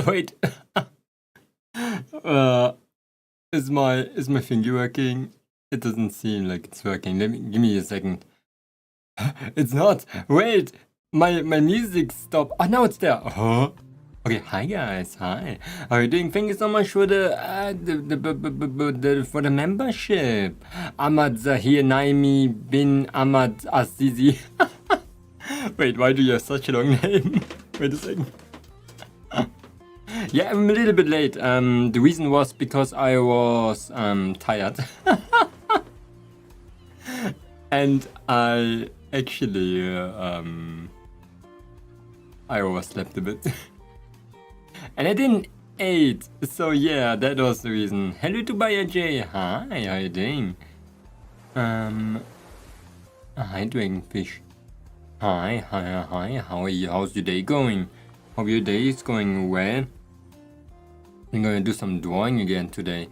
Wait. Is my finger working? It doesn't seem like it's working. Give me a second. It's not. Wait. My music stopped. Oh, now it's there. Okay, hi guys. Hi. How are you doing? Thank you so much for the for the membership. Ahmad Zahir Naimi bin Ahmad Azizi. Wait, why do you have such a long name? Wait a second. Yeah, I'm a little bit late. The reason was because I was tired. And I actually I overslept a bit. And I didn't eat. So yeah, that was the reason. Hello to Bayer J. Hi, how you doing? Hi Dragonfish. Hi, how are you? How's your day going? Hope your day is going well. I'm gonna do some drawing again today.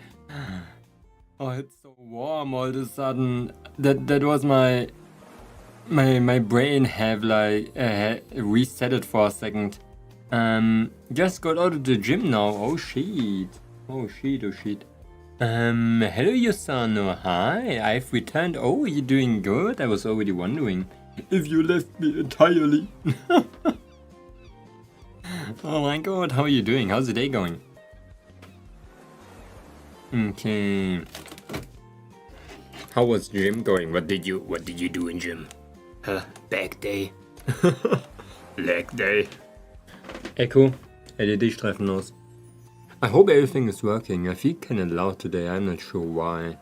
Oh, it's so warm all of a sudden. That was my brain have like reset it for a second. Just got out of the gym now. Oh shit. Hello Yusano. Hi, I've returned. Oh, you're doing good? I was already wondering if you left me entirely. Oh my god, how are you doing? How's the day going? Okay. How was gym going? What did you do in gym? Back day. Leg day. Echo, dich treffen aus. I hope everything is working. I feel kinda loud today, I'm not sure why.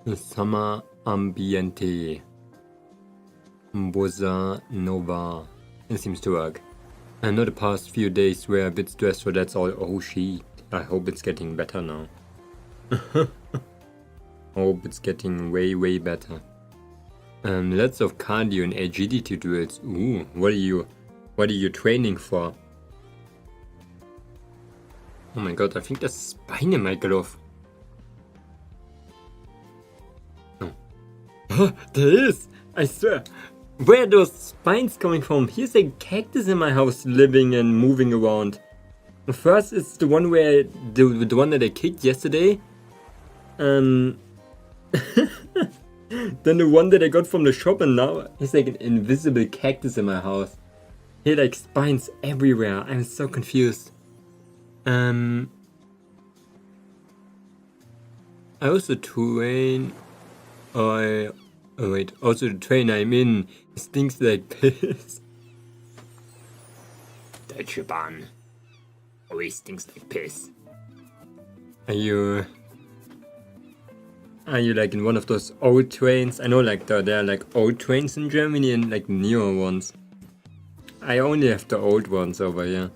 The summer ambiente. Bossa Nova. It seems to work. I know the past few days were a bit stressful, that's all. Oh shit. I hope it's getting better now. Hope it's getting way better. Lots of cardio and agility drills. Ooh, what are you training for? Oh my god, I think there's spine in my glove. Oh, there is! I swear. Where are those spines coming from? Here's a cactus in my house living and moving around. First it's the one where the one that I kicked yesterday. Then the one that I got from the shop, and now it's like an invisible cactus in my house. Here like spines everywhere. I'm so confused. I also train. Also the train I'm in stinks like piss. Deutsche Bahn always stinks like piss. Are you like in one of those old trains? I know like there are like old trains in Germany and like newer ones. I only have the old ones over here.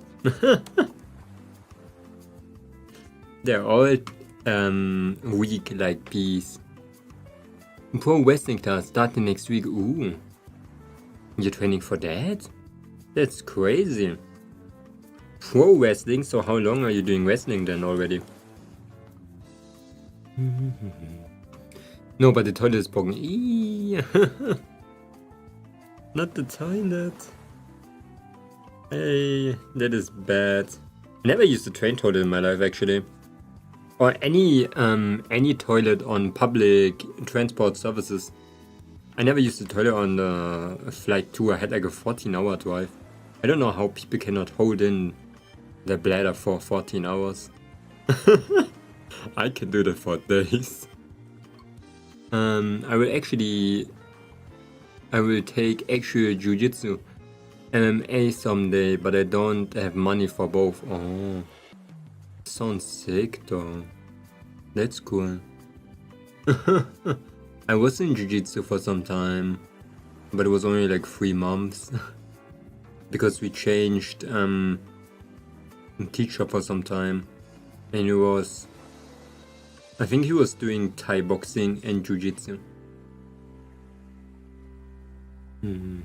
They're all weak like peas. Pro wrestling class starting next week. Ooh. You're training for that? That's crazy. Pro wrestling? So how long are you doing wrestling then already? No, but the toilet is broken. Not the toilet. Hey, that is bad. I never used a train toilet in my life actually. Or any toilet on public transport services. I never used the toilet on the flight 2. I had like a 14-hour drive. I don't know how people cannot hold in their bladder for 14 hours. I can do that for days. I will take actual jiu-jitsu MMA someday, but I don't have money for both. Oh, sounds sick though. That's cool. I was in jiu-jitsu for some time, but it was only like 3 months. Because we changed teacher for some time, and I think he was doing Thai boxing and jiu-jitsu. You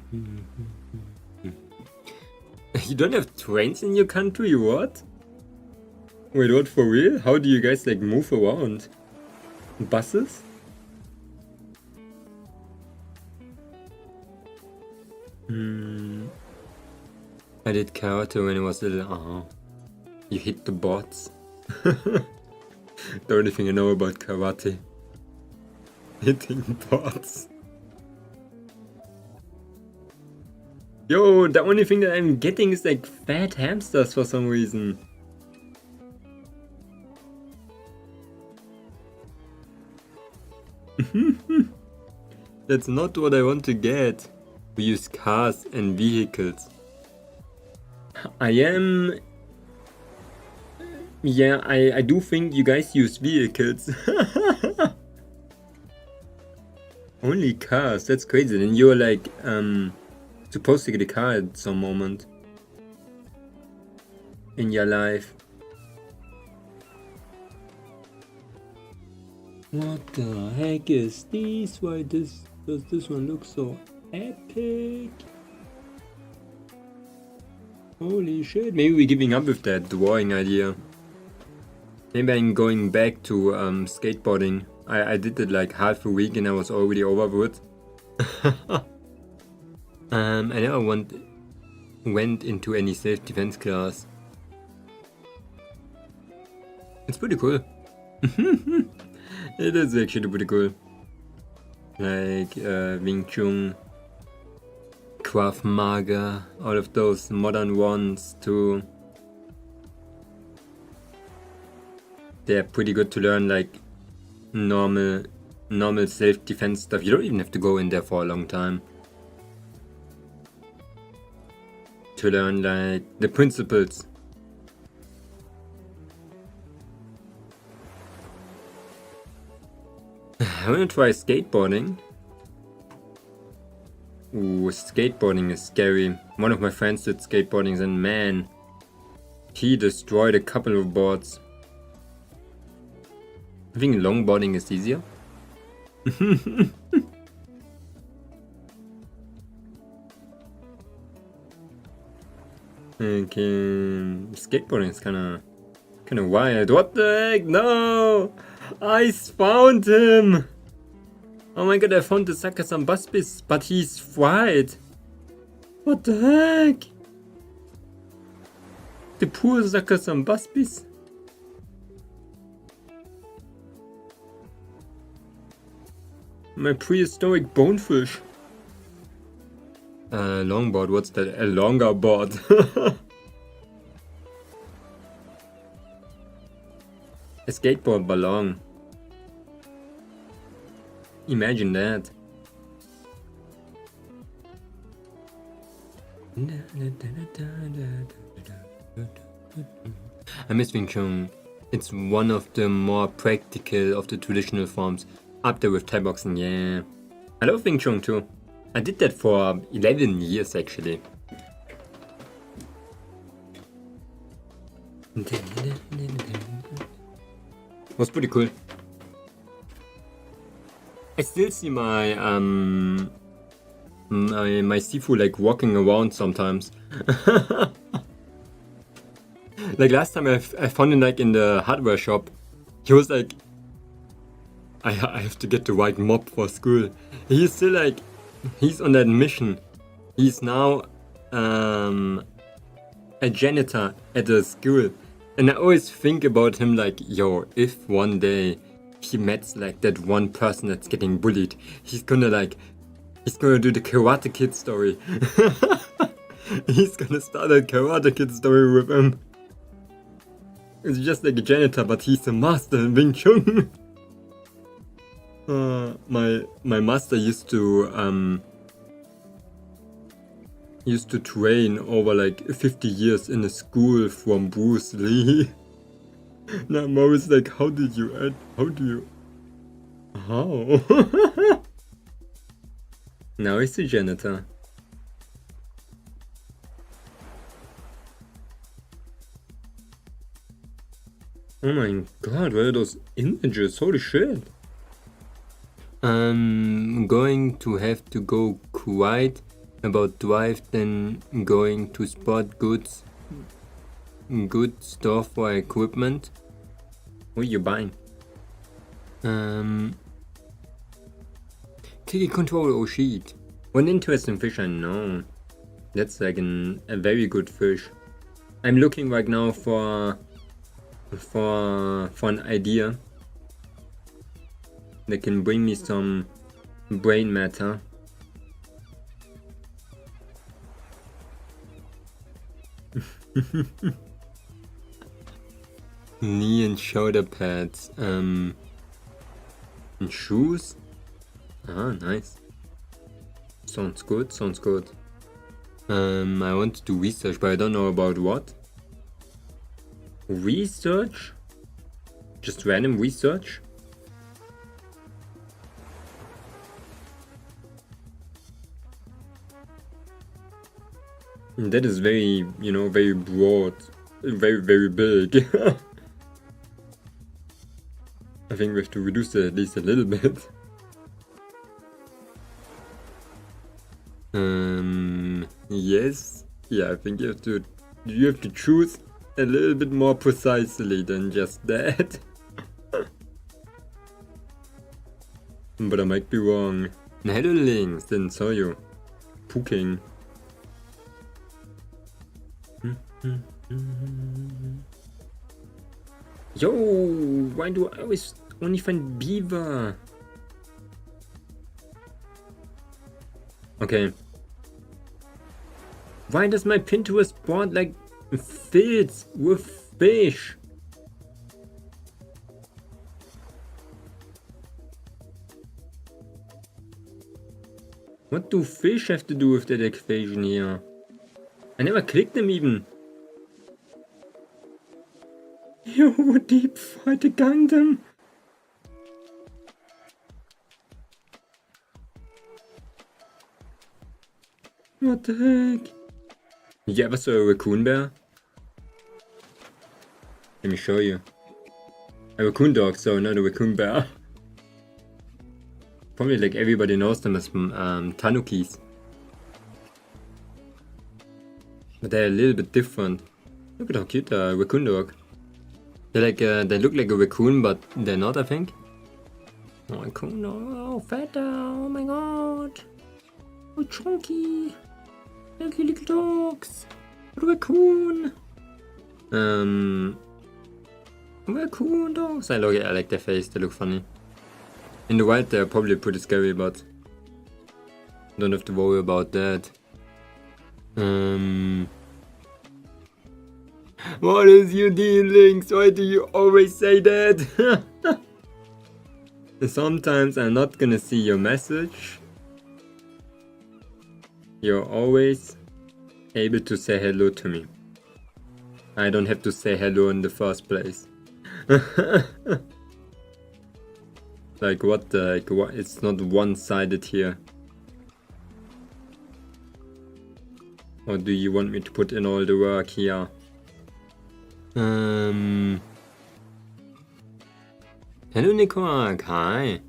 don't have trains in your country? What? Wait, what, for real? How do you guys like move around? Buses? I did karate when I was little. You hit the bots. The only thing I know about karate. Hitting bots. Yo, the only thing that I'm getting is like fat hamsters for some reason. That's not what I want to get. We use cars and vehicles. Yeah, I do think you guys use vehicles. Only cars, that's crazy. Then you're like, supposed to get a car at some moment in your life. What the heck is this? Why does this one look so epic? Holy shit, maybe we're giving up with that drawing idea. Maybe I'm going back to skateboarding. I did it like half a week and I was already over it. I never went into any self-defense class. It's pretty cool. It is actually pretty cool. Like Wing Chun, Krav Maga, all of those modern ones too. They're pretty good to learn like normal self-defense stuff. You don't even have to go in there for a long time to learn like the principles. I wanna try skateboarding. Ooh, skateboarding is scary. One of my friends did skateboarding and man, he destroyed a couple of boards. I think longboarding is easier. Okay, skateboarding is kinda wild. What the heck? No! I found him! Oh my god, I found the sucker some busbis, but he's fried. What the heck? The poor sucker some busbis. My prehistoric bonefish. Longboard, what's that? A longer board. A skateboard ballon. Imagine that. I miss Wing Chun. It's one of the more practical of the traditional forms. Up there with Thai boxing, yeah. I love Wing Chun too. I did that for 11 years actually. Was pretty cool. I still see my my Sifu like walking around sometimes. Like last time I found him like in the hardware shop. He was like, I have to get the right mop for school. He's still like, he's on that mission. He's now a janitor at a school. And I always think about him like, yo, if one day he meets like that one person that's getting bullied, he's gonna do the Karate Kid story. He's gonna start a Karate Kid story with him. It's just like a janitor, but he's a master in Wing Chun. My master used to train over like 50 years in a school from Bruce Lee. Now I'm always like, how? Now he's a janitor. Oh my god, what are those images? Holy shit. I'm going to have to go quiet about drive, then going to spot good store for equipment. What are you buying? Click control, oh shit. One interesting fish I know. That's like a very good fish. I'm looking right now for an idea that can bring me some brain matter. Knee and shoulder pads, and shoes. Ah, nice. Sounds good, sounds good. I want to do research, but I don't know about what. Research? Just random research? That is very, you know, very broad, very, very big. I think we have to reduce it at least a little bit. Yes. Yeah, I think you have to choose a little bit more precisely than just that. But I might be wrong. Hello Links, didn't saw you. Puking. Yo, why do I always only find beaver? Okay. Why does my Pinterest board like fills with fish? What do fish have to do with that equation here? I never clicked them even. Yo, deep fried Gundam. What the heck? Did you ever saw a raccoon bear? Let me show you. A raccoon dog, so not a raccoon bear. Probably like everybody knows them as tanukis. But they're a little bit different. Look at how cute the raccoon dog. They're like they look like a raccoon, but they're not, I think. Oh, raccoon, oh, fat, oh my god. Oh, chunky. Thank you, little dogs. Raccoon. Raccoon dogs. I like their face. They look funny. In the wild, they're probably pretty scary, but don't have to worry about that. What is your deal, Links? Why do you always say that? Sometimes I'm not gonna see your message. You're always able to say hello to me. I don't have to say hello in the first place. Like what the, what? It's not one-sided here. Or do you want me to put in all the work here? Hello Nikok, hi.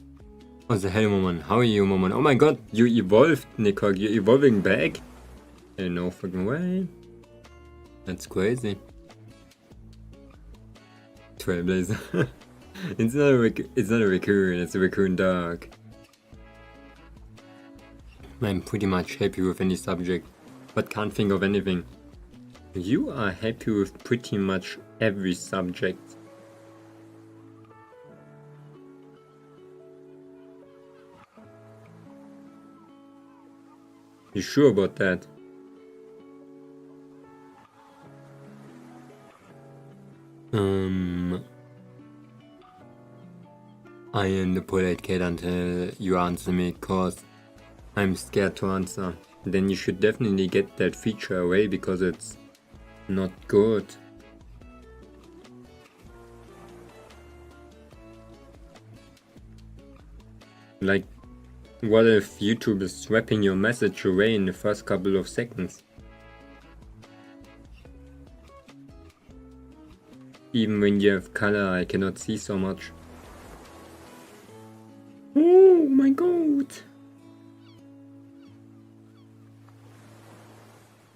Oh, the hello Momon, how are you Momon? Oh my god, you evolved Nikok, you're evolving back? In no fucking way. That's crazy. Trailblazer. It's not a raccoon, it's a raccoon dog. I'm pretty much happy with any subject, but can't think of anything. You are happy with pretty much every subject. You sure about that? I am the polite cat until you answer me, cause I'm scared to answer. Then you should definitely get that feature away because it's not good. Like, what if YouTube is swapping your message away in the first couple of seconds? Even when you have color, I cannot see so much. Oh my god!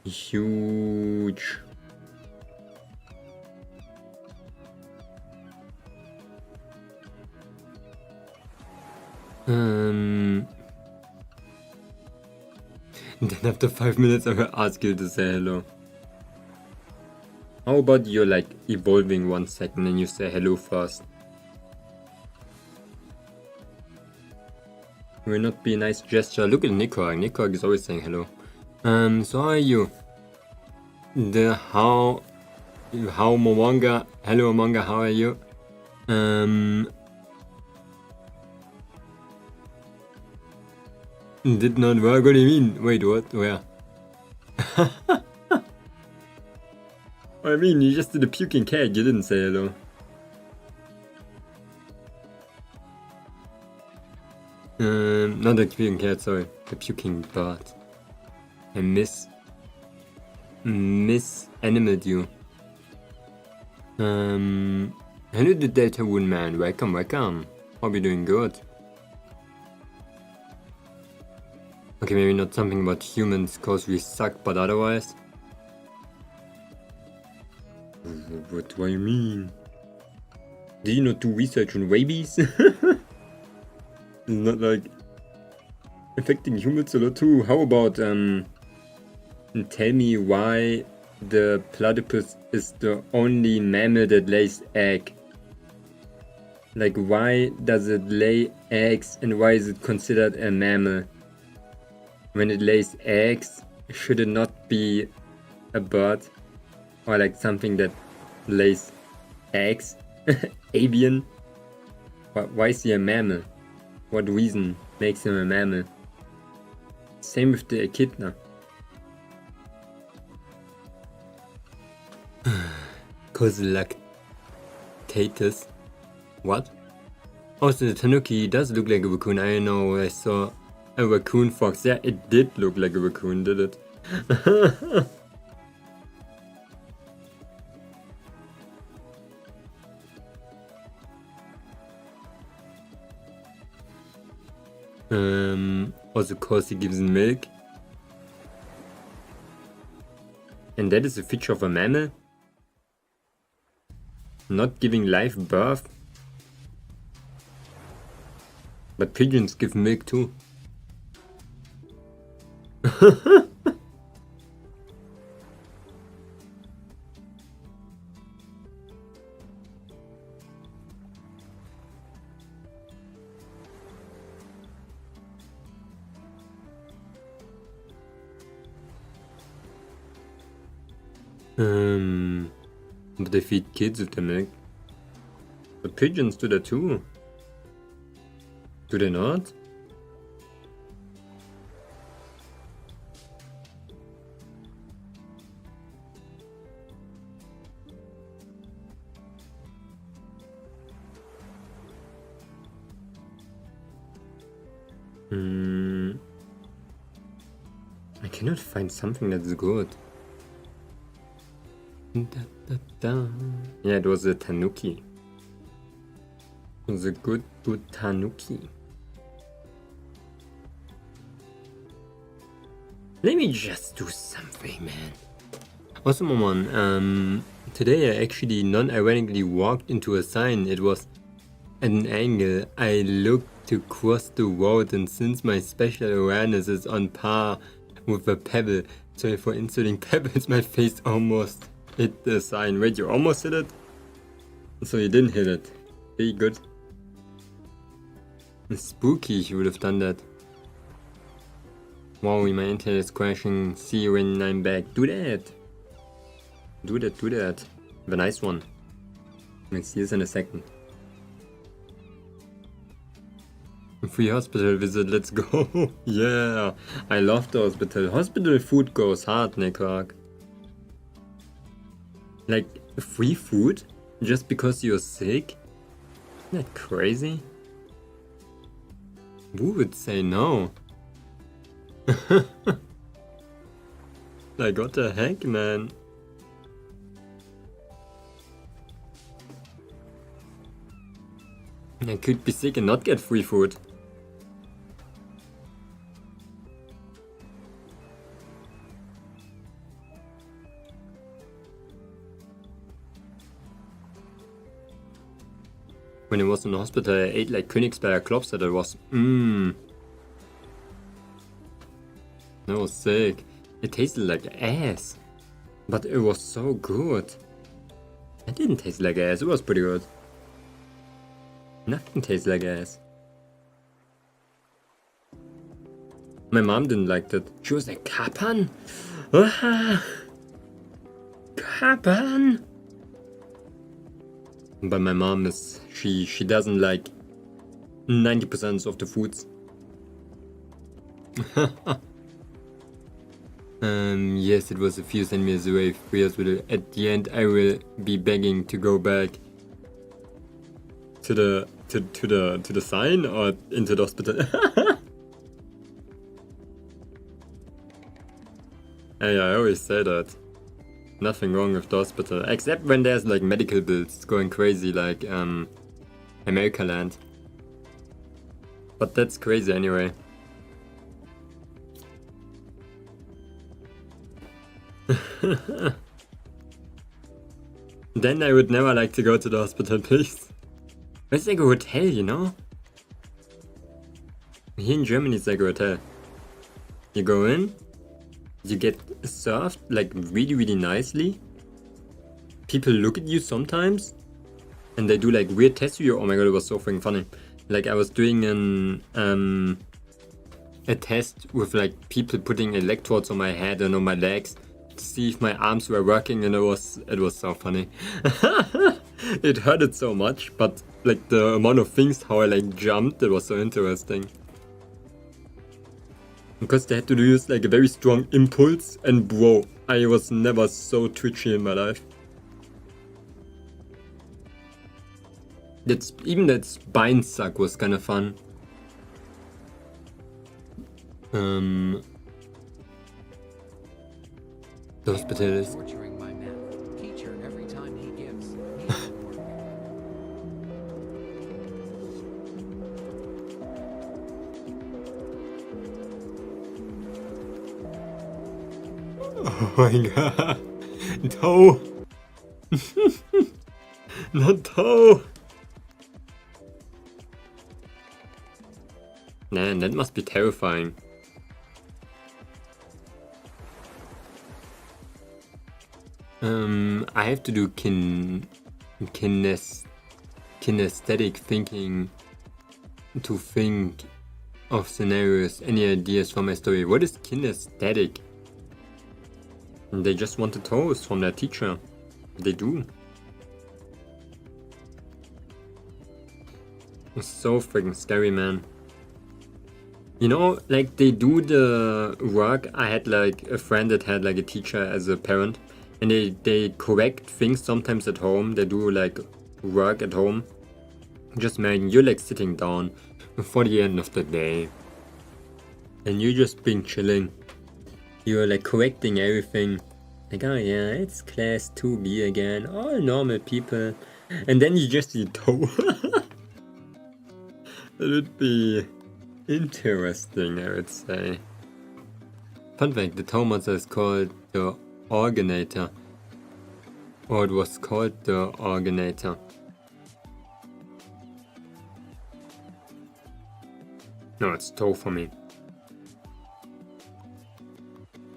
Huge. Then after 5 minutes I will ask you to say hello. How about you're like evolving 1 second and you say hello first? Will not be a nice gesture. Look at Nikog. Nikog is always saying hello. So how are you? How Momonga. Hello Momonga, how are you? Did not work. What do you mean? Wait, what? Where? I mean, you just did a puking cat. You didn't say hello. Not the puking cat, sorry. The puking bird. I misanimated you. Hello the Delta Woon man. Welcome, welcome. Hope you're doing good. Okay, maybe not something about humans cause we suck, but otherwise. What do I mean? Do you not do research on rabies? It's not like affecting humans a lot too. How about tell me why the platypus is the only mammal that lays egg? Like why does it lay eggs and why is it considered a mammal? When it lays eggs, should it not be a bird? Or like something that lays eggs? Avian? Why is he a mammal? What reason makes him a mammal? Same with the echidna. Cause lactatus. What? Oh, so the tanuki does look like a raccoon. I know, I saw a raccoon fox. Yeah, it did look like a raccoon, did it? Also, cause he gives milk. And that is a feature of a mammal? Not giving live birth? But pigeons give milk too. But they feed kids with the milk. But pigeons do that too. Do they not? I cannot find something that's good. Yeah, it was a tanuki. It was a good tanuki. Let me just do something, man. Also, Momon, today I actually non-ironically walked into a sign. It was at an angle. I looked to cross the road, and since my special awareness is on par with a pebble, sorry for inserting pebbles, my face almost hit the sign. Wait, you almost hit it? So you didn't hit it. Very good. It's spooky if you would have done that. Wow, my internet is crashing. See you when I'm back. Do that. Do that, do that. Have a nice one. We'll see you in a second. A free hospital visit, let's go. Yeah, I love the hospital. Hospital food goes hard, Nekrak. Like, free food? Just because you're sick? Isn't that crazy? Who would say no? Like, what the heck, man? I could be sick and not get free food. When I was in the hospital, I ate like Königsberger Klopse. That was that was sick. It tasted like ass, but it was so good. It didn't taste like ass, it was pretty good. Nothing tastes like ass. My mom didn't like that. She was like, Kapan? Kapan? But my mom is, she doesn't like 90% of the foods. Yes, it was a few centimeters away. 3 years with it. At the end, I will be begging to go back to the sign or into the hospital. Hey, I always say that. Nothing wrong with the hospital, except when there's like medical bills going crazy, like America land. But that's crazy anyway. Then I would never like to go to the hospital, please. It's like a hotel, you know? Here in Germany it's like a hotel. You go in, you get served like really nicely. People look at you sometimes and they do like weird tests to you. Oh my god, it was so freaking funny. Like I was doing a test with like people putting electrodes on my head and on my legs to see if my arms were working, and it was so funny. It hurted so much, but like the amount of things how I like jumped, it was so interesting. Because they had to use like a very strong impulse, and bro, I was never so twitchy in my life. Even that spine suck was kind of fun. The hospital is torturing my math teacher every time he gives me homework. Oh my god. Toe. Not toe. Man, that must be terrifying. I have to do kinesthetic thinking to think of scenarios. Any ideas for my story? What is kinesthetic? They just want a toast from their teacher. They do. It's so freaking scary, man. You know, like they do the work. I had like a friend that had like a teacher as a parent, and they correct things sometimes at home. They do like work at home. Just imagine you're like sitting down for the end of the day, and you're just being chilling. You're like correcting everything. Like, oh yeah, it's class 2B again. All normal people. And then you just see toe. It would be interesting, I would say. Fun fact, the toe monster is called the Organator. Or it was called the Organator. No, it's toe for me.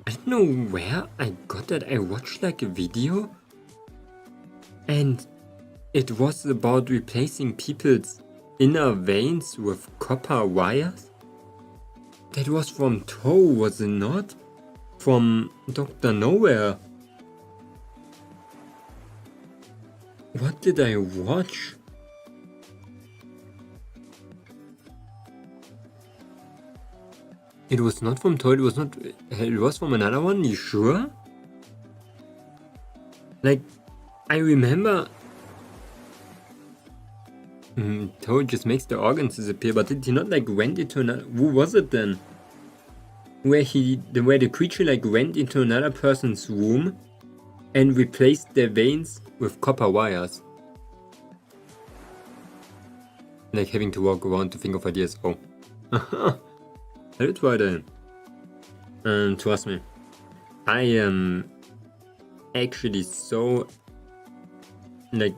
I don't know where I got that. I watched like a video and it was about replacing people's inner veins with copper wires. That was from Toe, was it not? From Dr. Nowhere. What did I watch? It was not from Toy, it was not. It was from another one, you sure? Like, I remember. Toad just makes the organs disappear, but did he not like went into another. Who was it then? Where the creature like went into another person's womb and replaced their veins with copper wires. Like having to walk around to think of ideas. Oh. That's right then. Trust me, I am actually so like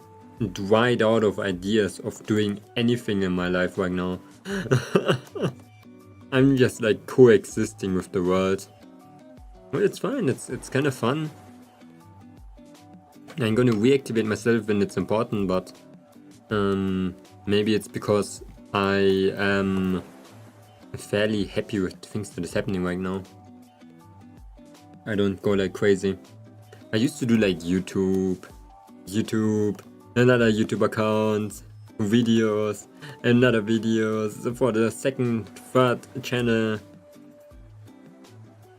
dried out of ideas of doing anything in my life right now. I'm just like coexisting with the world. Well, it's fine. It's kind of fun. I'm gonna reactivate myself when it's important, but maybe it's because I am fairly happy with things that is happening right now. I don't go like crazy. I used to do like YouTube, another YouTube account, videos, another videos for the second, third channel,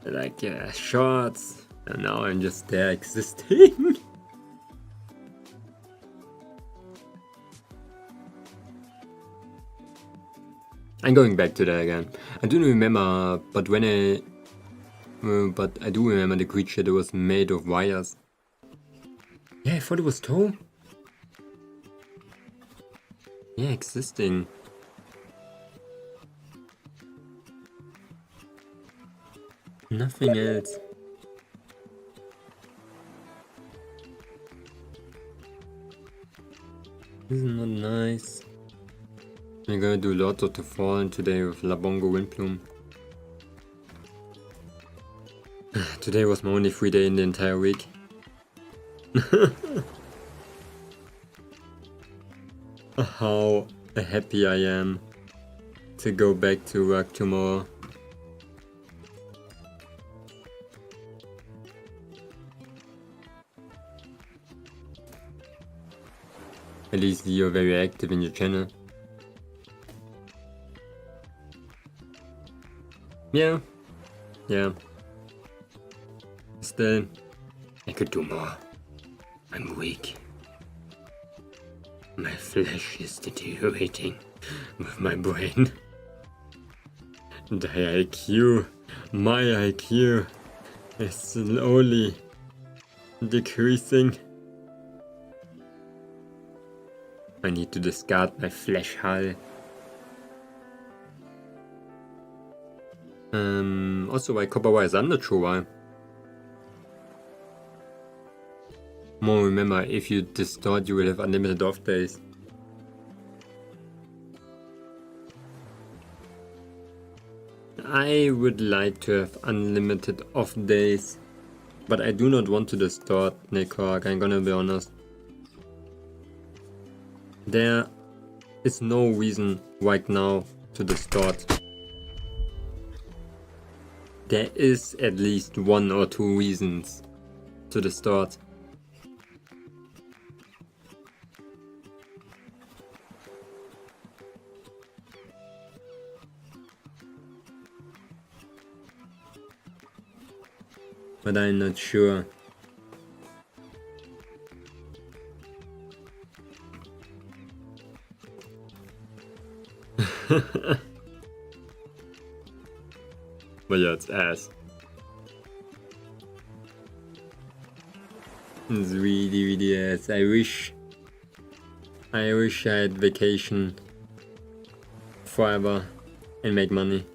like shorts, and now I'm just there existing. I'm going back to that again. I don't remember, but when but I do remember the creature that was made of wires. Yeah, I thought it was toe. Yeah, existing. Nothing else. Isn't that nice? I'm gonna do lots of the fallen today with Labongo Windplume. Today was my only free day in the entire week. How happy I am to go back to work tomorrow. At least you're very active in your channel. Yeah. Still, I could do more. I'm weak. My flesh is deteriorating with my brain. And my IQ is slowly decreasing. I need to discard my flesh hull. Also why copper wire is I'm not sure why. More remember, if you distort you will have unlimited off days. I would like to have unlimited off days, but I do not want to distort Necrarch, I'm gonna be honest. There is no reason right now to distort. There is at least 1 or 2 reasons to distort. But I'm not sure. But yeah, it's ass. It's really ass. I wish I had vacation forever and make money.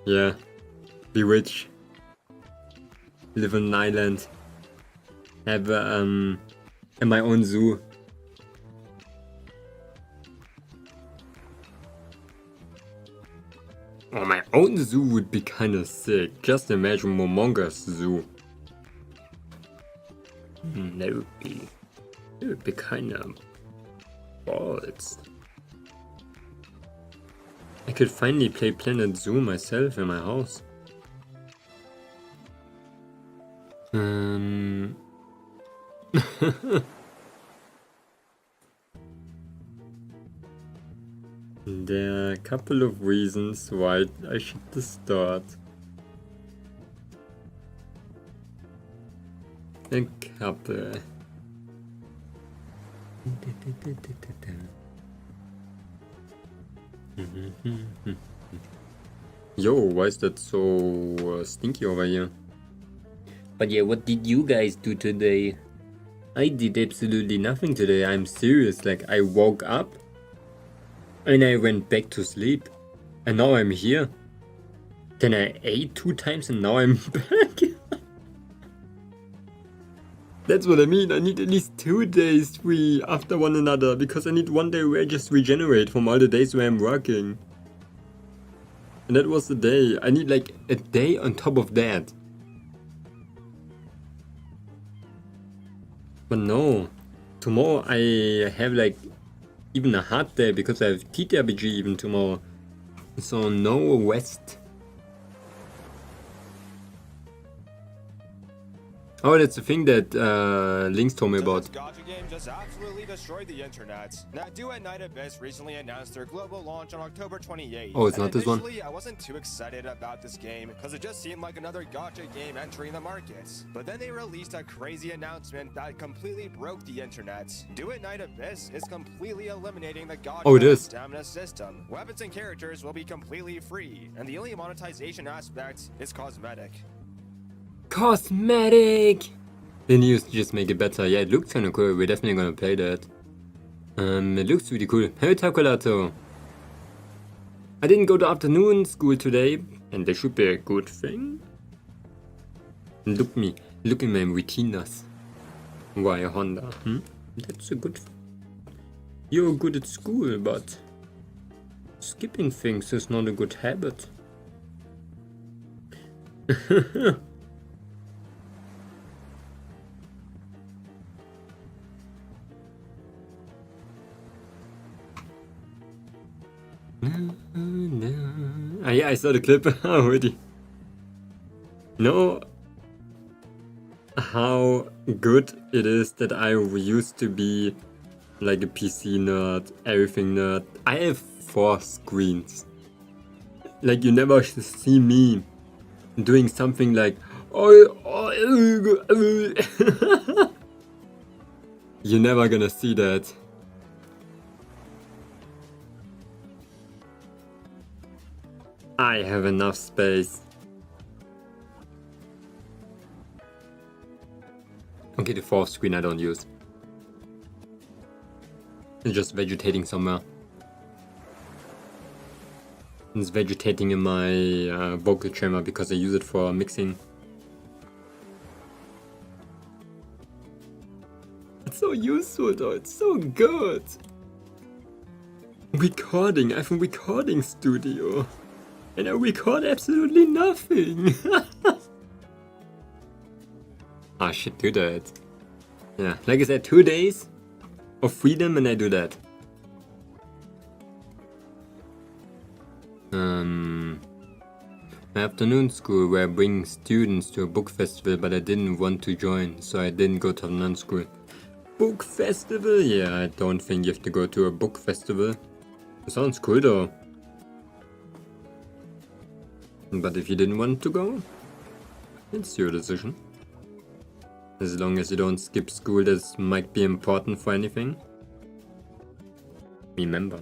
Yeah, be rich, live on an island, have my own zoo. Oh, my own zoo would be kinda sick. Just imagine Momonga's zoo. That would be kinda balls. I could finally play Planet Zoo myself in my house. There are a couple of reasons why I should distort. A couple. Yo, why is that so stinky over here? But yeah, what did you guys do today? I did absolutely nothing today, I'm serious. Like, I woke up and I went back to sleep and now I'm here. Then I ate 2 times and now I'm back. That's what I mean. I need at least 2 days free after one another because I need 1 day where I just regenerate from all the days where I'm working. And that was the day. I need like a day on top of that. But no, tomorrow I have like even a hard day because I have TTRPG even tomorrow. So no rest. Oh, that's the thing that Links told me about. This gacha game just absolutely destroyed the internet. Now, Do at Night Abyss recently announced their global launch on October 28th. Oh, it's not this one? Initially, I wasn't too excited about this game because it just seemed like another gacha game entering the market. But then they released a crazy announcement that completely broke the internet. Do at Night Abyss is completely eliminating the gacha stamina system. Weapons and characters will be completely free, and the only monetization aspect is cosmetic. Cosmetic! They need to just make it better. Yeah, it looks kinda cool. We're definitely gonna play that. It looks really cool. Hey, Takolato! I didn't go to afternoon school today, and that should be a good thing. Look at my retinas. Why, Honda? That's a good thing. You're good at school, but skipping things is not a good habit. Yeah, I saw the clip already. Know how good it is that I used to be like a PC nerd, everything nerd. I have 4 screens. Like, you never see me doing something like you're never gonna see that. I have enough space. Okay, the 4th screen I don't use. It's just vegetating somewhere. It's vegetating in my vocal chamber because I use it for mixing. It's so useful though, it's so good. Recording, I have a recording studio. And I record absolutely nothing. I should do that. Yeah, like I said, 2 days of freedom and I do that. My afternoon school where I bring students to a book festival, but I didn't want to join, so I didn't go to afternoon school. Book festival? Yeah, I don't think you have to go to a book festival. It sounds cool though. But if you didn't want to go, it's your decision. As long as you don't skip school, this might be important for anything. Remember.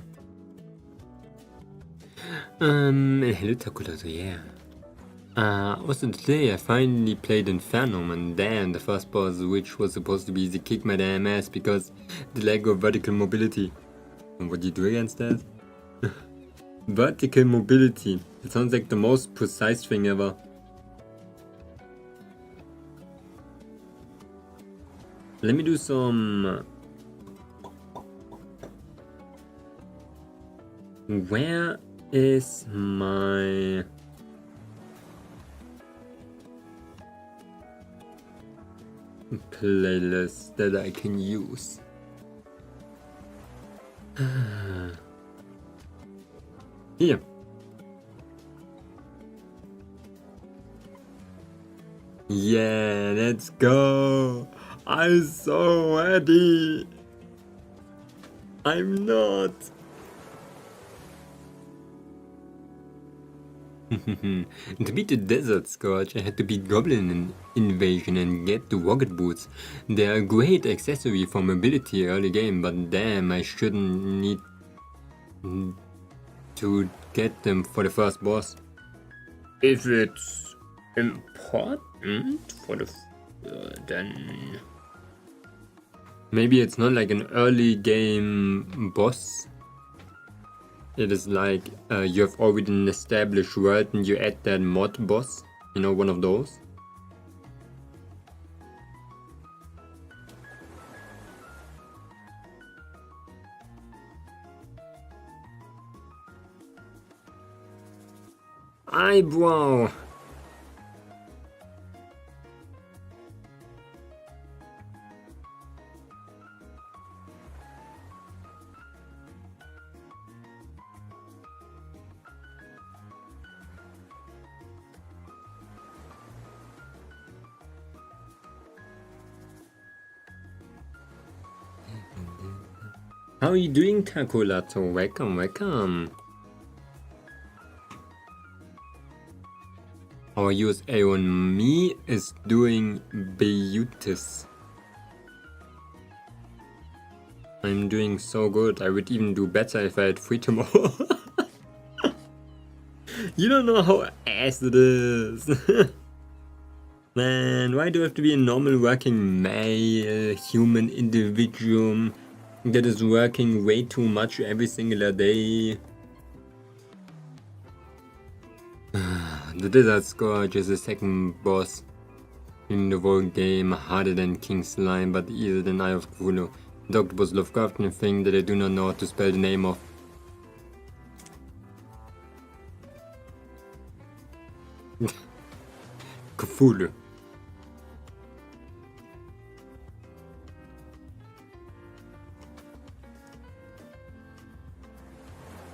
Hello Takulato, yeah. Also today I finally played Infernum and damn, the first boss, which was supposed to be easy, kicked my damn ass because the lack of vertical mobility. And what do you do against that? Vertical mobility. It sounds like the most precise thing ever. Let me do some... Where is my... playlist that I can use? Here. Yeah, let's go. I'm so ready. I'm not. To beat the Desert Scourge, I had to beat Goblin Invasion and get the rocket boots. They are a great accessory for mobility early game, but damn, I shouldn't need to get them for the first boss. If it's important for the... then... Maybe it's not like an early game boss. It is like you have already an established world and you add that mod boss. You know, one of those. Eyebrow. How are you doing, Takolato? Welcome, welcome. Our USA on me is doing beautis. I'm doing so good. I would even do better if I had free tomorrow. You don't know how ass it is. Man, why do I have to be a normal working male, human individual that is working way too much every single day? The Desert Scourge is the second boss in the whole game, harder than King's Slime, but easier than Eye of Cthulhu. The octopus Lovecraftian thing that I do not know how to spell the name of. Cthulhu.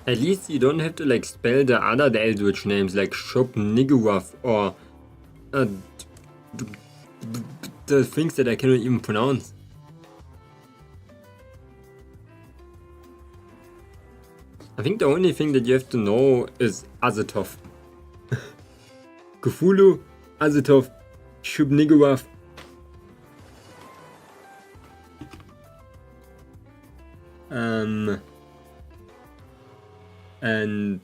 At least you don't have to like spell the other Eldritch names like Shop Niggerwaff or the things that I cannot even pronounce. I think the only thing that you have to know is Azathoth. Cthulhu, Azathoth, Shub Niggerwaff. And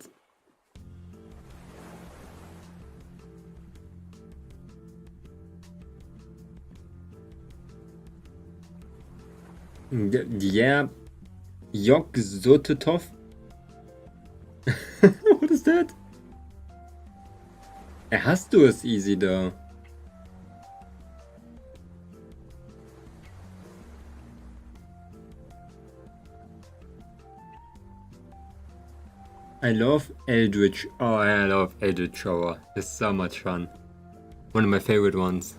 yeah, Yog-Sothoth. What is that? Erhastu is easy though. I love Eldritch. Oh, I love Eldritch Shower. It's so much fun. One of my favorite ones.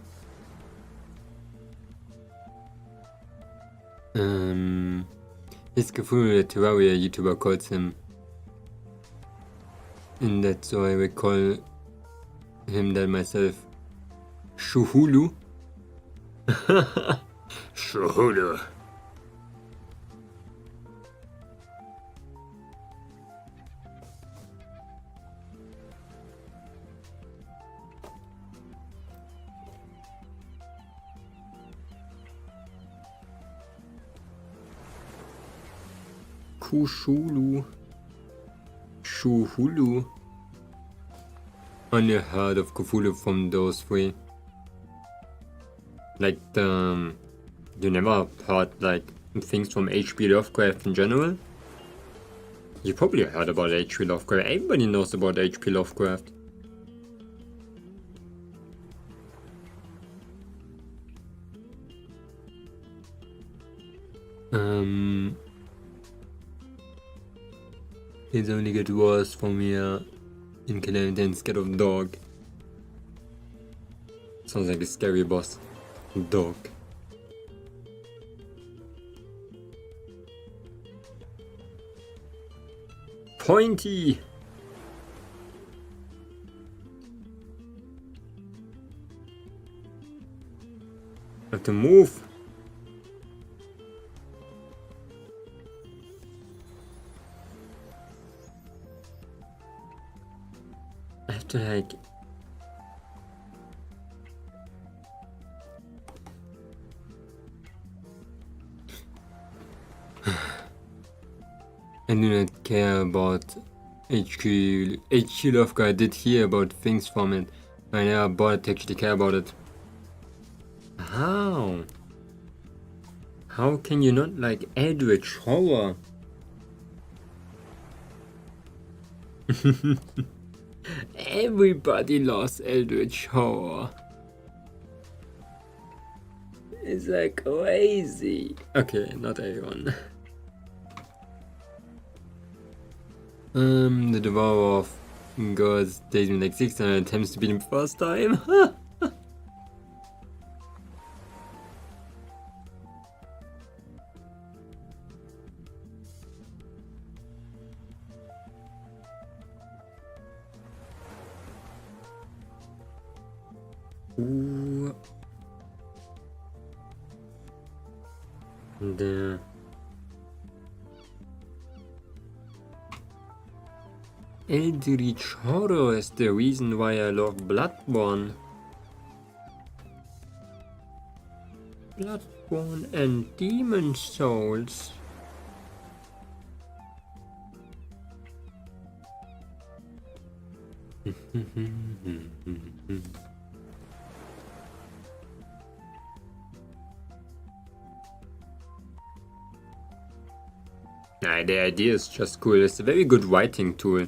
It's Cthulhu, the Terraria YouTuber calls him. And that's why I would call him that myself. Shuhulu? Shuhulu. Kushulu. Shuhulu. Only heard of Cthulhu from those three. Like you never heard like things from H.P. Lovecraft in general? You probably heard about H.P. Lovecraft. Everybody knows about H.P. Lovecraft. It's only get worse from here in Calamity and scared of dog. Sounds like a scary boss. Dog. Pointy! Have to move. I have to like... I do not care about HQ Lovecraft. I did hear about things from it. I never bothered to actually care about it. How? How can you not like Eldritch Horror? Everybody loves Eldritch Horror. It's like crazy. Okay, not everyone. The Devourer of Gods takes me like 600 attempts to beat him first time. Ooh. Eldritch Horror is the reason why I love Bloodborne. Bloodborne and Demon Souls. Nah, the idea is just cool. It's a very good writing tool.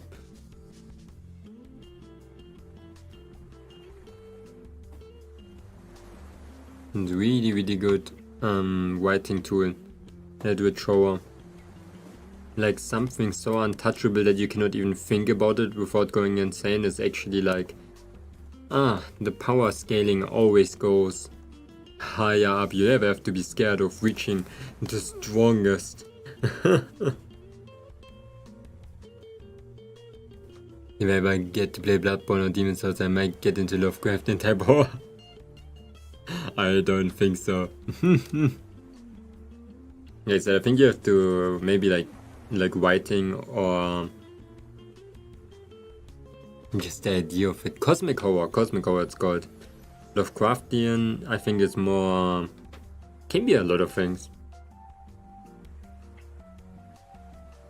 And really good writing tool. Eldritch Horror. Like something so untouchable that you cannot even think about it without going insane is actually like, the power scaling always goes higher up. You never have to be scared of reaching the strongest. If I ever get to play Bloodborne or Demon Souls, I might get into Lovecraftian type horror. I don't think so. Okay, so I think you have to maybe like writing or just the idea of it. Cosmic horror it's called. Lovecraftian, I think it's more, can be a lot of things.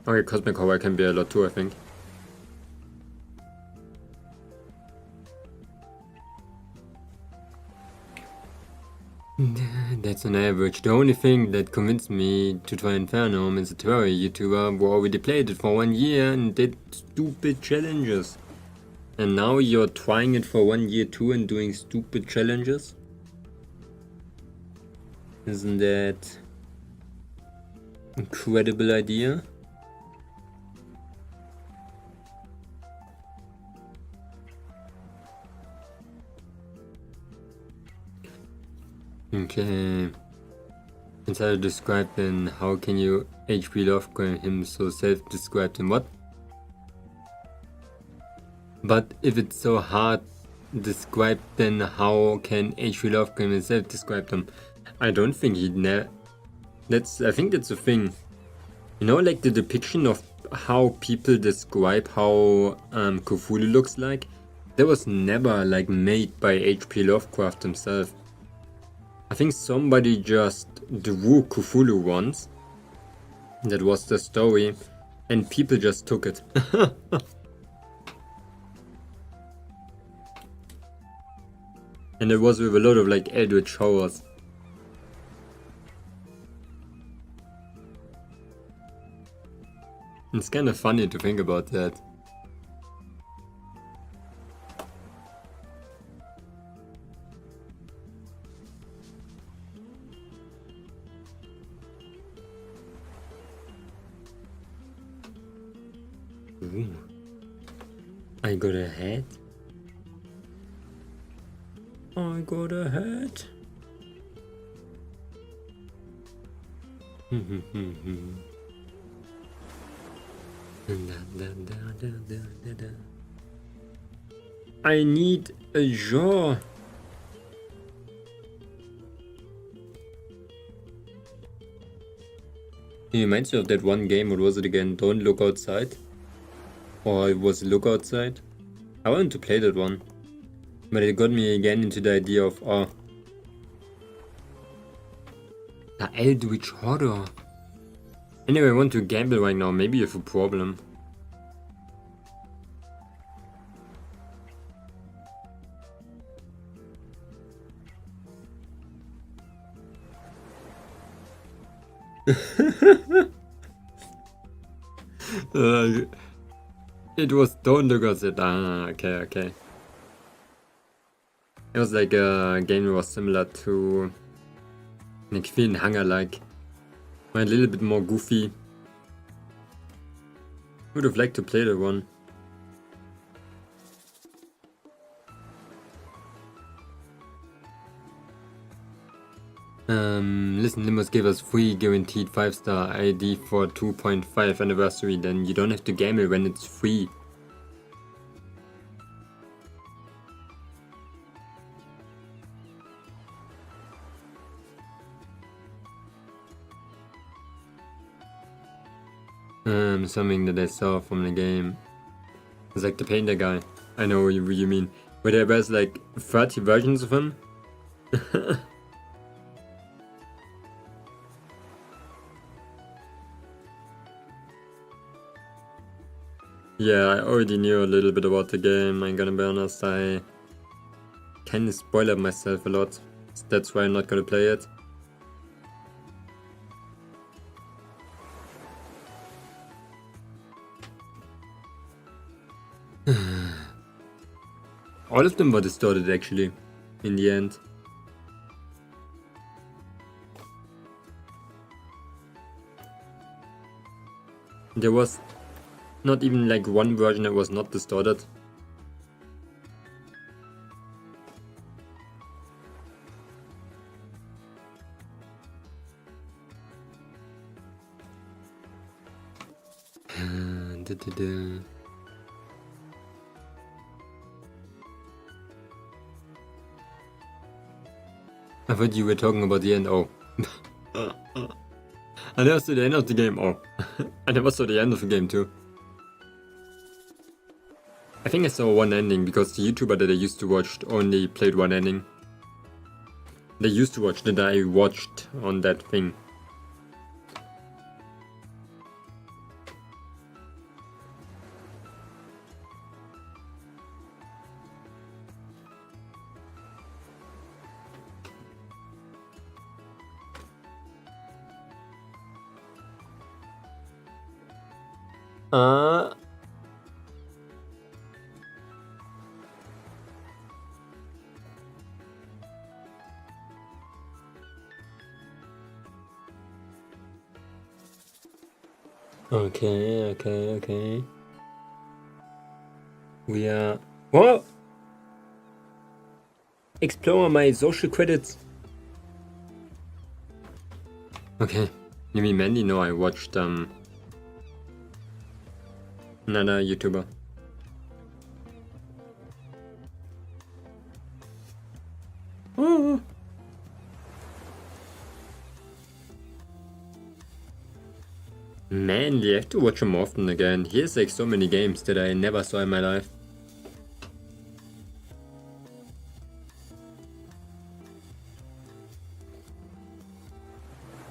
Okay, cosmic horror can be a lot too, I think. That's on average. The only thing that convinced me to try Inferno is a Terraria YouTuber who already played it for 1 year and did stupid challenges. And now you're trying it for 1 year too and doing stupid challenges? Isn't that incredible idea? Okay. Instead of described, then how can you HP Lovecraft him so self-described in what? But if it's so hard described, then how can HP Lovecraft himself describe them? I don't think he'd I think that's the thing. You know, like the depiction of how people describe how Cthulhu looks like? That was never like made by HP Lovecraft himself. I think somebody just drew Cthulhu once. That was the story. And people just took it. And it was with a lot of like eldritch horrors. It's kind of funny to think about that. Ooh. I got a hat. I got a hat. I need a jaw. It reminds me of that one game. What was it again? Don't Look Outside? Or it was Look Outside? I wanted to play that one. But it got me again into the idea of, the Eldritch Horror. Anyway, I want to gamble right now. Maybe you have a problem. It was Don't Look Outside. Okay. It was like a game that was similar to like Fear and Hunger, like a little bit more goofy. Would have liked to play that one. Listen, Limos gave us free guaranteed 5-star ID for 2.5 anniversary, then you don't have to gamble when it's free. Something that I saw from the game. It's like the painter guy. I know what you mean. But there was like 30 versions of him. Yeah, I already knew a little bit about the game. I'm gonna be honest, I can spoil it myself a lot. That's why I'm not gonna play it. All of them were distorted actually, in the end. There was not even like one version that was not distorted. I thought you were talking about the end. Oh. I never saw the end of the game. Oh. I never saw the end of the game too. I think I saw one ending because the YouTuber that I used to watch only played one ending. They used to watch that I watched on that thing. Okay. We are... What? Explore my social credits. Okay. You mean Mandy? No, I watched another YouTuber. Oh. Man, you have to watch him often again. He has like so many games that I never saw in my life.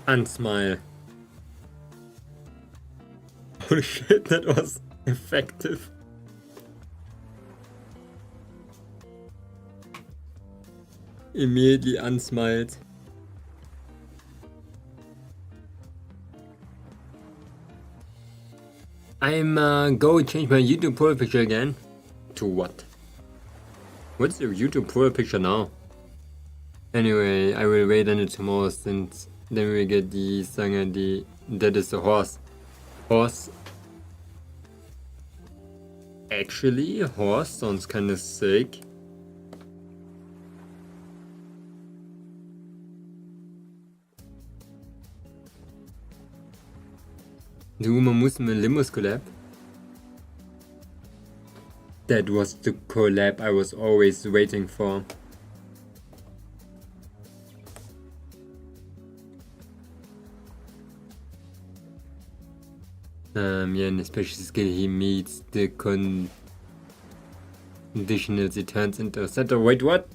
Unsmile. Holy shit, that was effective. Immediately unsmiled. I'm going to change my YouTube profile picture again. To what? What's the YouTube profile picture now? Anyway, I will wait until tomorrow since then we get the song that is the horse. Horse. Actually, horse sounds kinda sick. Du, man muss mit Limos collab. That was the collab I was always waiting for. Yeah, in a special skill he meets the conditionals he turns into a center. Wait, what?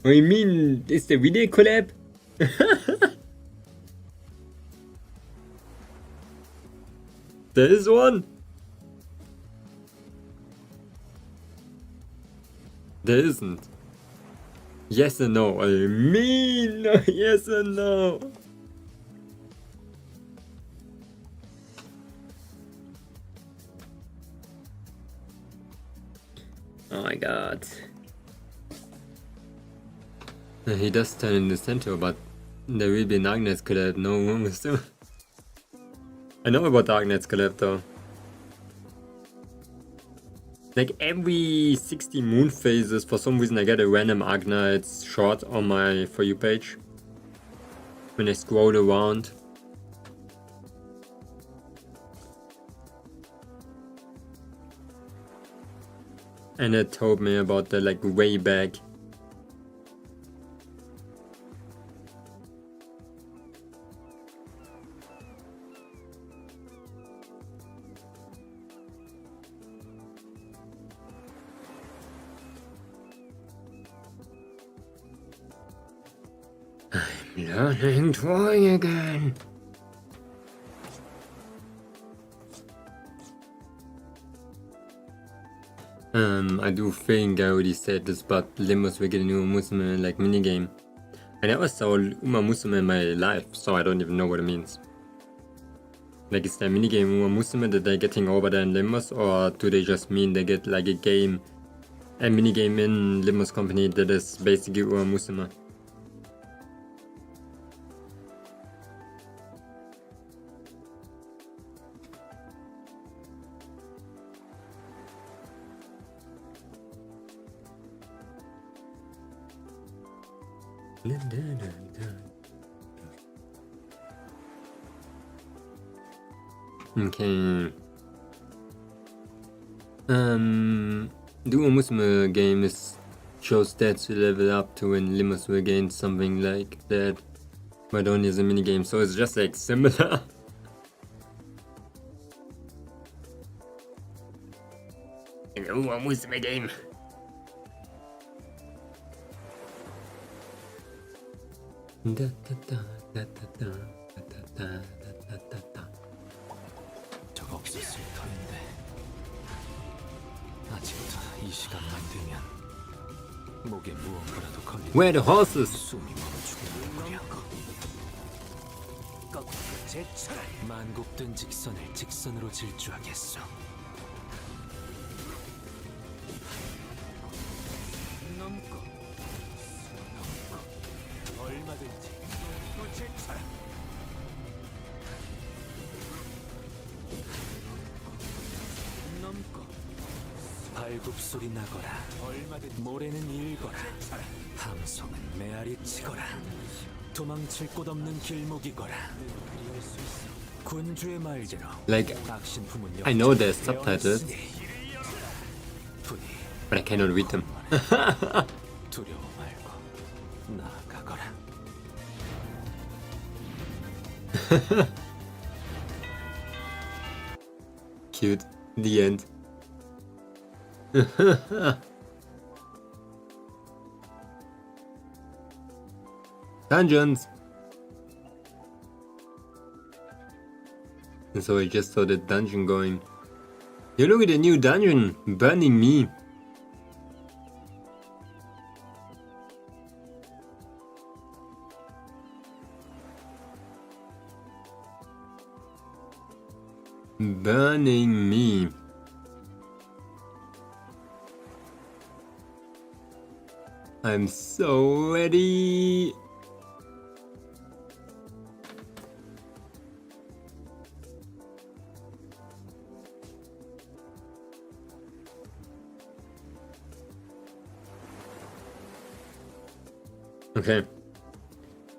What do you mean? Is the video collab? There is one. There isn't. Yes and no. I mean, yes and no. Oh my god. He does turn in the center, but there will be an Agnes collab. No one will still. I know about Darknet's collab though. Like every 60 moon phases, for some reason I get a random Agnite short on my For You page. When I scroll around. And it told me about the like way back. Learning drawing again. I do think I already said this, but Limos will get a new Musume like minigame. I never saw Uma Musume in my life, so I don't even know what it means. Like, is there a minigame Uma Musume that they're getting over there in Limos, or do they just mean they get like a minigame in Limos company that is basically Uma Musume? Okay. The Musume game shows stats to level up to when Limos will gain something like that, but only as a minigame, so it's just like similar. In the Musume game. Da, da, da, da, da, da, da, da, da, da. 적 없었을 터인데 아직도 이 시간만 되면 목에 무언가라도 걸리면 Where the horses? 숨이 멈추는 거야. 거꾸로 제쳐라. 만국된 직선을 직선으로 질주하겠어. 넘고 얼마든지 또 제쳐라. 넘고 발굽 소리 나거라. 얼마든지 모래는 일거라. 함성은 메아리 치거라. 도망칠 곳 없는 길목이거라. 군주의 말대로 Like, 악신품은 I know there's subtitles, 분이 but I cannot read them. 두려워 말고 나아가거라. Cute. The end. Dungeons! And so I just saw the dungeon going. You look at the new dungeon! Burning me! Burning me. I'm so ready. Okay.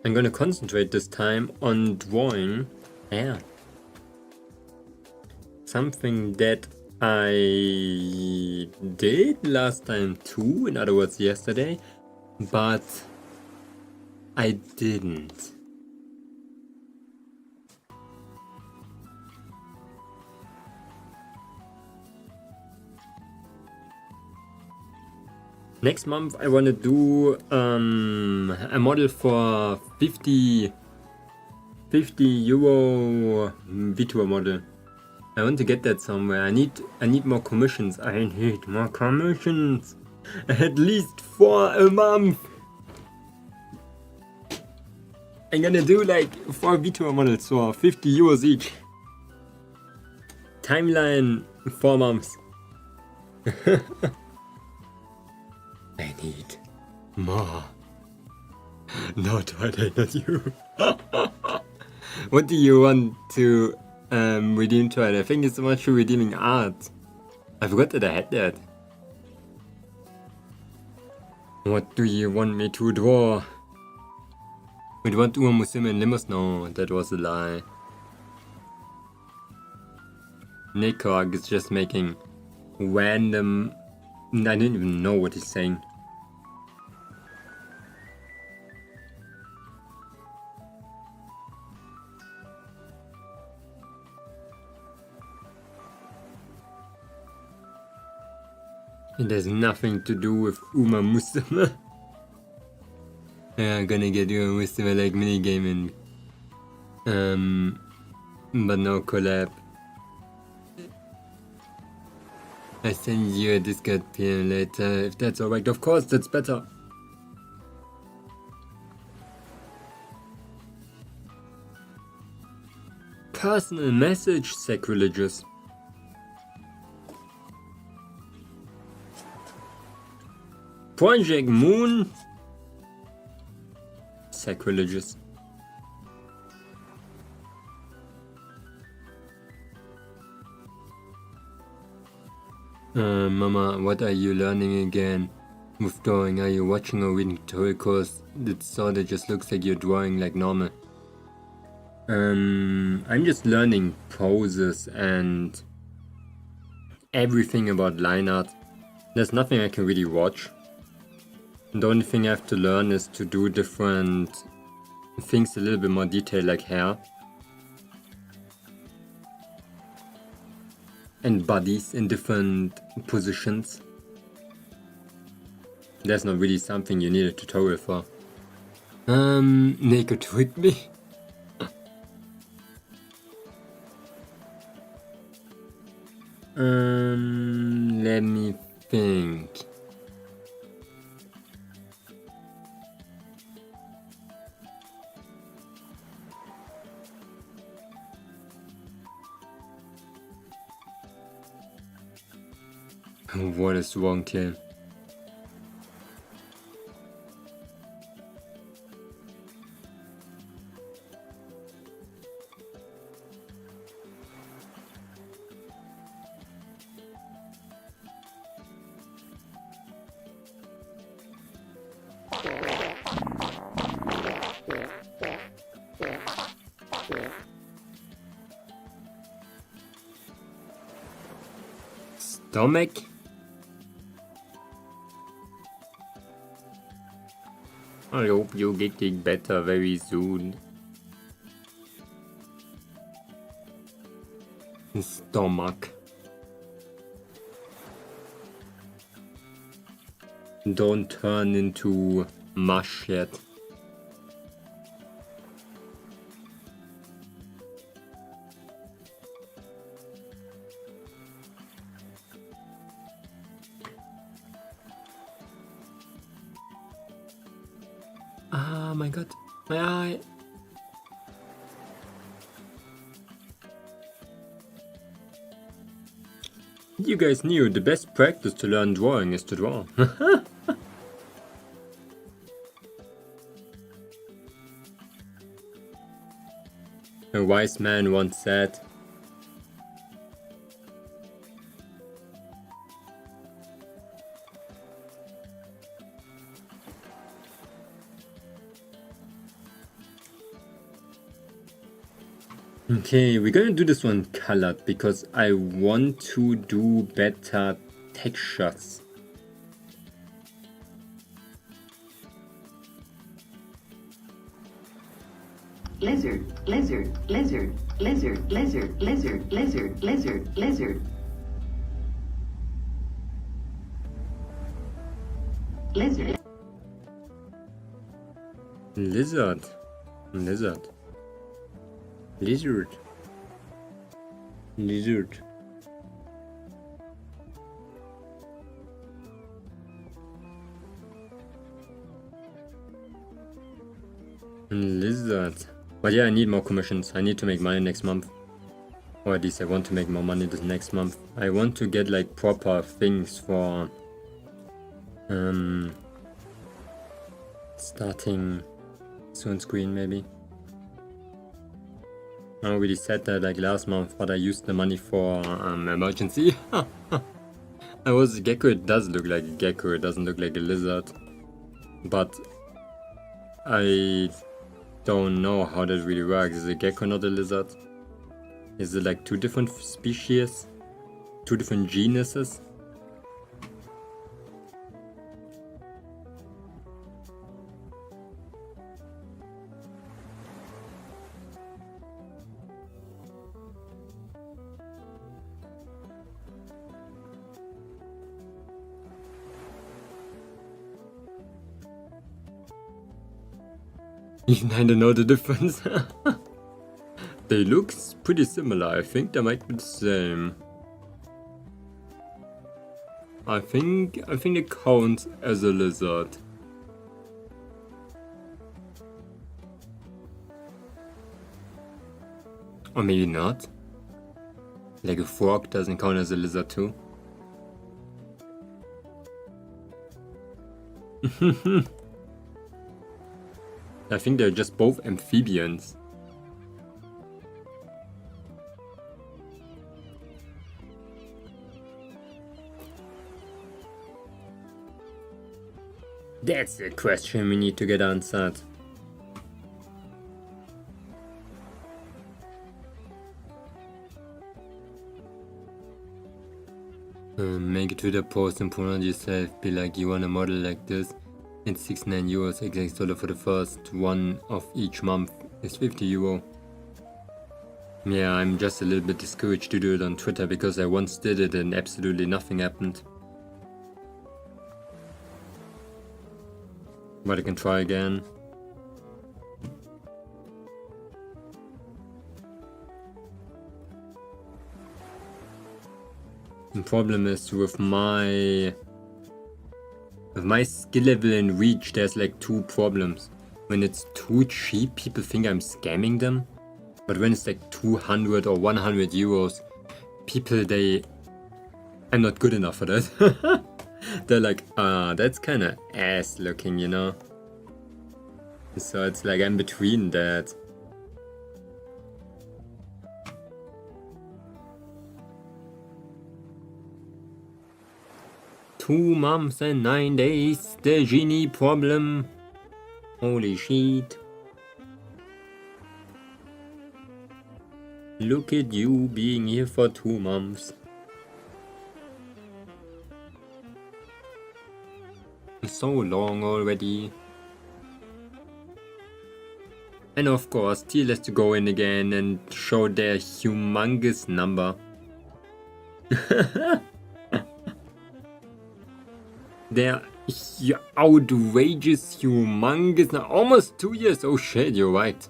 I'm gonna concentrate this time on drawing. Yeah. Something that I did last time too, in other words yesterday, but I didn't. Next month I want to do a model for 50 euro Vtuber model. I want to get that somewhere. I need more commissions. I need more commissions. At least 4 a month. I'm gonna do like 4 Vtuber models for 50 euros each. Timeline 4 months. I need more. Not what I not you. What do you want to redeem to it? I think it's so much for redeeming art. I forgot that I had that. What do you want me to draw? We want Uma Musume and Limos? No, that was a lie. Nikog is just making random... I don't even know what he's saying. It has nothing to do with Uma Musume. Yeah, gonna get you a Whisper like minigaming. But no collab. I send you a Discord PM later, if that's alright. Of course, that's better. Personal message, sacrilegious. Project Moon, sacrilegious. Mama, what are you learning again? With drawing, are you watching or reading tutorial course? It sorta just looks like you're drawing like normal. I'm just learning poses and everything about line art. There's nothing I can really watch. The only thing I have to learn is to do different things a little bit more detailed, like hair. And bodies in different positions. There's not really something you need a tutorial for. Naked tricked me. Let me think. What is wrong here? Stomach? I hope you're getting better very soon. Stomach. Don't turn into mush yet. Ah, my god, my eye. You guys knew the best practice to learn drawing is to draw. A wise man once said, okay, we're gonna do this one colored because I want to do better textures. Lizard, lizard, lizard, lizard, lizard, lizard, lizard, lizard, lizard. Lizard. Lizard. Lizard. Lizard. Lizard. Lizard. But yeah, I need more commissions. I need to make money next month. Or at least I want to make more money this next month. I want to get like proper things for starting soon screen maybe. I already said that like last month, but I used the money for emergency. I was a gecko. It does look like a gecko. It doesn't look like a lizard. But I don't know how that really works. Is a gecko not a lizard? Is it like two different species? Two different genuses? Even I don't know the difference. They look pretty similar. I think they might be the same. I think it counts as a lizard. Or maybe not. Like a frog doesn't count as a lizard too. I think they're just both amphibians. That's the question we need to get answered. Make a Twitter post and promote yourself. Be like you want a model like this. It's 69 euros $6 for the first one of each month is 50 euro. Yeah, I'm just a little bit discouraged to do it on Twitter because I once did it and absolutely nothing happened. But I can try again. The problem is with my skill level and reach, there's like two problems. When it's too cheap, people think I'm scamming them. But when it's like 200 or 100 euros, people, I'm not good enough for that. They're like, that's kind of ass looking, you know? So it's like I'm between that. Two months and 9 days, the genie problem. Holy shit. Look at you being here for 2 months. So long already. And of course, Teal has to go in again and show their humongous number. Their outrageous, humongous, almost 2 years. Oh shit, you're right.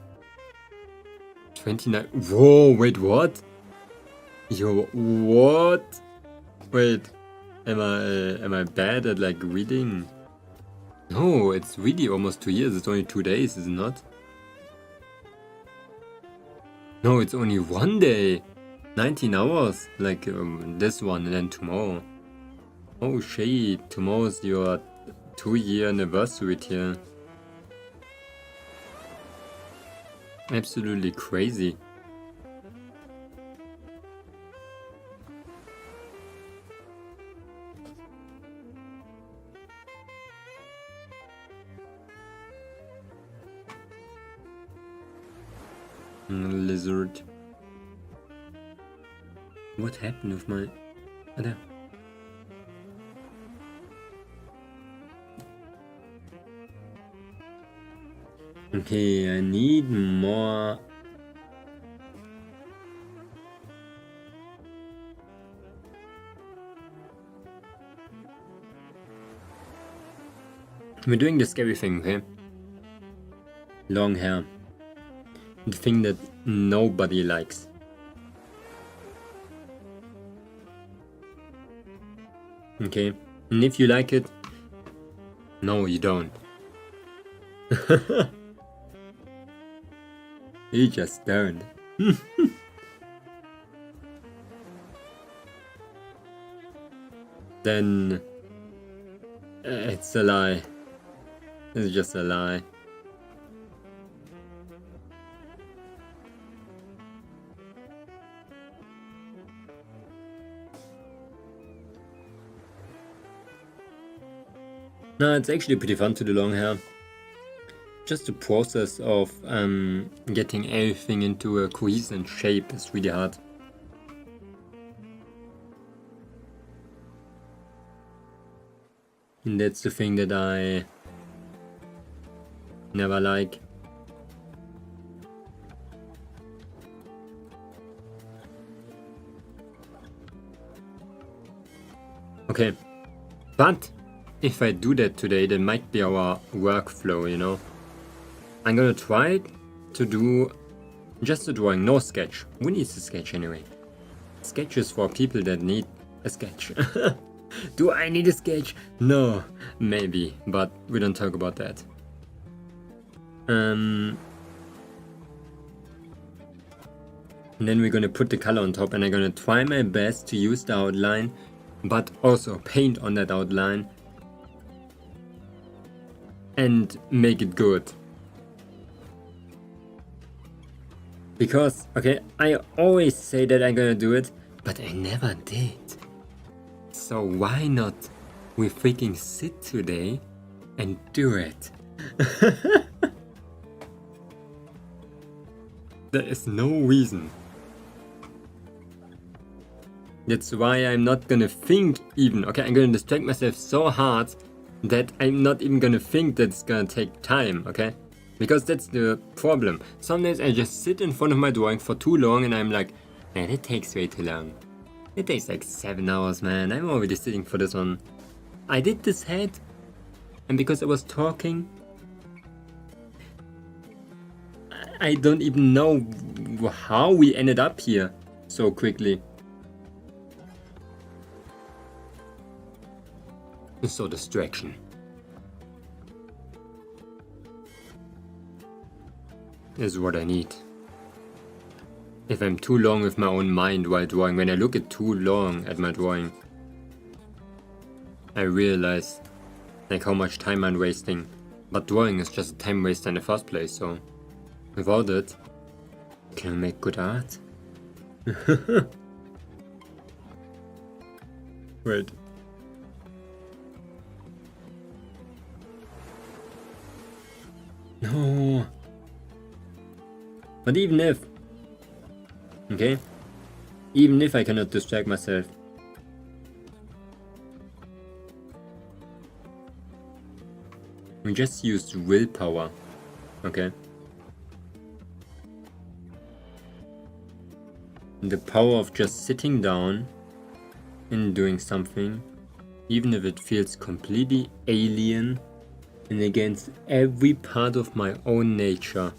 29. Whoa, wait, what? Yo, what? Wait, am I bad at like reading? No, it's really almost 2 years. It's only 2 days, is it not? No, it's only 1 day. 19 hours. Like this one and then tomorrow. Oh shit, tomorrow's your 2-year anniversary here. Absolutely crazy. Lizard. What happened with my... There. Okay, I need more... We're doing the scary thing, okay? Long hair. The thing that nobody likes. Okay, and if you like it, no, you don't. You just don't. Then it's a lie. It's just a lie. No, it's actually pretty fun to do long hair. Just the process of getting everything into a cohesive shape is really hard. And that's the thing that I never like. Okay, but if I do that today, that might be our workflow, you know? I'm gonna try to do just a drawing, no sketch. Who needs a sketch anyway? Sketch is for people that need a sketch. Do I need a sketch? No, maybe, but we don't talk about that. And then we're gonna put the color on top, and I'm gonna try my best to use the outline, but also paint on that outline and make it good. Because, okay, I always say that I'm gonna do it, but I never did. So why not we freaking sit today and do it? There is no reason. That's why I'm not gonna think even. Okay, I'm gonna distract myself so hard that I'm not even gonna think that it's gonna take time, okay? Because that's the problem. Some days I just sit in front of my drawing for too long and I'm like, man, it takes way too long. It takes like 7 hours, man. I'm already sitting for this one. I did this head, and because I was talking, I don't even know how we ended up here so quickly. So distraction. Is what I need. If I'm too long with my own mind while drawing, when I look at too long at my drawing, I realize like how much time I'm wasting. But drawing is just a time waster in the first place, so without it, can I make good art? Wait. No. But even if, okay, even if I cannot distract myself, we just used willpower, okay? The power of just sitting down and doing something, even if it feels completely alien and against every part of my own nature.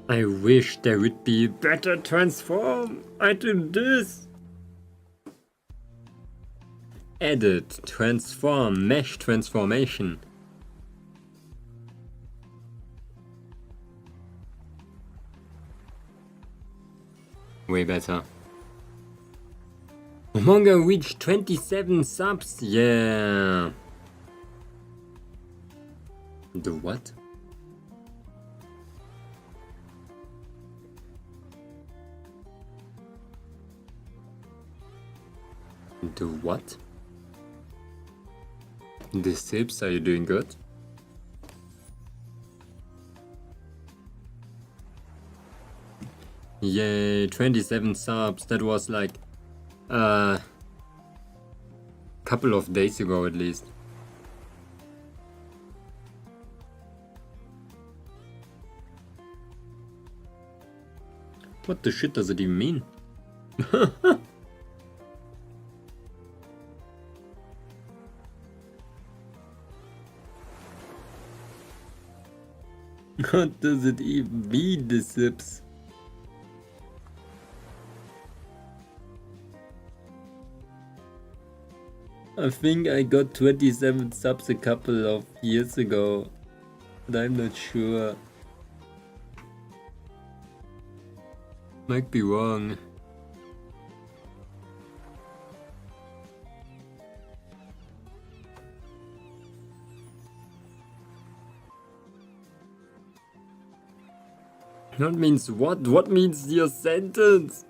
I wish there would be better transform. I did this. Edit, transform, mesh transformation. Way better. Momonga reached 27 subs. Yeah. The what? The what? The sips, are you doing good? Yay, 27 subs. That was like couple of days ago at least. What the shit does it even mean? What does it even mean, the sips? I think I got 27 subs a couple of years ago, but I'm not sure. Might be wrong. That means what? What means your sentence?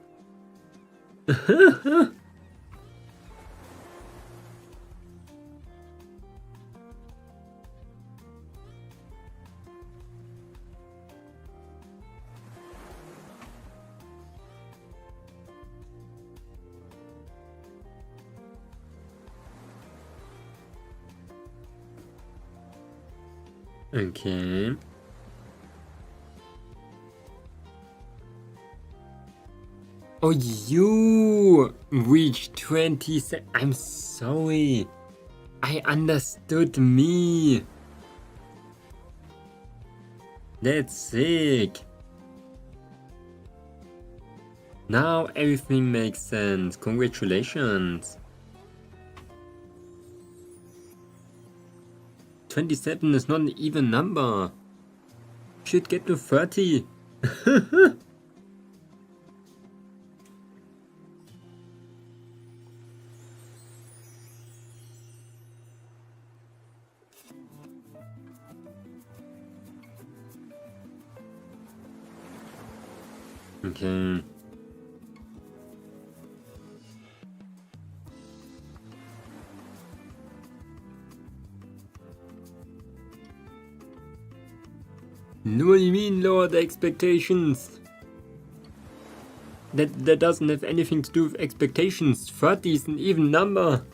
Okay. Oh, you reached 20. I'm sorry. I understood me. That's sick. Now everything makes sense. Congratulations. 27 is not an even number. Should get to 30. Okay. What do you mean lower the expectations? That doesn't have anything to do with expectations. 30 is an even number.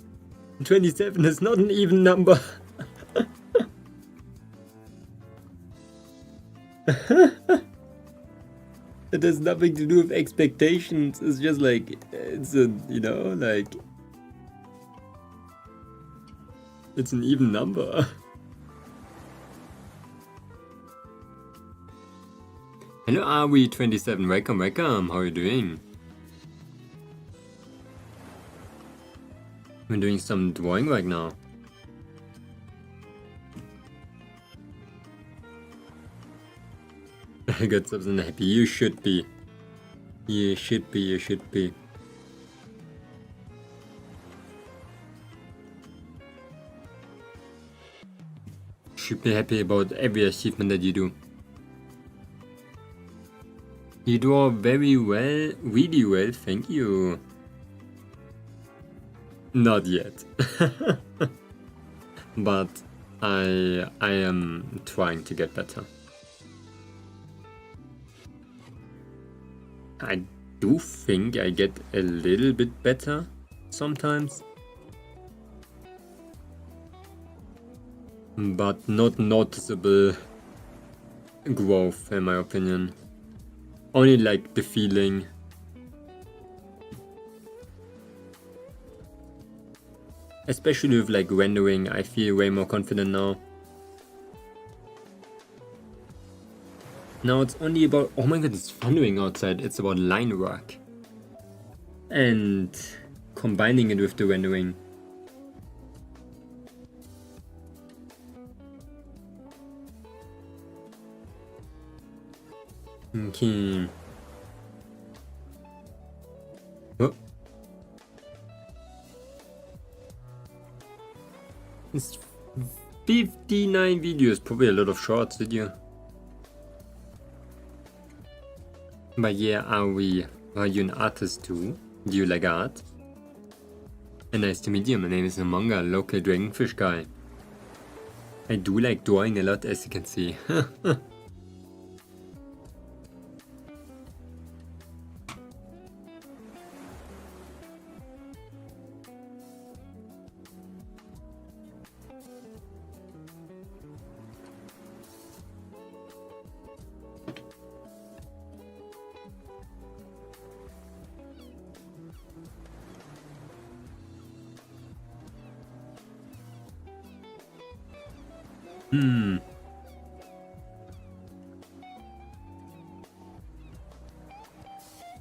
27 is not an even number. It has nothing to do with expectations. It's just like, it's a, you know, like, it's an even number. Hello RW27, welcome, welcome, how are you doing? I'm doing some drawing right now. I got something happy, you should be. You should be, you should be. Should be happy about every achievement that you do. You draw very well, really well, thank you. Not yet. But I am trying to get better. I do think I get a little bit better sometimes. But not noticeable growth in my opinion. Only like the feeling. Especially with like rendering, I feel way more confident now. Now it's only about, oh my god, it's thundering outside. It's about line work. And combining it with the rendering. Okay. Oh. It's 59 videos, probably a lot of shorts, did you? But yeah, are you an artist too? Do you like art? And nice to meet you, my name is Momonga, local Dragonfish guy. I do like drawing a lot, as you can see.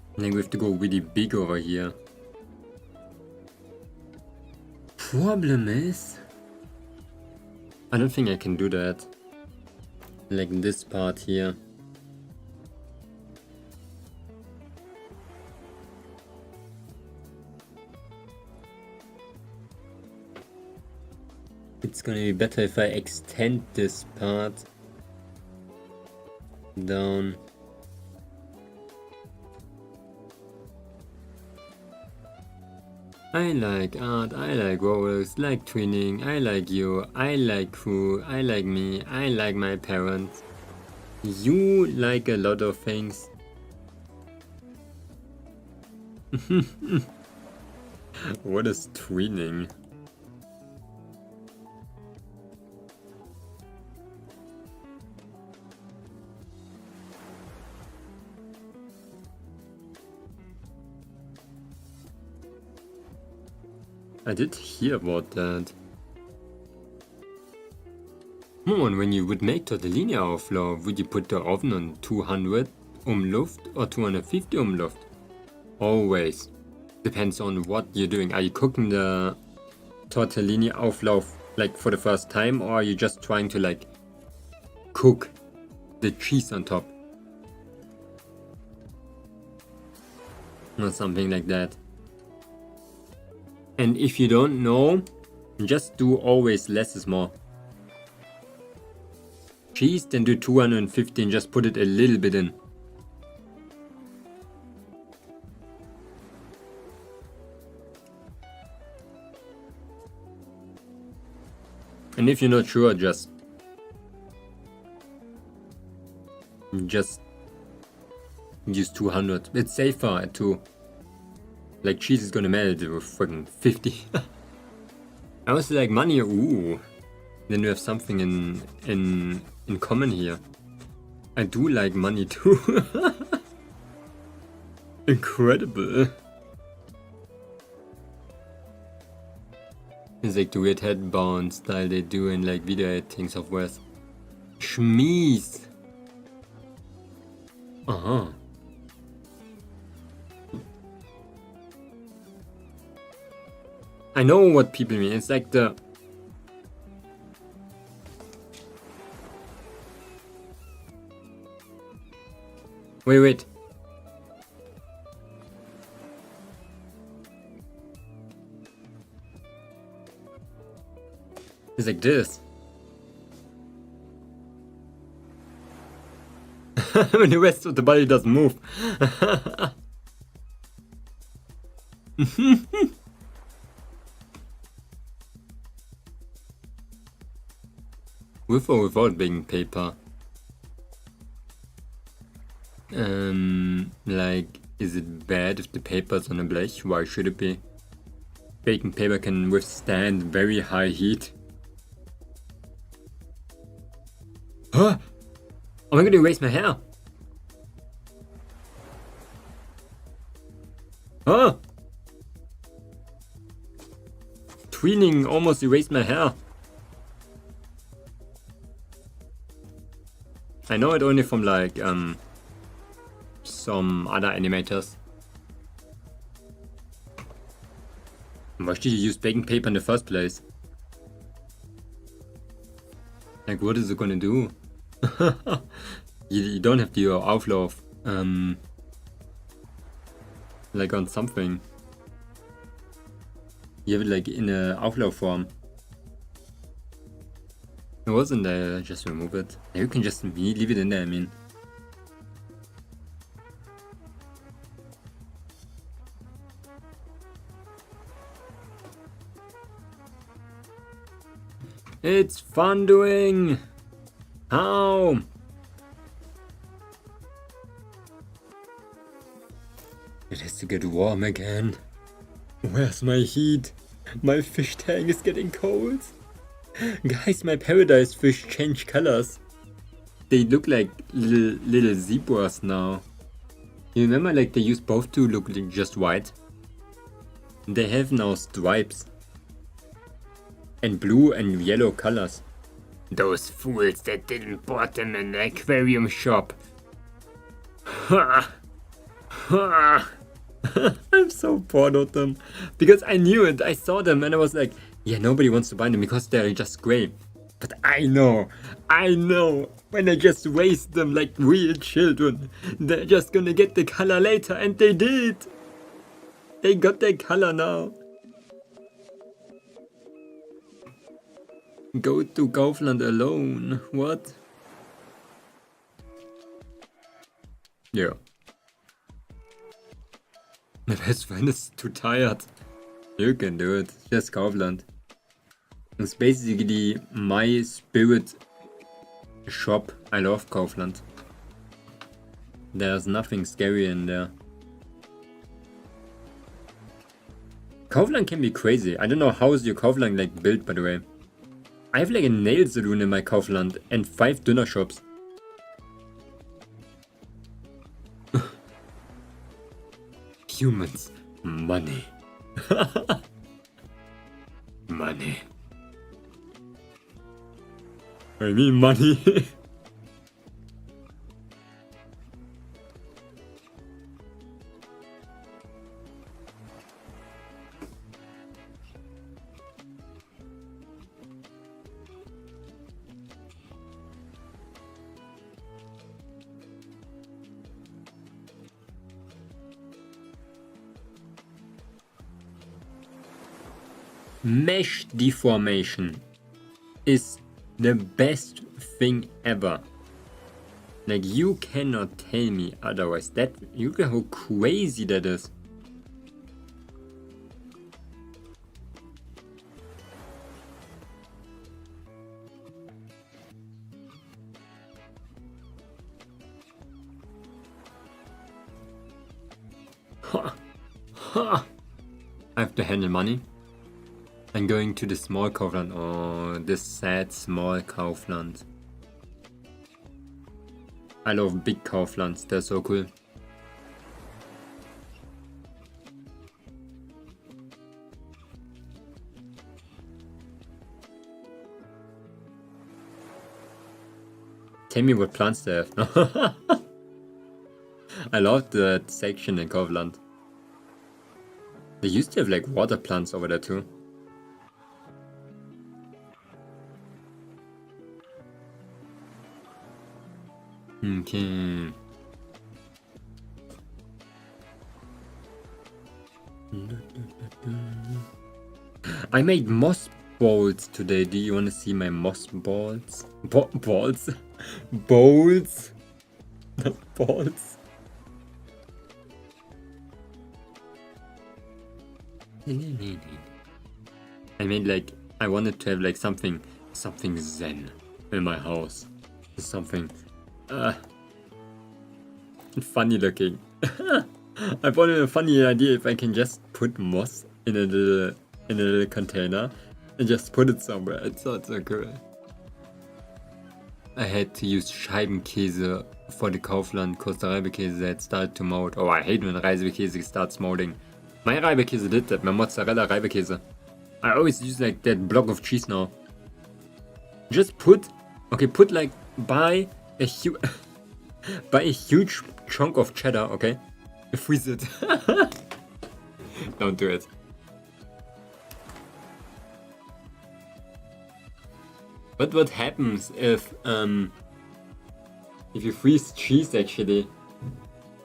I think we have to go really big over here. Problem is, I don't think I can do that. Like this part here. It's gonna be better if I extend this part down. I like art, I like rollers, like twinning, I like you, I like crew, I like me, I like my parents. You like a lot of things. What is twinning? I did hear about that. And when you would make Tortellini-Auflauf, would you put the oven on 200 Umluft or 250 Umluft? Always. Depends on what you're doing. Are you cooking the Tortellini-Auflauf like for the first time, or are you just trying to like cook the cheese on top? Or something like that. And if you don't know, just do always less is more. Cheese, then do 250 and just put it a little bit in. And if you're not sure, just use 200. It's safer at 2. Like cheese is gonna melt with fucking 50. I was like money, ooh. Then we have something in common here. I do like money too. Incredible. It's like the weird headbound style they do in like video editing softwares. Schmies. Uh-huh. I know what people mean. It's like the... Wait. It's like this. When the rest of the body doesn't move. With or without baking paper? Like, is it bad if the paper's on a blech? Why should it be? Baking paper can withstand very high heat. Huh? Am I gonna erase my hair? Huh? Tweening almost erased my hair. I know it only from like some other animators. Why should you use baking paper in the first place? Like, what is it gonna do? you don't have to do Auflauf like on something. You have it like in a Auflauf form. It wasn't there, just remove it. You can just leave it in there, I mean. It's fun doing! How? It has to get warm again. Where's my heat? My fish tank is getting cold. Guys, my paradise fish change colors. They look like little zebras now. You remember like they used both to look like just white? They have now stripes. And blue and yellow colors. Those fools that didn't bought them in the aquarium shop. Ha! Ha! I'm so proud of them. Because I knew it, I saw them and I was like, yeah, nobody wants to buy them because they're just grey. But I know, when I just raise them like real children, they're just gonna get the color later, and they did. They got their color now. Go to Kaufland alone, what? Yeah. My best friend is too tired. You can do it, just Kaufland. It's basically my spirit shop. I love Kaufland. There's nothing scary in there. Kaufland can be crazy. I don't know how is your Kaufland like built, by the way. I have like a nail saloon in my Kaufland and 5 dinner shops. Humans, money. money. I mean money. Mesh deformation is the best thing ever. Like, you cannot tell me otherwise. That, you know how crazy that is. Ha! Ha! I have to handle money. I'm going to the small Kaufland. Oh, this sad small Kaufland. I love big Kauflands, they're so cool. Tell me what plants they have. I love that section in Kaufland. They used to have like water plants over there too. Okay. I made moss balls today. Do you want to see my moss balls? Balls? Bowls? Not balls. I made like, I wanted to have like something zen in my house. Something funny looking. I thought it a funny idea if I can just put moss in a little container and just put it somewhere. It's not so cool. I had to use Scheibenkäse for the Kaufland because the Reibekäse had started to mold. Oh, I hate when Reibekäse starts molding. My Reibekäse did that, my mozzarella Reibekäse. I always use like that block of cheese now. Just put like buy a huge chunk of cheddar, okay? Freeze it. Don't do it. But what happens if you freeze cheese actually?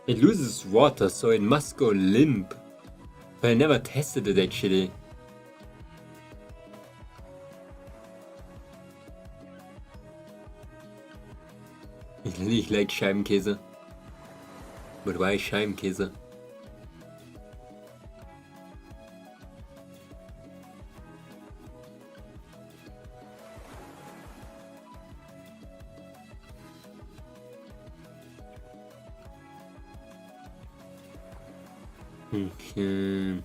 It loses water, so it must go limp. But I never tested it actually. Ich like Scheibenkäse. But why Scheibenkäse? Okay.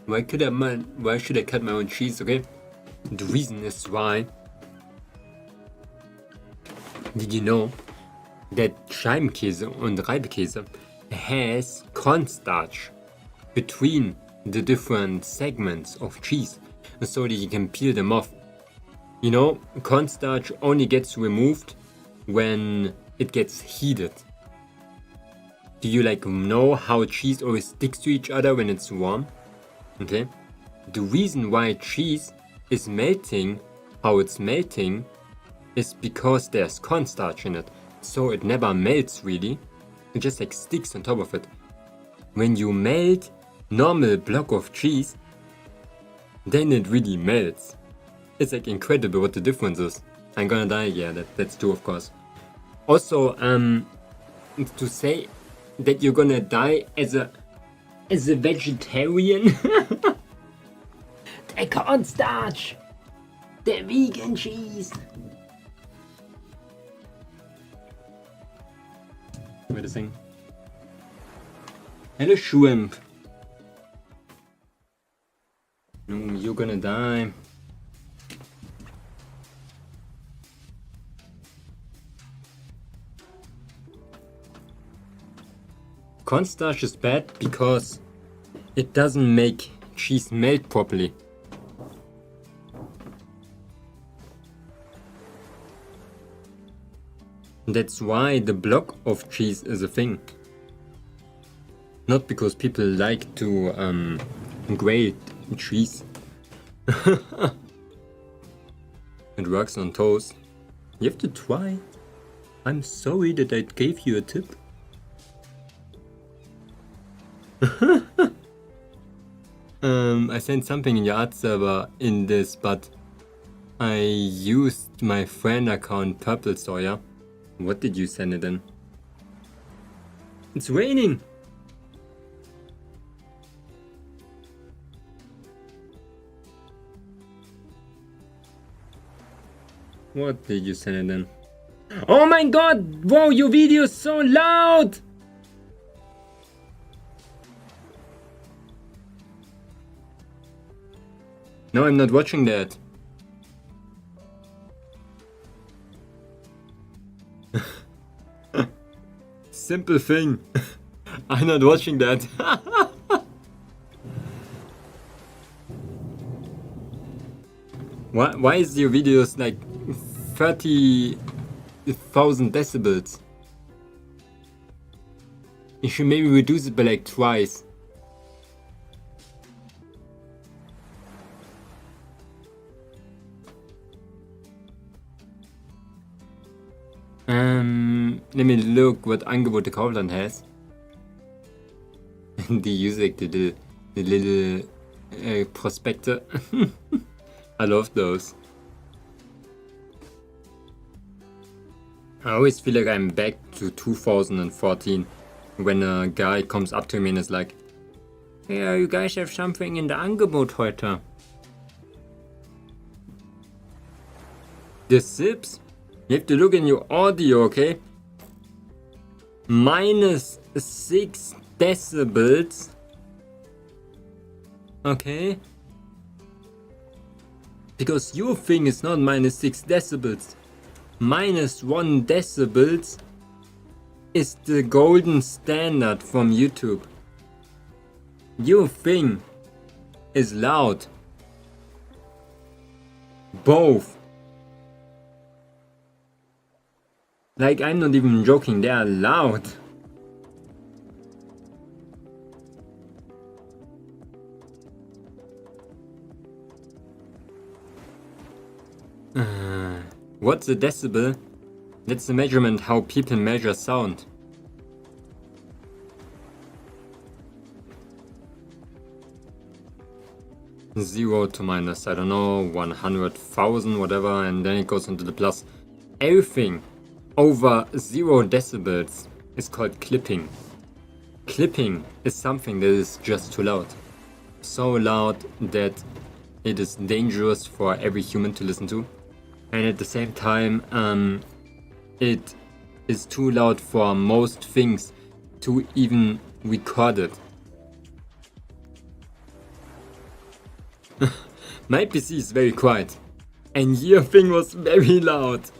Why should I cut my own cheese, okay? The reason is why. Did you know that Scheibenkäse und Reibekäse has cornstarch between the different segments of cheese so that you can peel them off? You know, cornstarch only gets removed when it gets heated. Do you like know how cheese always sticks to each other when it's warm? Okay. The reason why cheese is melting how it's melting is because there's cornstarch in it. So it never melts really. It just like sticks on top of it. When you melt normal block of cheese, then it really melts. It's like incredible what the difference is. I'm gonna die, yeah, that's true of course. Also, to say that you're gonna die as a vegetarian. The cornstarch! The vegan cheese! Wait a second. Hello, shrimp. No, you're gonna die. Cornstarch is bad because It doesn't make cheese melt properly. That's why the block of cheese is a thing. Not because people like to grate cheese. It works on toast. You have to try. I'm sorry that I gave you a tip. I sent something in your art server in this, but I used my friend account Purple Sawyer. What did you send it in? It's raining! What did you send it in? Oh my god! Wow, your video is so loud! No, I'm not watching that. Simple thing. I'm not watching that. Why is your videos like 30,000 decibels? You should maybe reduce it by like twice. Let me look what Angebot the Kaufland has. The music, the little prospector. I love those. I always feel like I'm back to 2014 when a guy comes up to me and is like, "Yeah, you guys have something in the Angebot heute." The sips? You have to look in your audio, okay? -6 decibels. Okay? Because your thing is not -6 decibels. -1 decibels is the golden standard from YouTube. Your thing is loud. Both. Like, I'm not even joking, they are loud. What's a decibel? That's the measurement how people measure sound. Zero to minus, I don't know, 100,000, whatever, and then it goes into the plus. Everything over 0 decibels is called clipping. Clipping is something that is just too loud. So loud that it is dangerous for every human to listen to. And at the same time, it is too loud for most things to even record it. My PC is very quiet. And your thing was very loud.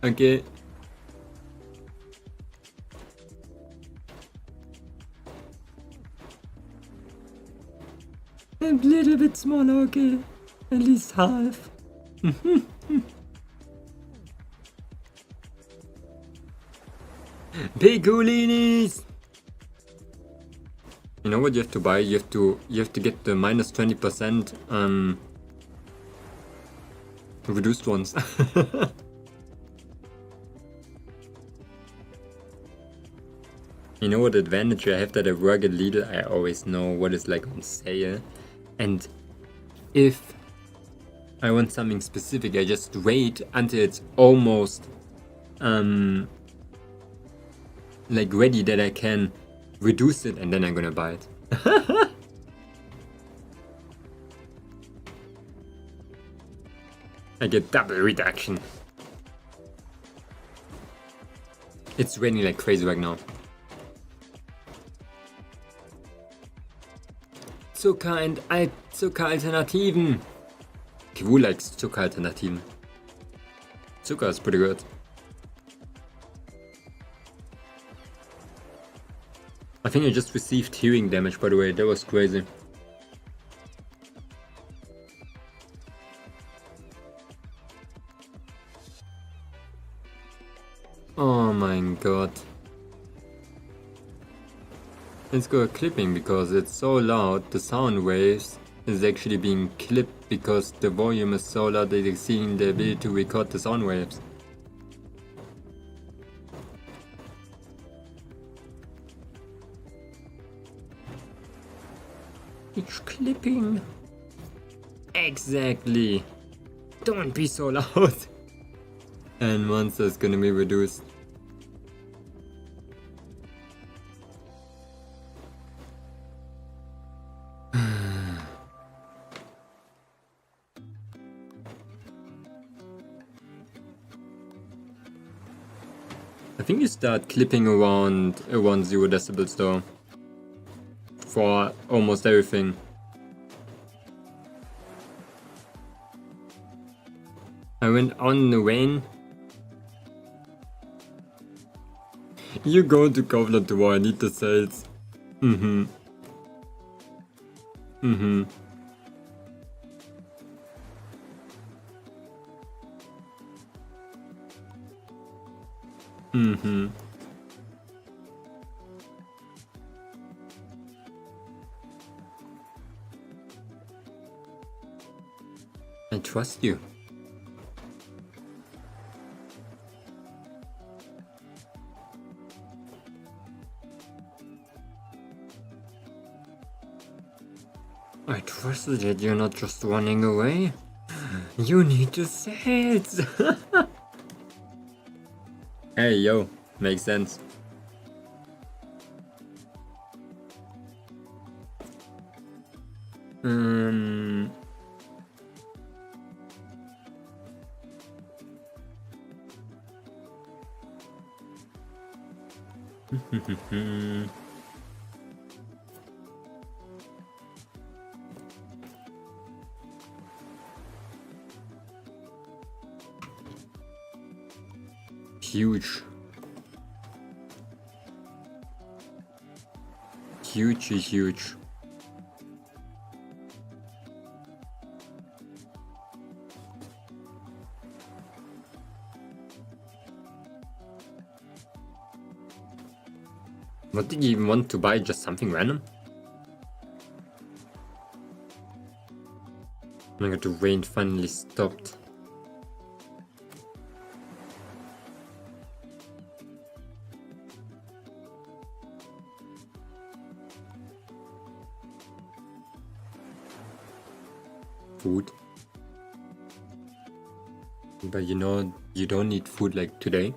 Okay. A little bit smaller, okay. At least half. Picolinis! You know what you have to buy? You have to get the -20% reduced ones. You know what advantage I have that I work at Lidl? I always know what is like on sale. And if I want something specific, I just wait until it's almost like ready that I can reduce it, and then I'm gonna buy it. I get double reduction. It's raining like crazy right now. Zuckeralternativen. Who likes Zuckeralternativen? Zucker is pretty good. I think I just received hearing damage, by the way. That was crazy. Oh my god. Let's go clipping because it's so loud. The sound waves is actually being clipped because the volume is so loud that it's seeing the ability to record the sound waves. It's clipping. Exactly. Don't be so loud. And monster is gonna be reduced. I think you start clipping around 0 decibels though. For almost everything. I went on the rain. You go to Governor Tour, I need the sales. Mm-hmm. Mm-hmm. Mm-hmm. I trust you. I trust that you're not just running away. You need the sales. Hey yo, makes sense. Huge. Huge. What did you even want to buy? Just something random? Oh my god, the rain finally stopped. Food. But you know, you don't need food like today.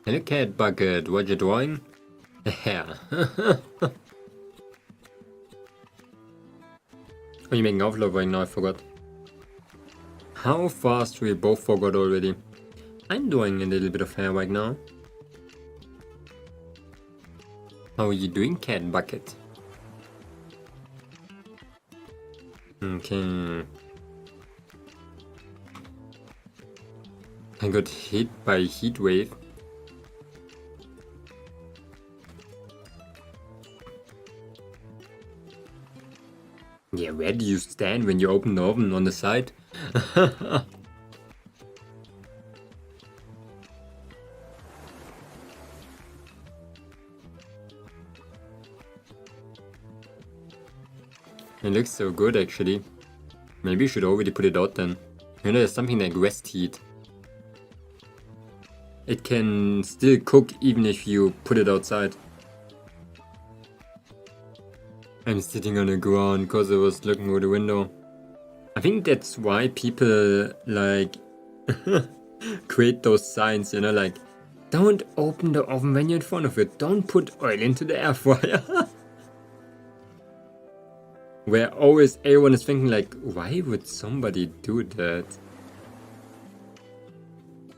Hello cat bucket, what you doing? A hair. Are you making offload right now? I forgot. How fast we both forgot already. I'm doing a little bit of hair right now. How are you doing, cat bucket? Okay. I got hit by a heat wave. Yeah, where do you stand when you open the oven? On the side? It looks so good actually. Maybe you should already put it out then. You know, there's something like rest heat. It can still cook even if you put it outside. I'm sitting on the ground because I was looking through the window. I think that's why people like create those signs, you know, like don't open the oven when you're in front of it. Don't put oil into the air fryer. Where always everyone is thinking like, why would somebody do that?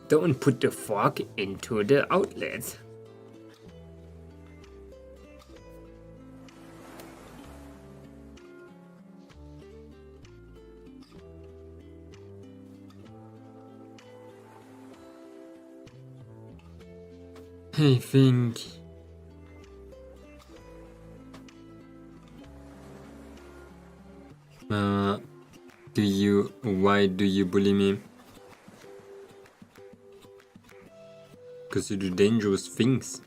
Don't put the fork into the outlet. I think... Why do you bully me? Because you do dangerous things.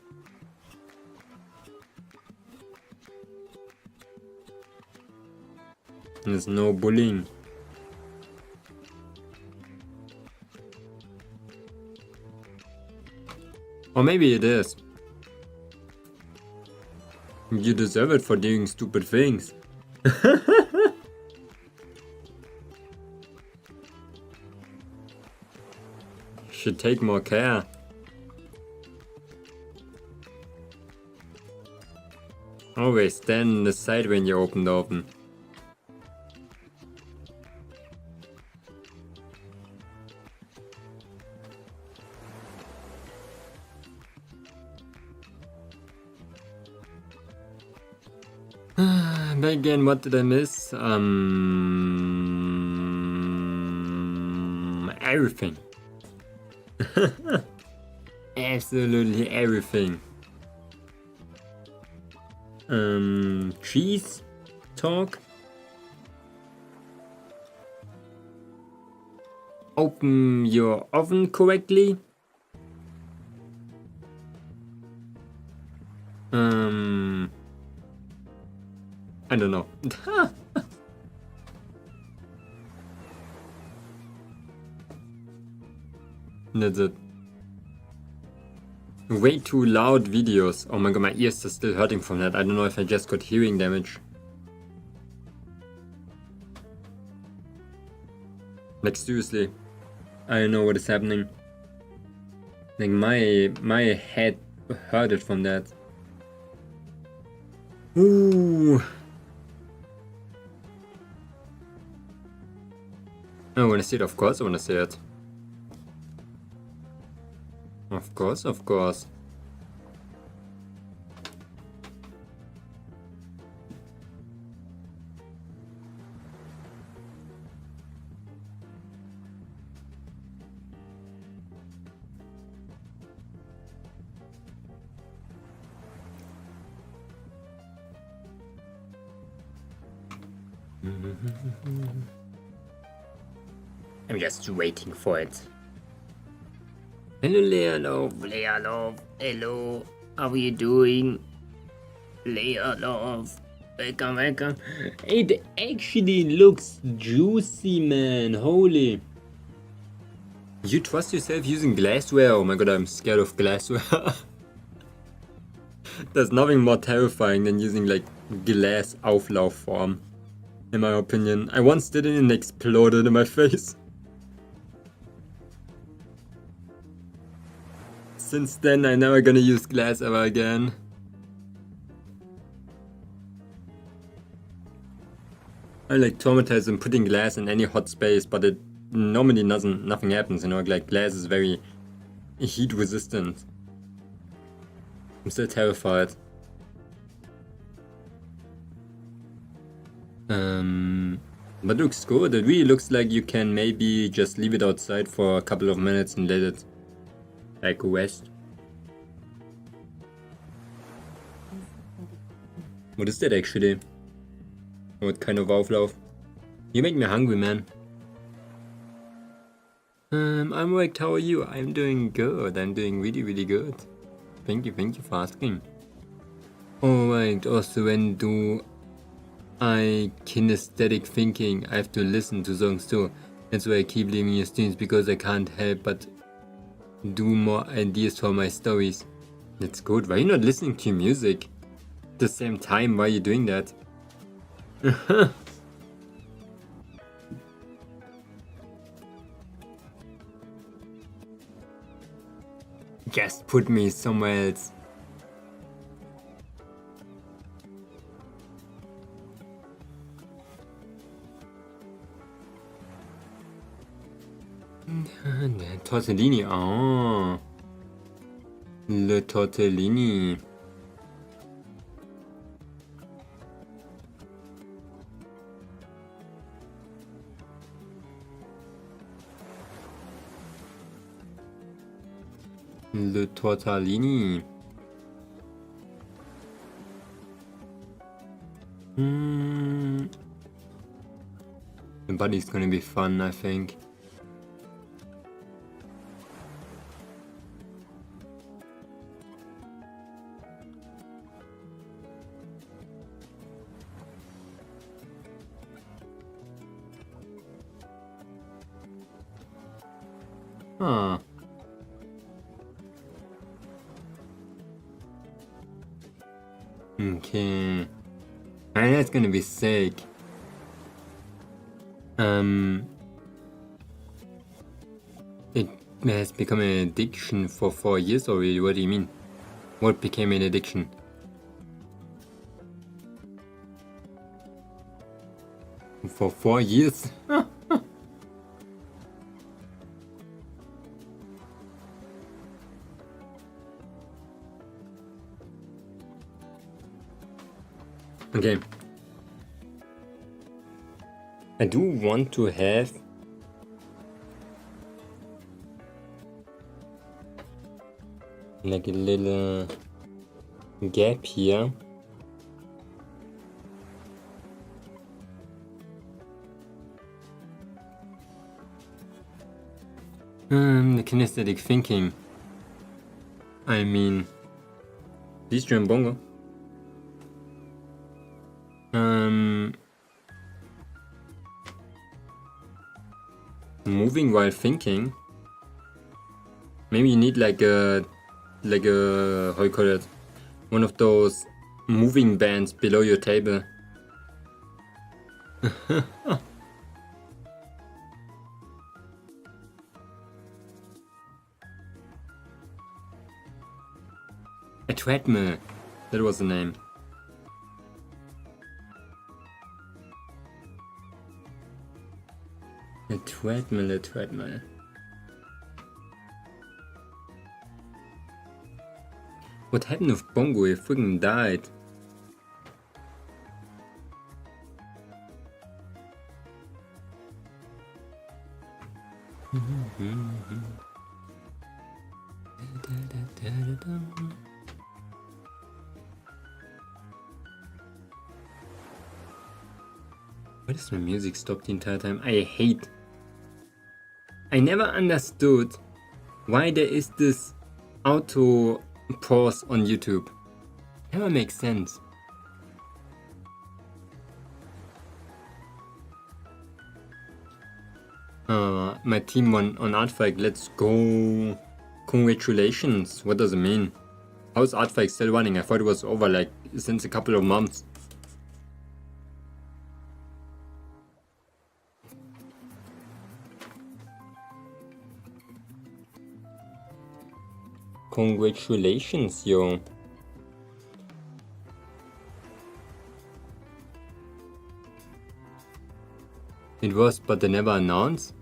There's no bullying. Or maybe it is. You deserve it for doing stupid things. Should take more care. Always stand on the side when you open the oven. But again, what did I miss? Everything. Absolutely everything. Cheese talk. Open your oven correctly. I don't know. That's it. Way too loud videos. Oh my god, my ears are still hurting from that. I don't know if I just got hearing damage. Like seriously, I don't know what is happening. Like my head hurted from that. Ooh. I wanna see it, of course I wanna see it. Of course, of course. I'm just waiting for it. Hello, Leia Love. Hello. How are you doing? Leia Love. Welcome. It actually looks juicy, man. Holy. You trust yourself using glassware? Oh my god, I'm scared of glassware. There's nothing more terrifying than using like glass Auflaufform. In my opinion. I once did it and it exploded in my face. Since then, I'm never gonna use glass ever again. I like traumatized in putting glass in any hot space, but it normally nothing happens, you know, like glass is very heat resistant. I'm still terrified. But looks good. It really looks like you can maybe just leave it outside for a couple of minutes and let it like rest. What is that actually? What kind of Auflauf? You make me hungry, man. I'm wrecked. How are you? I'm doing good. I'm doing really good. Thank you for asking. Alright, also when do I kinesthetic thinking? I have to listen to songs too. That's why I keep leaving your streams, because I can't help but do more ideas for my stories. That's good. Why are you not listening to music at the same time? Why are you doing that? Just put me somewhere else. Tortellini, oh. Le tortellini. Le tortellini. But it's gonna be fun, I think. Huh. Okay. And that's gonna be sick. It has become an addiction for 4 years already. What do you mean? What became an addiction? For 4 years? Okay. I do want to have like a little gap here. The kinesthetic thinking. I mean, this drum bongo. Moving while thinking. Maybe you need like a how you call it? One of those moving bands below your table. A treadmill. That was the name. A treadmill, a treadmill. What happened with Bongo? He freaking died. Why does my music stop the entire time? I never understood why there is this auto pause on YouTube. Never makes sense. My team won on Artfike. Let's go. Congratulations. What does it mean? How's Artfike still running? I thought it was over like since a couple of months. Congratulations, yo. It was, but they never announced?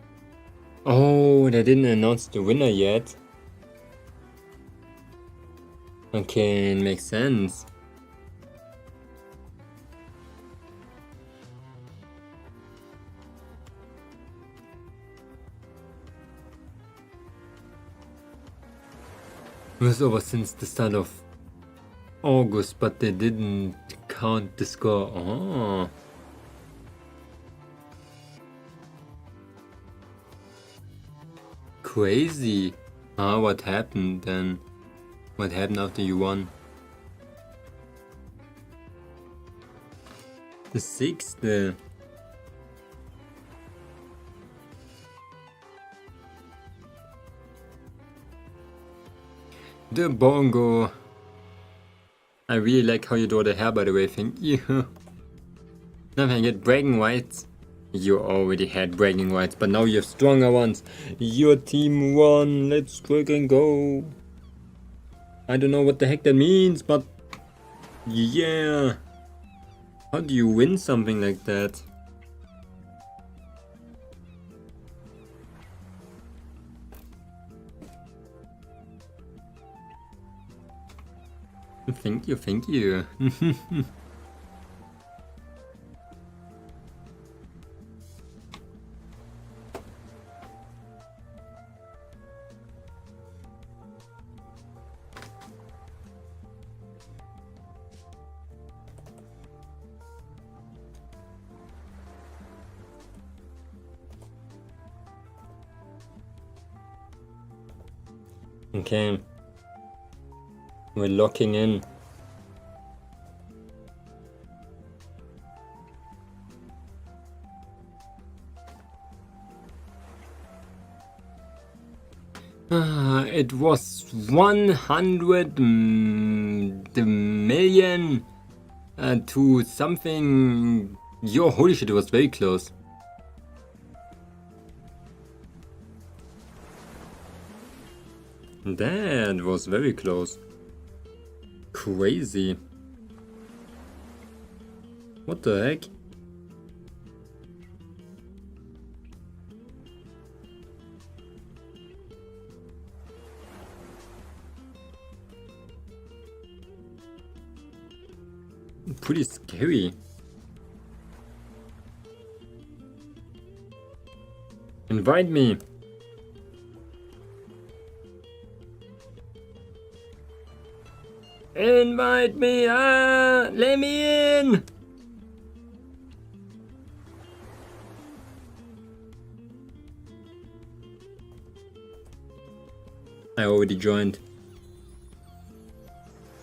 Oh, they didn't announce the winner yet. Okay, it makes sense. It was over since the start of August, but they didn't count the score. Oh. Crazy. What happened then? What happened after you won? The 6th. The bongo. I really like how you draw the hair, by the way. Thank you. Now I get bragging rights. You already had bragging rights, but now you have stronger ones. Your team won. Let's freaking go. I don't know what the heck that means, but yeah. How do you win something like that? Thank you, thank you. Okay. We're locking in. It was 100 million to something. Yo, holy shit, it was very close. That was very close. Crazy. What the heck? Pretty scary. Invite me. Invite me, let me in. I already joined.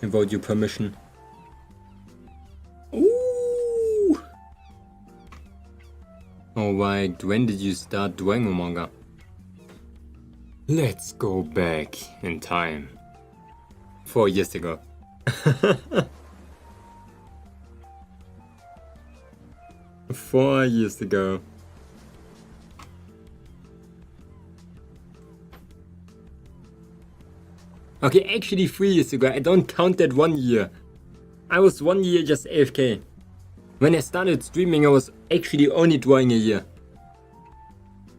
Without your permission. Ooh. Alright, when did you start doing Momonga? Let's go back in time. 4 years ago. 4 years ago. Okay, actually 3 years ago. I don't count that 1 year. I was 1 year just AFK. When I started streaming, I was actually only drawing a year.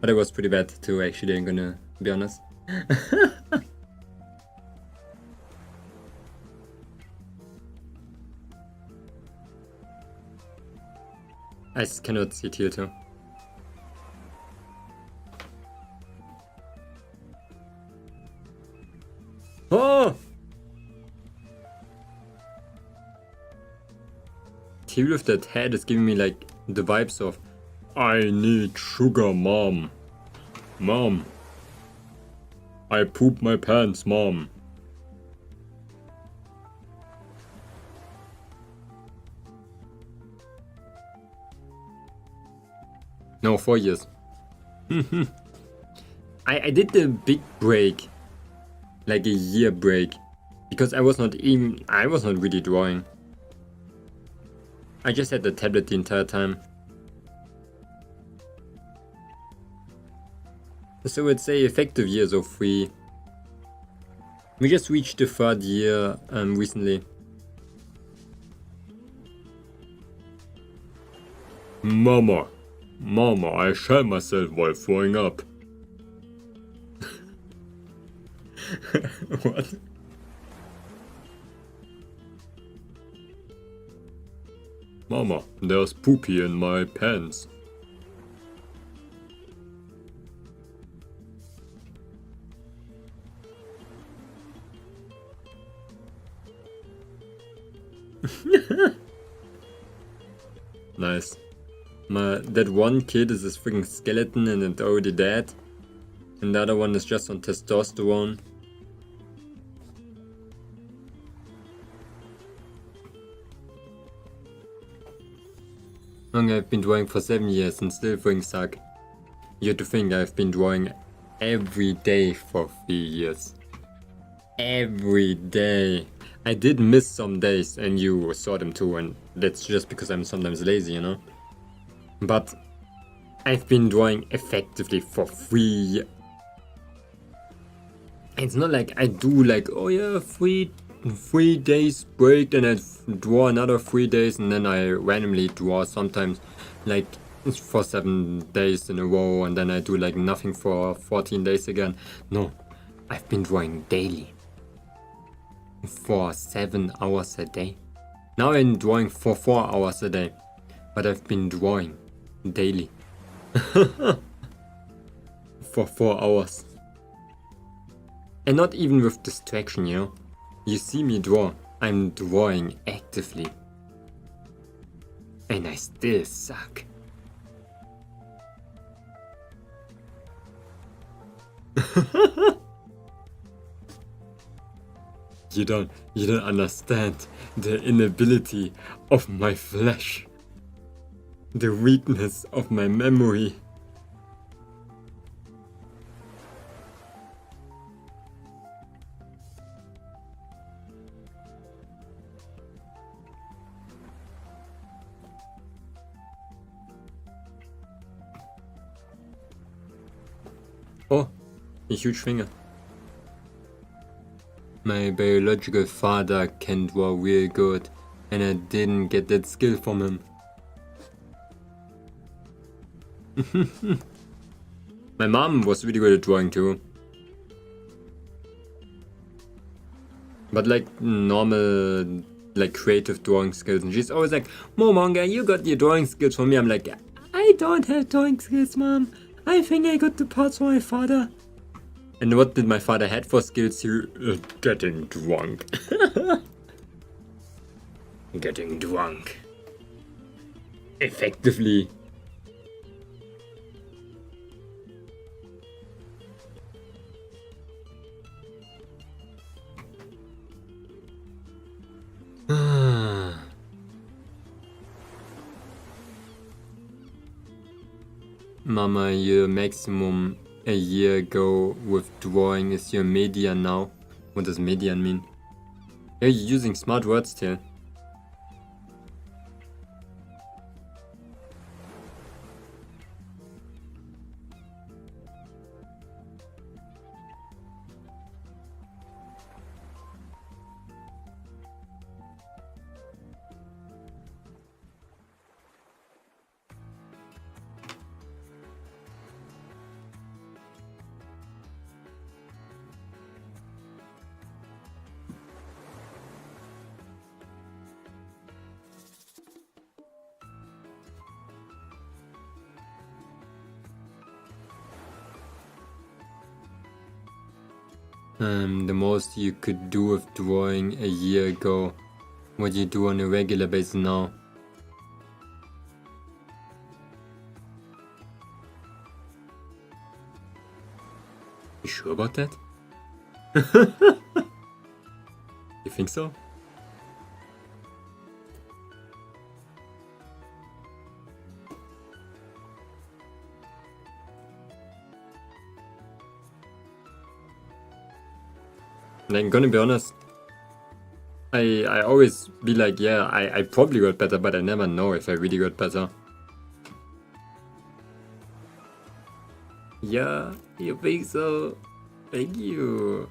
But it was pretty bad too, actually, I'm gonna be honest. I cannot sit here too. Oh! He with that head is giving me like the vibes of I need sugar, mom. Mom. I poop my pants, mom. No, 4 years. I did the big break. Like a year break. Because I was not really drawing. I just had the tablet the entire time. So it's a effective years of 3. We just reached the 3rd year recently. Mama, I shall myself while throwing up. What? Mama, there's poopy in my pants. Nice. That one kid is this freaking skeleton and it's already dead. And the other one is just on testosterone. I've been drawing for 7 years and still things suck. You have to think I've been drawing every day for 3 years. Every day. I did miss some days and you saw them too, and that's just because I'm sometimes lazy, you know? But I've been drawing effectively for 3 years. It's not like I do like, oh yeah, 3 days break, then I draw another 3 days, and then I randomly draw sometimes like for 7 days in a row, and then I do like nothing for 14 days again. No, I've been drawing daily for 7 hours a day. Now I'm drawing for 4 hours a day, but I've been drawing daily for 4 hours. And not even with distraction, you know? You see me draw, I'm drawing actively. And I still suck. You don't understand the inability of my flesh. The weakness of my memory. Oh, a huge finger. My biological father can draw real good, and I didn't get that skill from him. My mom was really good at drawing too. But like normal, like creative drawing skills. And she's always like, Momonga, you got your drawing skills from me. I'm like, I don't have drawing skills, mom. I think I got the parts from my father. And what did my father had for skills? Getting drunk. Getting drunk. Effectively. Mama, your maximum a year ago with drawing is your median now. What does median mean? Are you using smart words still? The most you could do with drawing a year ago. What you do on a regular basis now. You sure about that? You think so? Like, I'm gonna be honest, I always be like, yeah, I probably got better, but I never know if I really got better. Yeah, you think so? Thank you.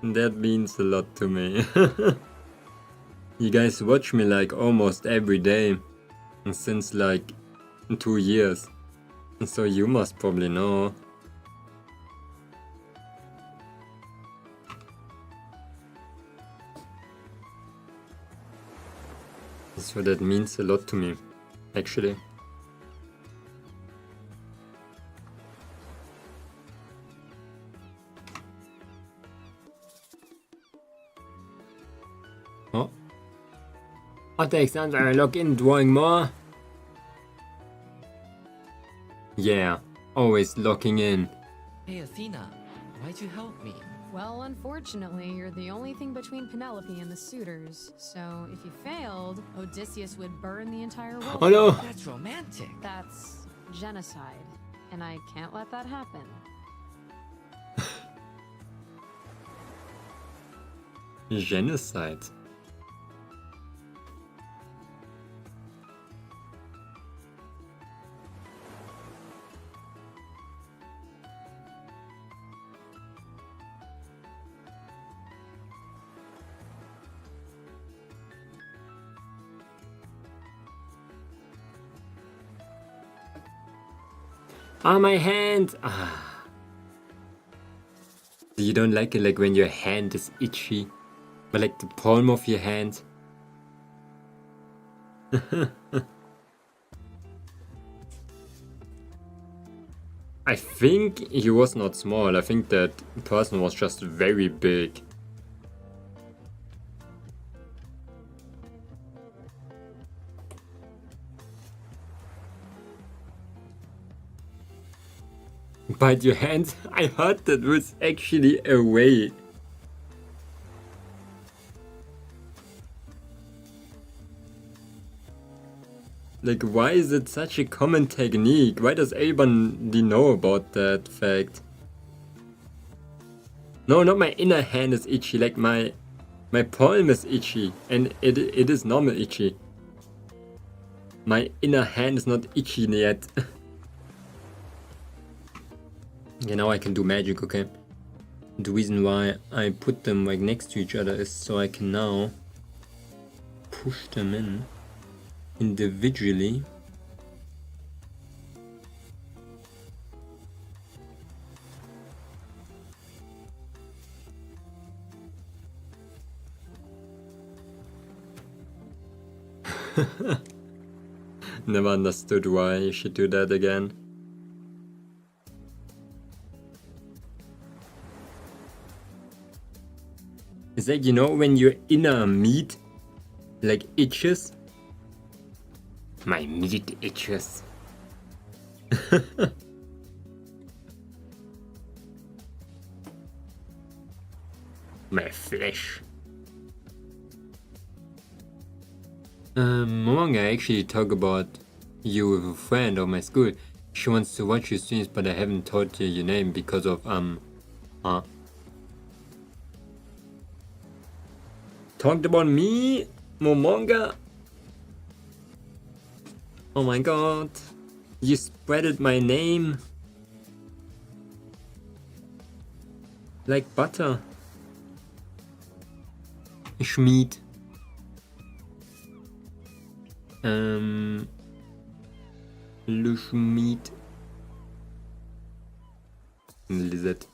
That means a lot to me. You guys watch me like almost every day since like 2 years. So you must probably know. So that means a lot to me, actually. Oh. What the exams are I log in drawing more? Yeah, always locking in. Hey Athena, why'd you help me? Well, unfortunately, you're the only thing between Penelope and the suitors. So, if you failed, Odysseus would burn the entire world. Oh no! That's romantic. That's genocide, and I can't let that happen. Genocide. Ah, my hand! Ah. You don't like it like when your hand is itchy? But like the palm of your hand? I think he was not small, I think that person was just very big. Bite your hand? I heard that was actually a way. Like, why is it such a common technique? Why does everybody know about that fact? No, not my inner hand is itchy, like my palm is itchy, and it is normal itchy. My inner hand is not itchy yet. Okay, now I can do magic, okay? The reason why I put them like next to each other is so I can now push them in individually. Never understood why you should do that again. It's like, you know, when your inner meat like itches? My meat itches. My flesh. Momonga, I actually talk about you with a friend of my school. She wants to watch your streams, but I haven't told you your name because of talked about me, Momonga. Oh my god, you spreaded my name like butter. Schmied. Le Schmied. Lizard.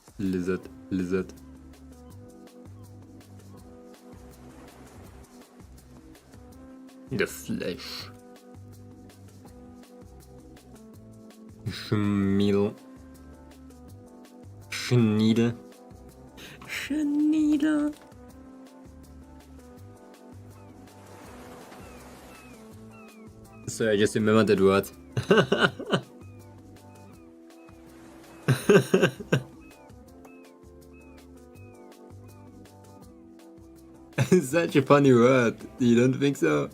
The flesh. Schmiedel. Schniedel. So I just remembered that word. It's such a funny word. You don't think so?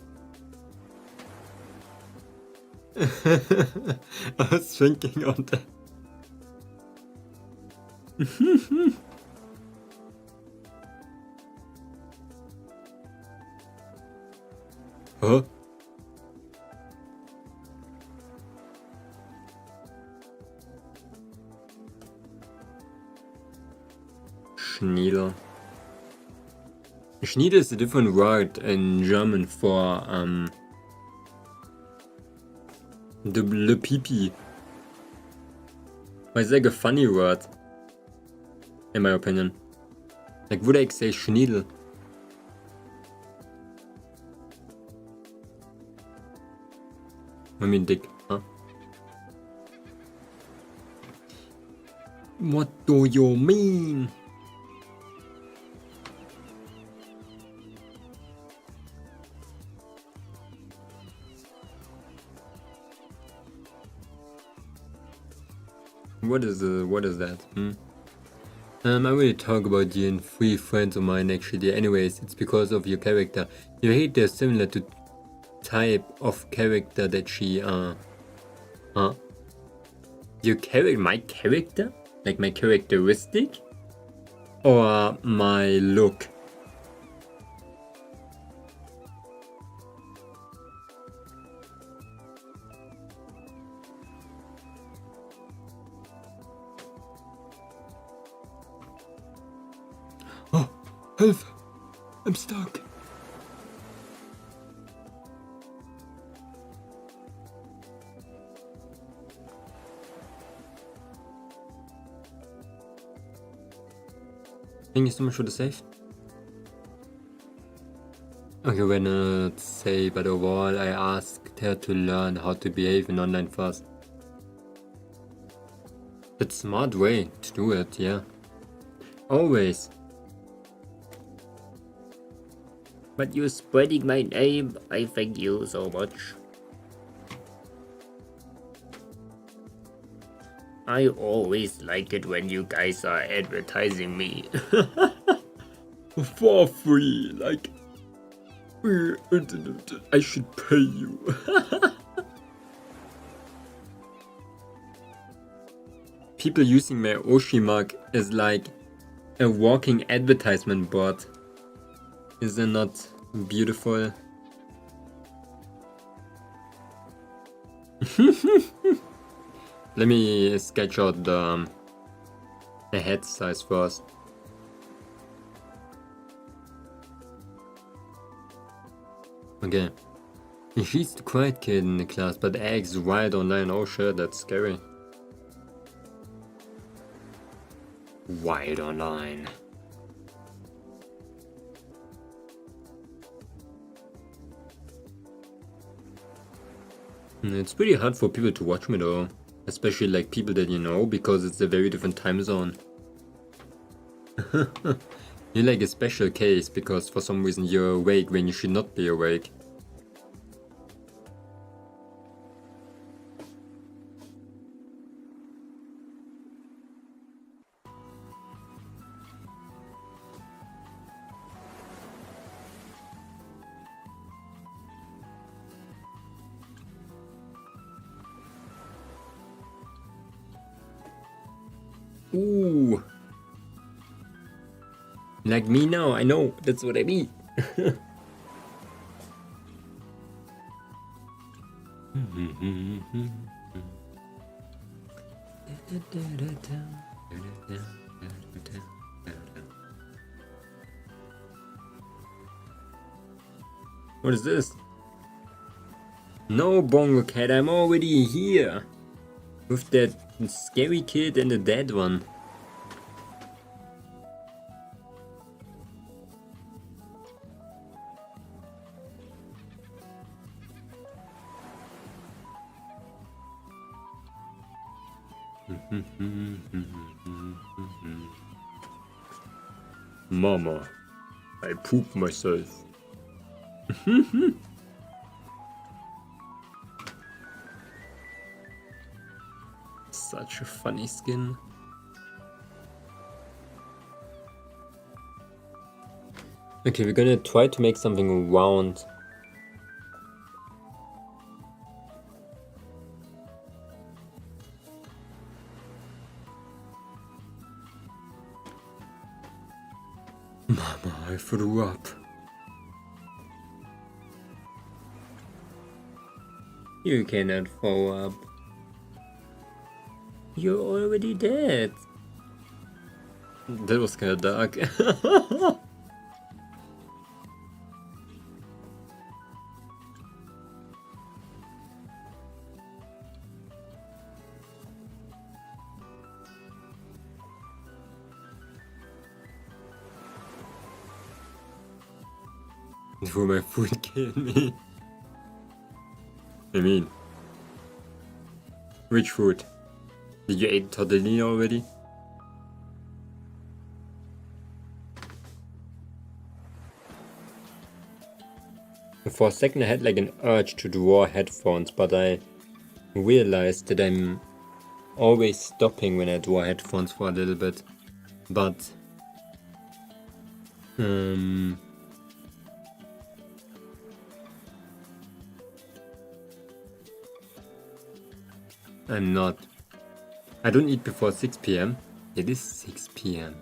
I was thinking on that. Huh? Schniedel. Schniedel is a different word in German for the pee-pee. But it's like a funny word, in my opinion. Like, would I say Schniedel? I mean dick, huh? What do you mean? What is that? I will talk about you and 3 friends of mine actually. Anyways, it's because of your character. Your hate is similar to type of character that she Your character, my character? Like my characteristic? Or my look? Oh, help! I'm stuck. Thank you so much for the save. Okay, we're not safe, but overall I asked her to learn how to behave in online first. It's a smart way to do it, yeah. Always. But you're spreading my name, I thank you so much. I always like it when you guys are advertising me. For free, like... I should pay you. people using my Oshi mug as like a walking advertisement board. Is that not beautiful? Let me sketch out the head size first. Okay. She's the quiet kid in the class, but acts wild online. Oh shit, that's scary. Wild online. It's pretty hard for people to watch me though. Especially like people that you know, because it's a very different time zone. You're like a special case, because for some reason you're awake when you should not be awake. Ooh. Like me now, I know, that's what I mean. What is this? No, Bongo Cat, I'm already here. With that scary kid and the dead one. Mama, I pooped myself. Such a funny skin. Okay, we're gonna try to make something round. Mama, I threw up. You cannot throw up. You're already dead. That was kinda dark. Will my food kill me? I mean, which food? Did you eat tortellini already? For a second I had like an urge to draw headphones, but I realized that I'm always stopping when I draw headphones for a little bit. But I'm not. I don't eat before 6 PM. It is 6 PM.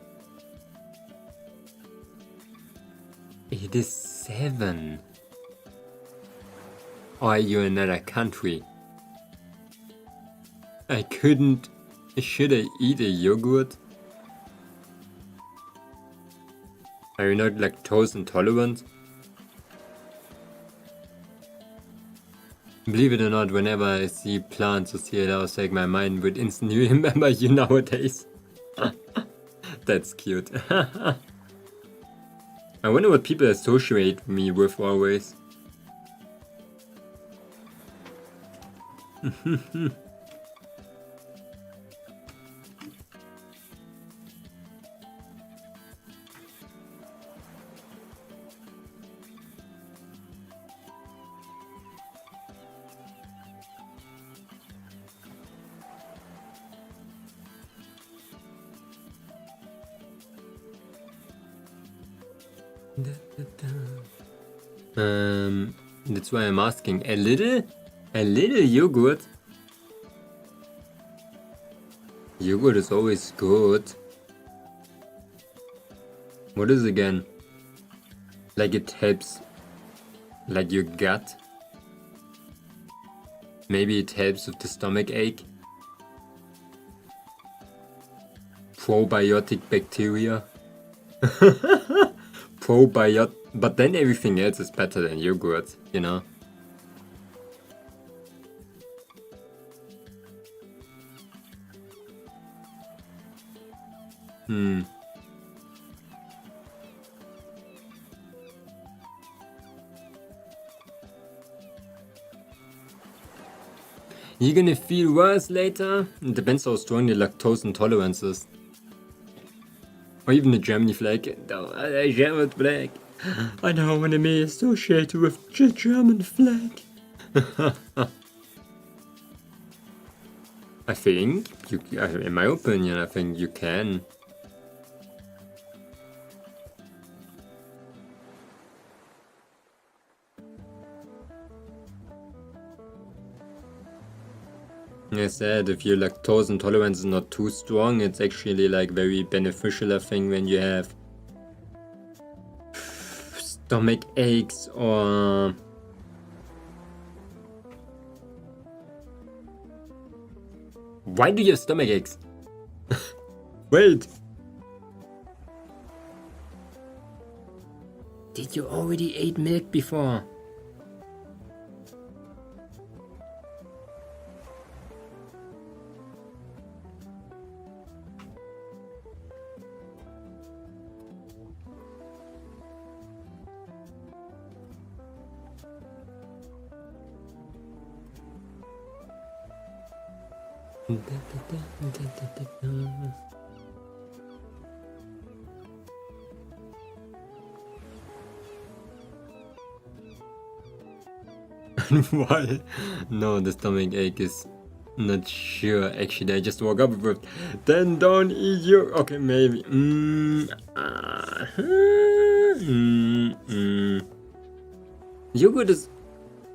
It is 7. Are you in another country? I couldn't. Should I eat a yogurt? Are you not lactose intolerant? Believe it or not, whenever I see plants or CLRs, like my mind would instantly remember you nowadays. That's cute. I wonder what people associate me with always. That's why I'm asking. A little yogurt? Yogurt is always good. What is it again? Like it helps, like your gut. Maybe it helps with the stomach ache. Probiotic bacteria. Probiotic, but then everything else is better than yogurt, you know? You're gonna feel worse later? It depends how strong the lactose intolerance is. Or even the Germany flag. No, the German flag. I don't want to be associated with the German flag. I think, in my opinion, I think you can. I said, if your lactose intolerance is not too strong, it's actually like very beneficial, I think, when you have stomach aches or why do you have stomach aches? Wait. Did you already ate milk before? Why? No, the stomach ache is not sure. Actually, I just woke up with. Then don't eat you. Okay, maybe. Yogurt is,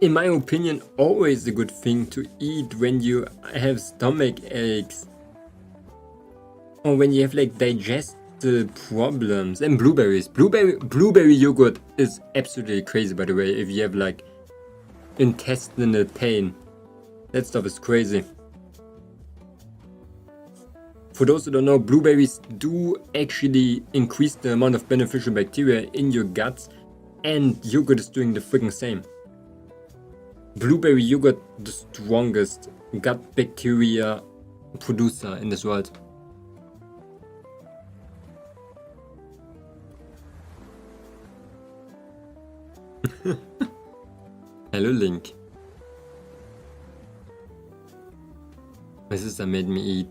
in my opinion, always a good thing to eat when you have stomach aches or when you have like digestive problems. And blueberries. Blueberry yogurt is absolutely crazy, by the way. If you have like intestinal pain, that stuff is crazy. For those who don't know, blueberries do actually increase the amount of beneficial bacteria in your guts, and yogurt is doing the freaking same. Blueberry yogurt, the strongest gut bacteria producer in this world. Hello, Link. My sister made me eat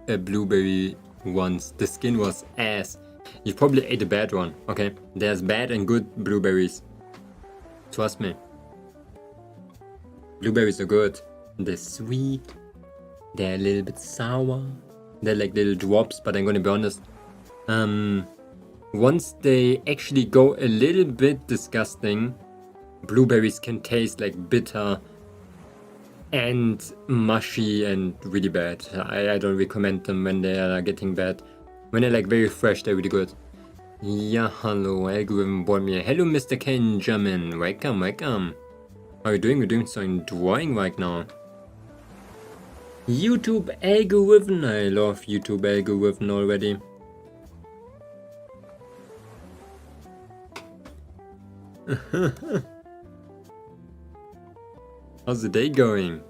a blueberry once. The skin was ass. You probably ate a bad one, okay? There's bad and good blueberries. Trust me. Blueberries are good. They're sweet. They're a little bit sour. They're like little drops, but I'm gonna be honest. Once they actually go a little bit disgusting, blueberries can taste like bitter and mushy and really bad. I don't recommend them when they are getting bad. When they're like very fresh, they're really good. Yeah, hello, algorithm boy me. Hello, Mr. Kenjamin. Welcome, welcome. How are you doing? We're doing some drawing right now. YouTube algorithm. I love YouTube algorithm already. How's the day going?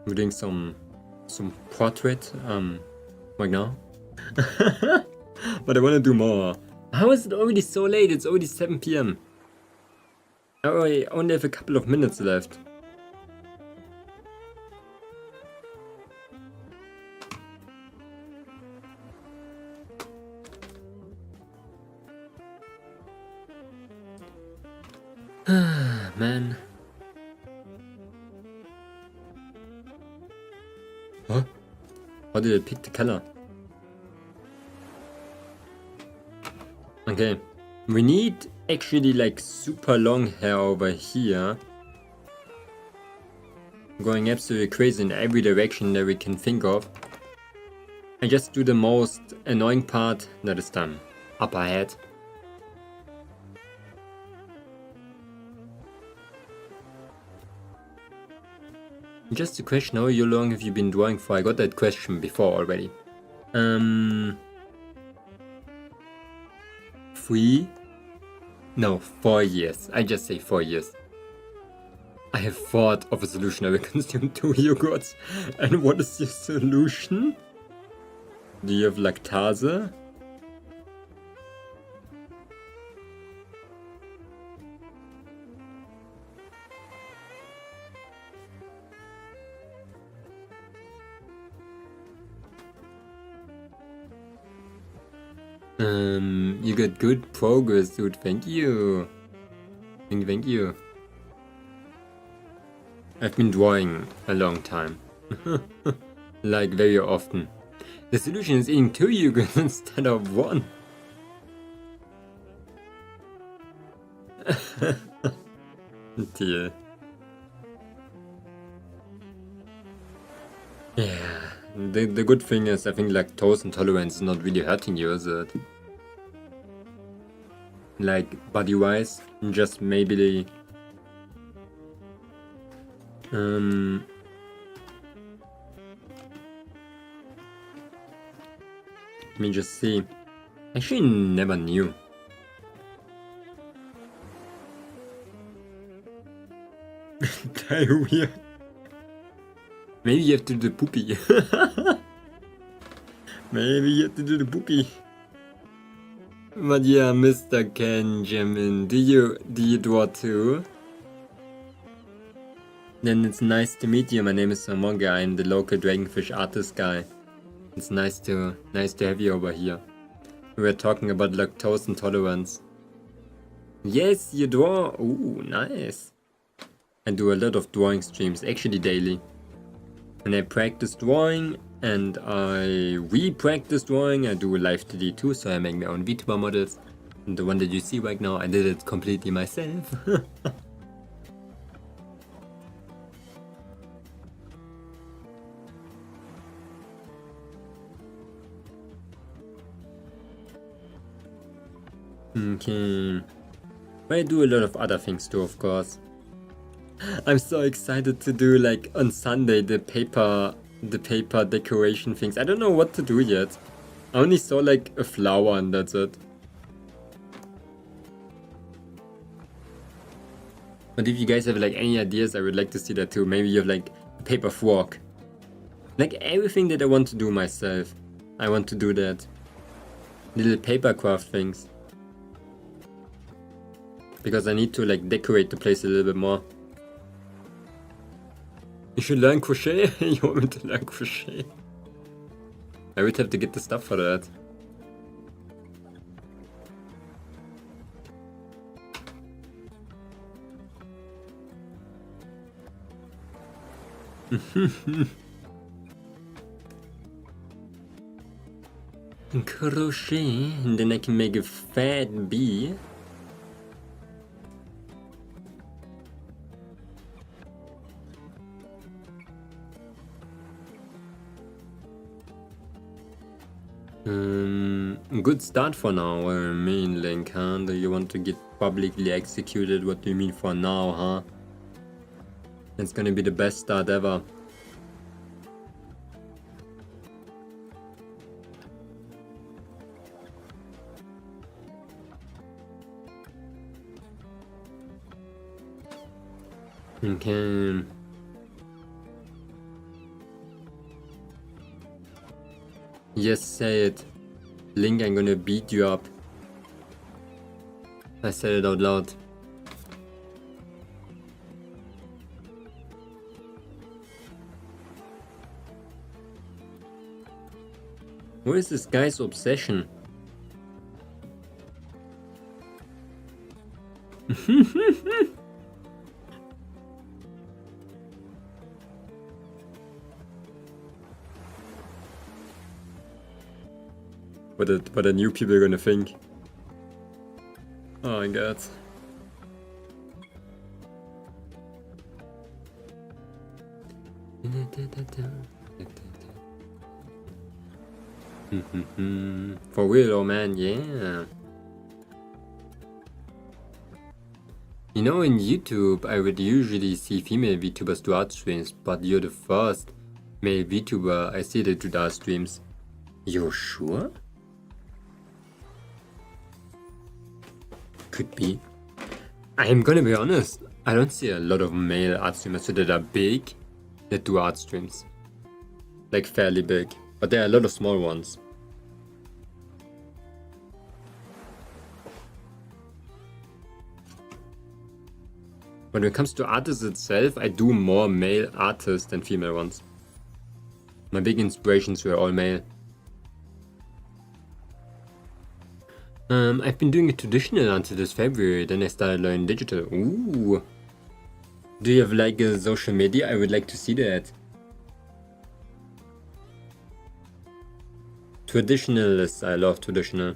We're doing some portrait right now. But I want to do more. How is it already so late? It's already 7 p.m. I only have a couple of minutes left. Man. Huh? How did I pick the color? Okay. We need actually like super long hair over here. Going absolutely crazy in every direction that we can think of. I just do the most annoying part, that is done. Upper head. Just a question, how long have you been drawing for? I got that question before already. 4 years. I just say 4 years. I have thought of a solution. I will consume 2 yogurts. And what is your solution? Do you have lactase? You got good progress, dude. Thank you. Thank you. I've been drawing a long time. Like very often. The solution is eating 2 yogurts instead of 1. Dear. Yeah. The good thing is, I think lactose intolerance is not really hurting you, is it? Like, body-wise, just maybe let me just see. Actually, never knew. Diarrhea. Maybe you have to do the poopy. Maybe you have to do the poopy. But yeah, Mr. Kenjamin, do you draw too? Then it's nice to meet you. My name is Momonga. I'm the local Dragonfish artist guy. It's nice to have you over here. We were talking about lactose intolerance. Yes, you draw. Ooh, nice. I do a lot of drawing streams, actually daily. And I practice drawing and I re-practice drawing. I do live 3D too, so I make my own Vtuber models. And the one that you see right now, I did it completely myself. Okay. But I do a lot of other things too, of course. I'm so excited to do, like, on Sunday, the paper decoration things. I don't know what to do yet. I only saw like a flower and that's it. But if you guys have like any ideas, I would like to see that too. Maybe you have like a paper frog. Like everything that I want to do myself, I want to do that. Little paper craft things. Because I need to like decorate the place a little bit more. You should learn crochet? You want me to learn crochet? I would have to get the stuff for that. Crochet, and then I can make a fat bee. Good start for now. What do you mean, Link, huh? Do you want to get publicly executed? What do you mean for now, huh? It's gonna be the best start ever. Okay. Yes, say it. Link, I'm gonna beat you up. I said it out loud. What is this guy's obsession? What are new people gonna think? Oh my god. For real, oh man, yeah. You know, in YouTube, I would usually see female VTubers do art streams, but you're the first male VTuber I see that do art streams. You sure? Could be. I'm gonna be honest, I don't see a lot of male art streamers that are big that do art streams. Like fairly big, but there are a lot of small ones. When it comes to artists itself, I do more male artists than female ones. My big inspirations were all male. I've been doing it traditional until this February, then I started learning digital. Ooh. Do you have like a social media? I would like to see that. Traditionalist, I love traditional.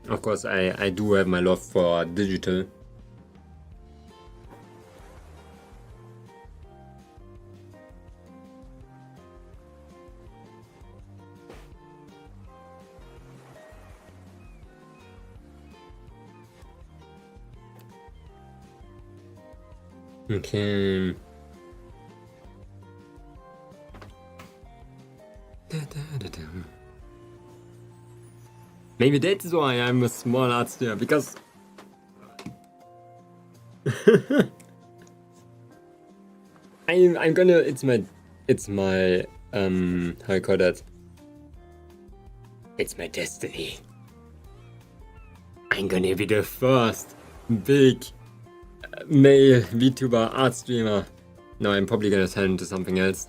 Of course, I do have my love for digital. Okay. Maybe that's why I'm a small art studio, because I'm gonna it's my how you call that? It's my destiny. I'm gonna be the first big male VTuber art streamer. No, I'm probably gonna turn into something else.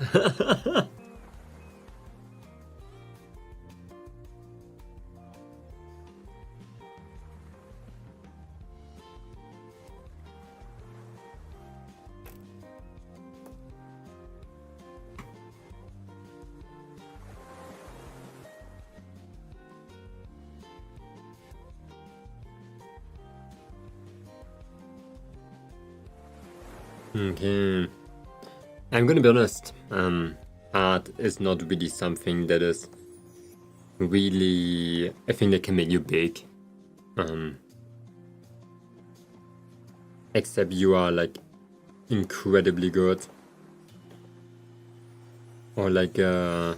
Okay. I'm gonna be honest, art is not really something that is really a thing that can make you big. Except you are like incredibly good. Or like a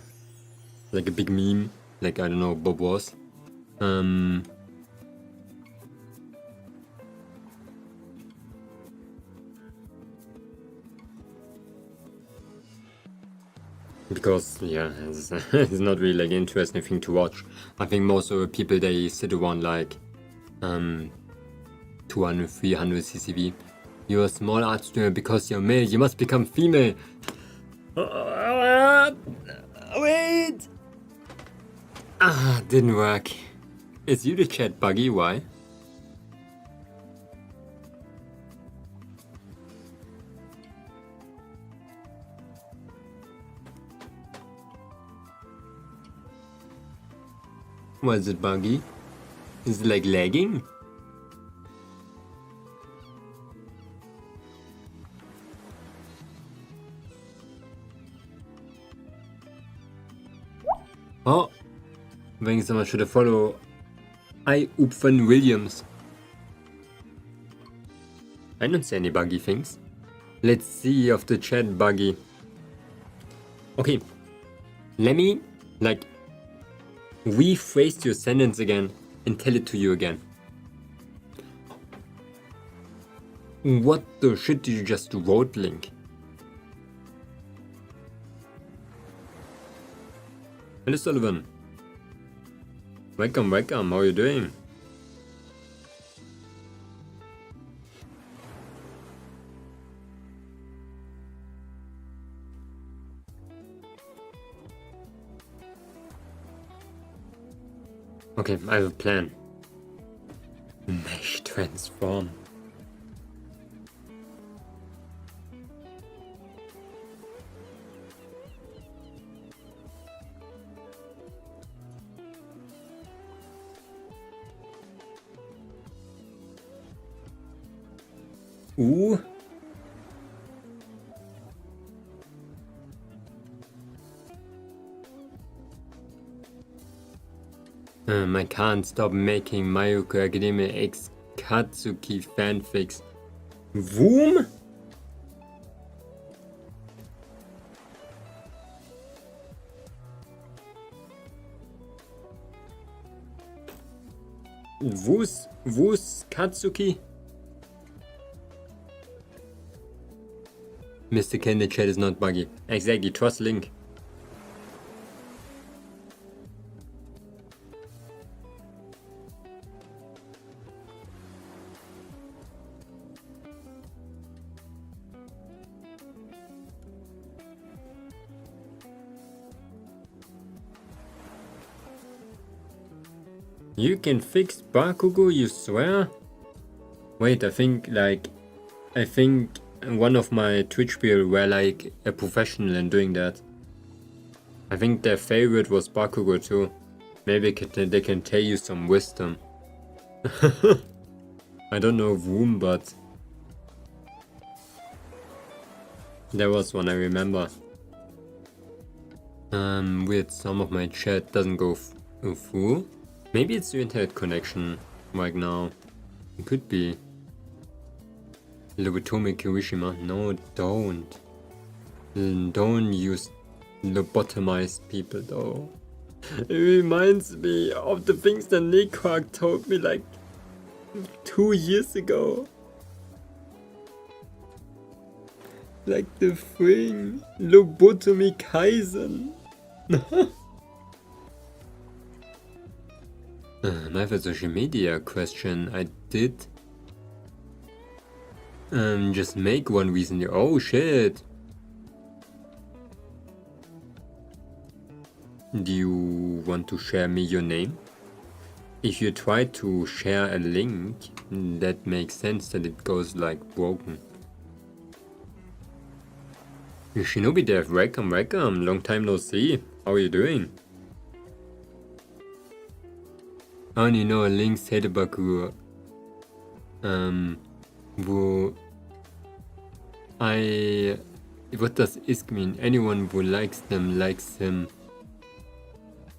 big meme, like I don't know, Bob was. Because yeah, it's not really like interesting thing to watch. I think most of the people they sit around like 200, 300 CCV. You're a small art streamer because you're male. You must become female. Wait. Didn't work. Is you the chat buggy? Why? Why is it buggy? Is it like lagging? Oh, I think someone should have followed Upfen Williams. I don't see any buggy things. Let's see of the chat buggy. Okay, let me like rephrase your sentence again and tell it to you again. What the shit did you just wrote, Link? Hello Sullivan. Welcome, welcome, how are you doing? Okay, I have a plan. Mesh transform. U. I can't stop making My Hero Academia X Katsuki fanfics. Whom? Who's Katsuki? Mr. K in the chat is not buggy. Exactly, trust Link. You can fix Bakugo, you swear? Wait, I think one of my Twitch people were like a professional in doing that. I think their favorite was Bakugo too. Maybe they can tell you some wisdom. I don't know whom, but there was one I remember. Weird, some of my chat doesn't go through. Maybe it's the internet connection right now. It could be. Lobotomi Kirishima. No, don't. Don't use lobotomized people though. It reminds me of the things that Nick told me like 2 years ago. Like the thing. Lobotomy Kaizen. I have a social media question. I did just make one recently. Oh shit. Do you want to share me your name? If you try to share a link, that makes sense that it goes like broken. Shinobi Dev, welcome. Long time no see. How are you doing? I only know a link Sedebaku. What does ISK mean? Anyone who likes them likes him.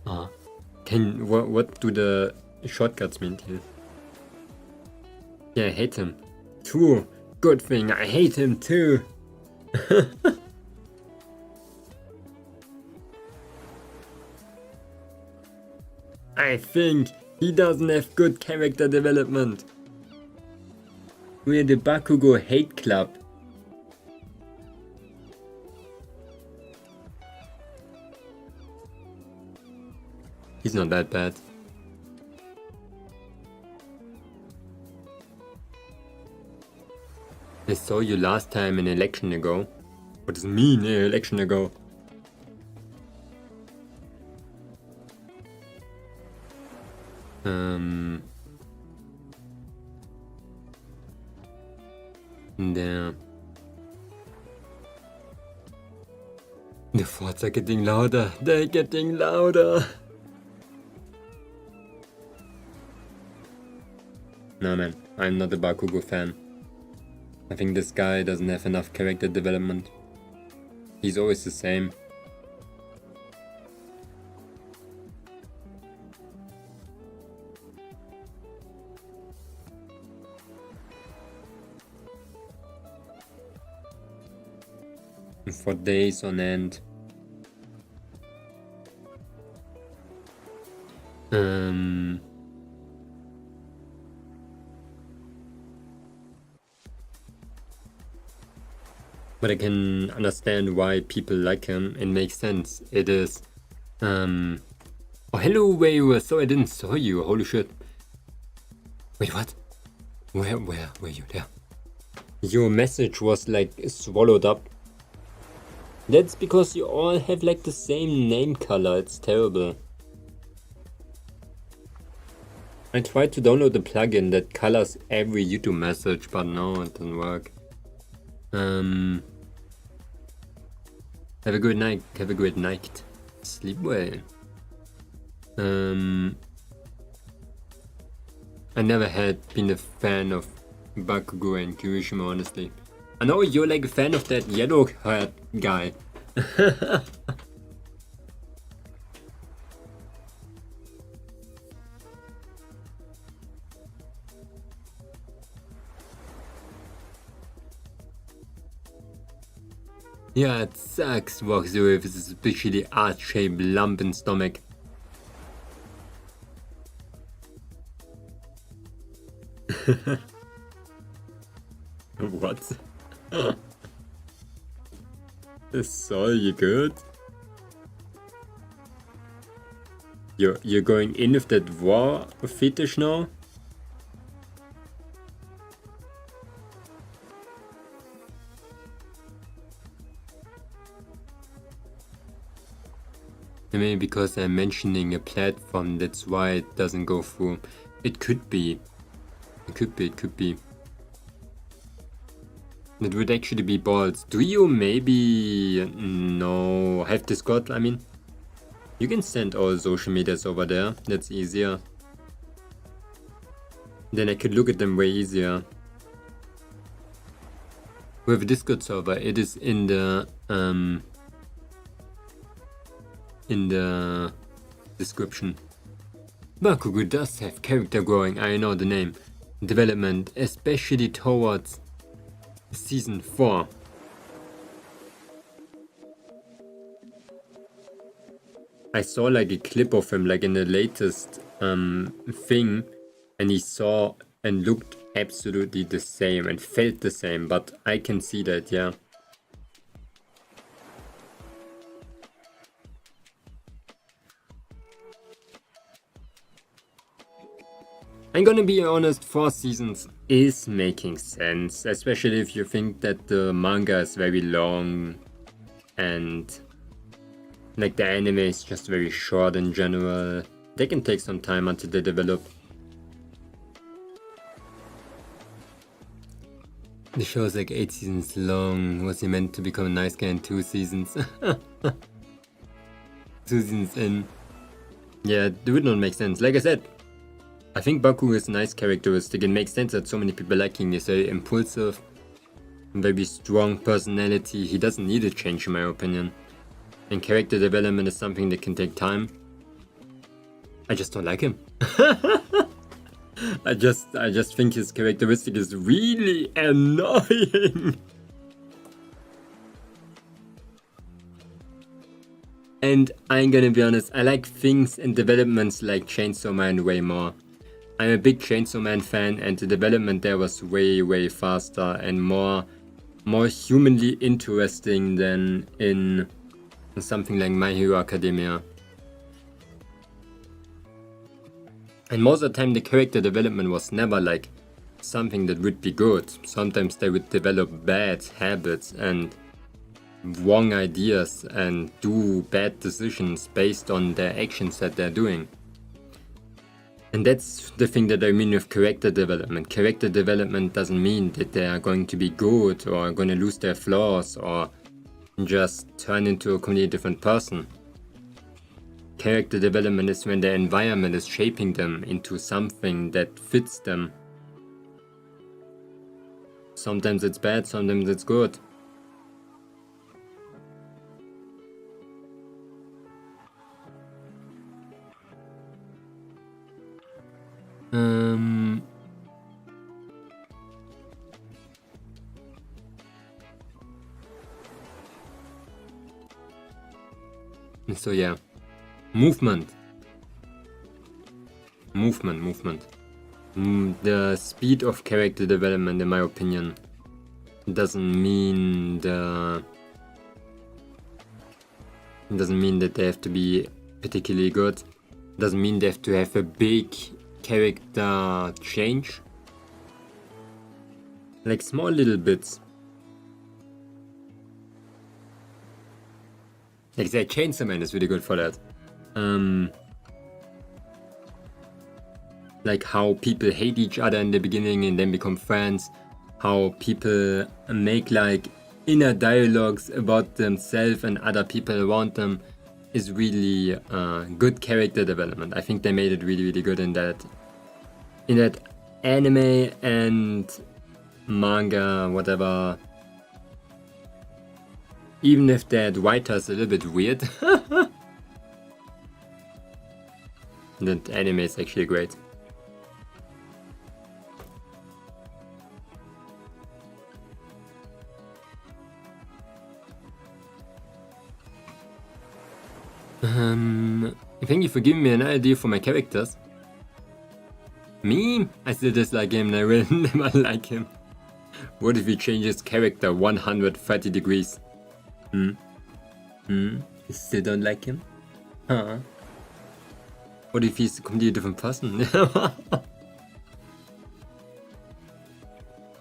What do the shortcuts mean here? Yeah, I hate him. True. Good thing, I hate him too. I think he doesn't have good character development. We're the Bakugo hate club. He's not that bad. I saw you last time an election ago. What does it mean, an election ago? There. The thoughts are getting louder. They're getting louder. No man, I'm not a Bakugo fan. I think this guy doesn't have enough character development. He's always the same. For days on end. But I can understand why people like him. It makes sense. It is. Oh, hello, where you were. So I didn't saw you. Holy shit. Wait, what? Where were you there? Your message was like swallowed up. That's because you all have like the same name color. It's terrible. I tried to download the plugin that colors every YouTube message, but no, it doesn't work. Have a good night. Have a great night. Sleep well. I never had been a fan of Bakugo and Kirishima, honestly. I know you're like a fan of that yellow haired guy. Yeah, it sucks walks away with this especially art-shaped lump in stomach. What? Is all you good? You're going in with that war fetish now? Maybe because I'm mentioning a platform, that's why it doesn't go through. It could be. It could be. It would actually be balls. Do you maybe... No, have Discord, I mean? You can send all social medias over there, that's easier. Then I could look at them way easier. We have a Discord server, it is in the description. Bakugo does have character growing, I know the name. Development, especially towards Season 4. I saw like a clip of him like in the latest thing, and he saw and looked absolutely the same and felt the same, but I can see that, yeah. I'm gonna be honest, 4 seasons is making sense, especially if you think that the manga is very long and like the anime is just very short in general. They can take some time until they develop. The show is like 8 seasons long. Was he meant to become a nice guy in 2 seasons? 2 seasons in. Yeah, it would not make sense. Like I said, I think Bakugo is a nice characteristic. It makes sense that so many people like him. He's very impulsive, very strong personality. He doesn't need a change in my opinion. And character development is something that can take time. I just don't like him. I just think his characteristic is really annoying. And I'm gonna be honest, I like things and developments like Chainsaw Man way more. I'm a big Chainsaw Man fan, and the development there was way faster and more humanly interesting than in something like My Hero Academia. And most of the time the character development was never like something that would be good. Sometimes they would develop bad habits and wrong ideas and do bad decisions based on their actions that they're doing. And that's the thing that I mean with character development. Character development doesn't mean that they are going to be good or going to lose their flaws or just turn into a completely different person. Character development is when the environment is shaping them into something that fits them. Sometimes it's bad, sometimes it's good. So yeah, movement. The speed of character development, in my opinion, doesn't mean that they have to be particularly good. Doesn't mean they have to have a big character change. Like small little bits. Like say Chainsaw Man is really good for that. Like how people hate each other in the beginning and then become friends. How people make like inner dialogues about themselves and other people around them is really good character development. I think they made it really good in that anime, and manga, whatever. Even if that writer's a little bit weird. That anime is actually great. Thank you for giving me an idea for my characters. Me? I still dislike him and I will never like him. What if he changes character 130 degrees? You still don't like him? Huh? What if he's a completely different person?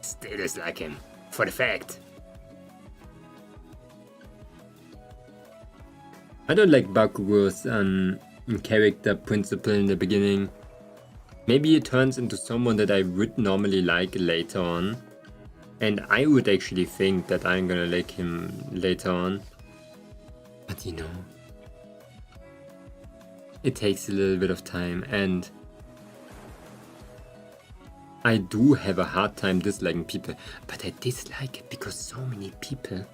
Still dislike him, for the fact. I don't like Bakugo's character principle in the beginning. Maybe he turns into someone that I would normally like later on. And I would actually think that I'm gonna like him later on. But you know, it takes a little bit of time, and I do have a hard time disliking people, but I dislike it because so many people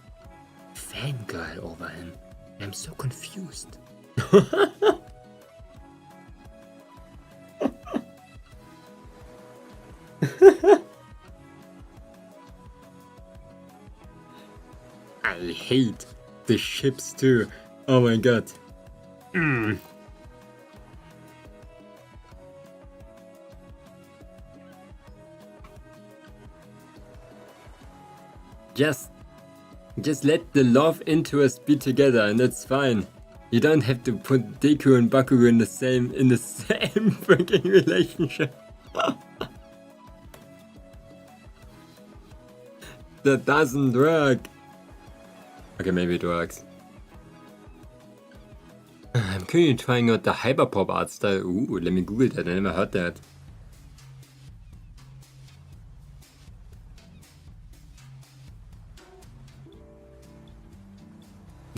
fangirl over him. I'm so confused. I hate the ships too. Oh my god. Just let the love interests be together and that's fine. You don't have to put Deku and Bakugo in the same freaking relationship. That doesn't work. Okay, maybe it works. I'm currently trying out the hyperpop art style. Ooh, let me Google that. I never heard that.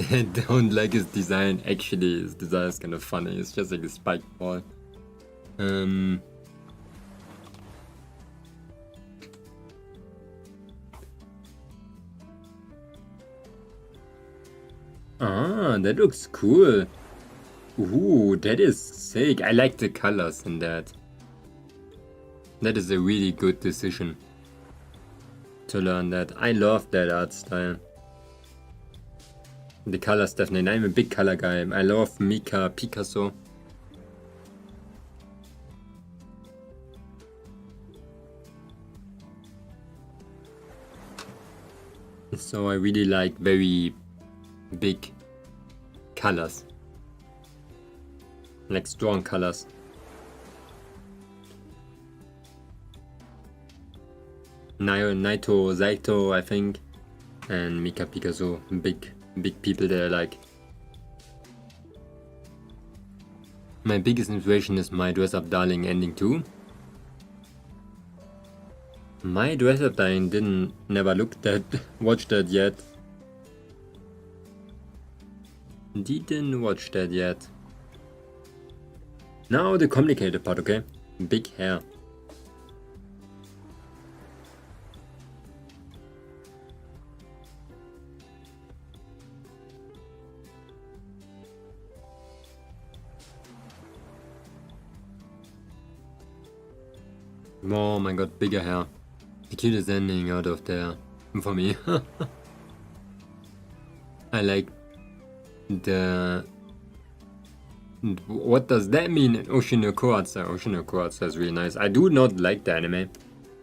I don't like his design. Actually, his design is kind of funny. It's just like a spiked ball. Ah, that looks cool. Ooh, that is sick. I like the colors in that. That is a really good decision to learn that. I love that art style. The colors definitely. I'm a big color guy. I love Mika Picasso. So I really like very big colors. Like strong colors. Naito Saito, I think. And Mika Picasso. Big people that I like. My biggest inspiration is My Dress Up Darling ending 2. My Dress Up Darling never watched that yet. Didn't watch that yet. Now the complicated part, okay? Big hair. Oh my god, bigger hair. The cutest ending out of there for me. I like the... What does that mean? Oshinoko art style. Oshinoko art style is really nice. I do not like the anime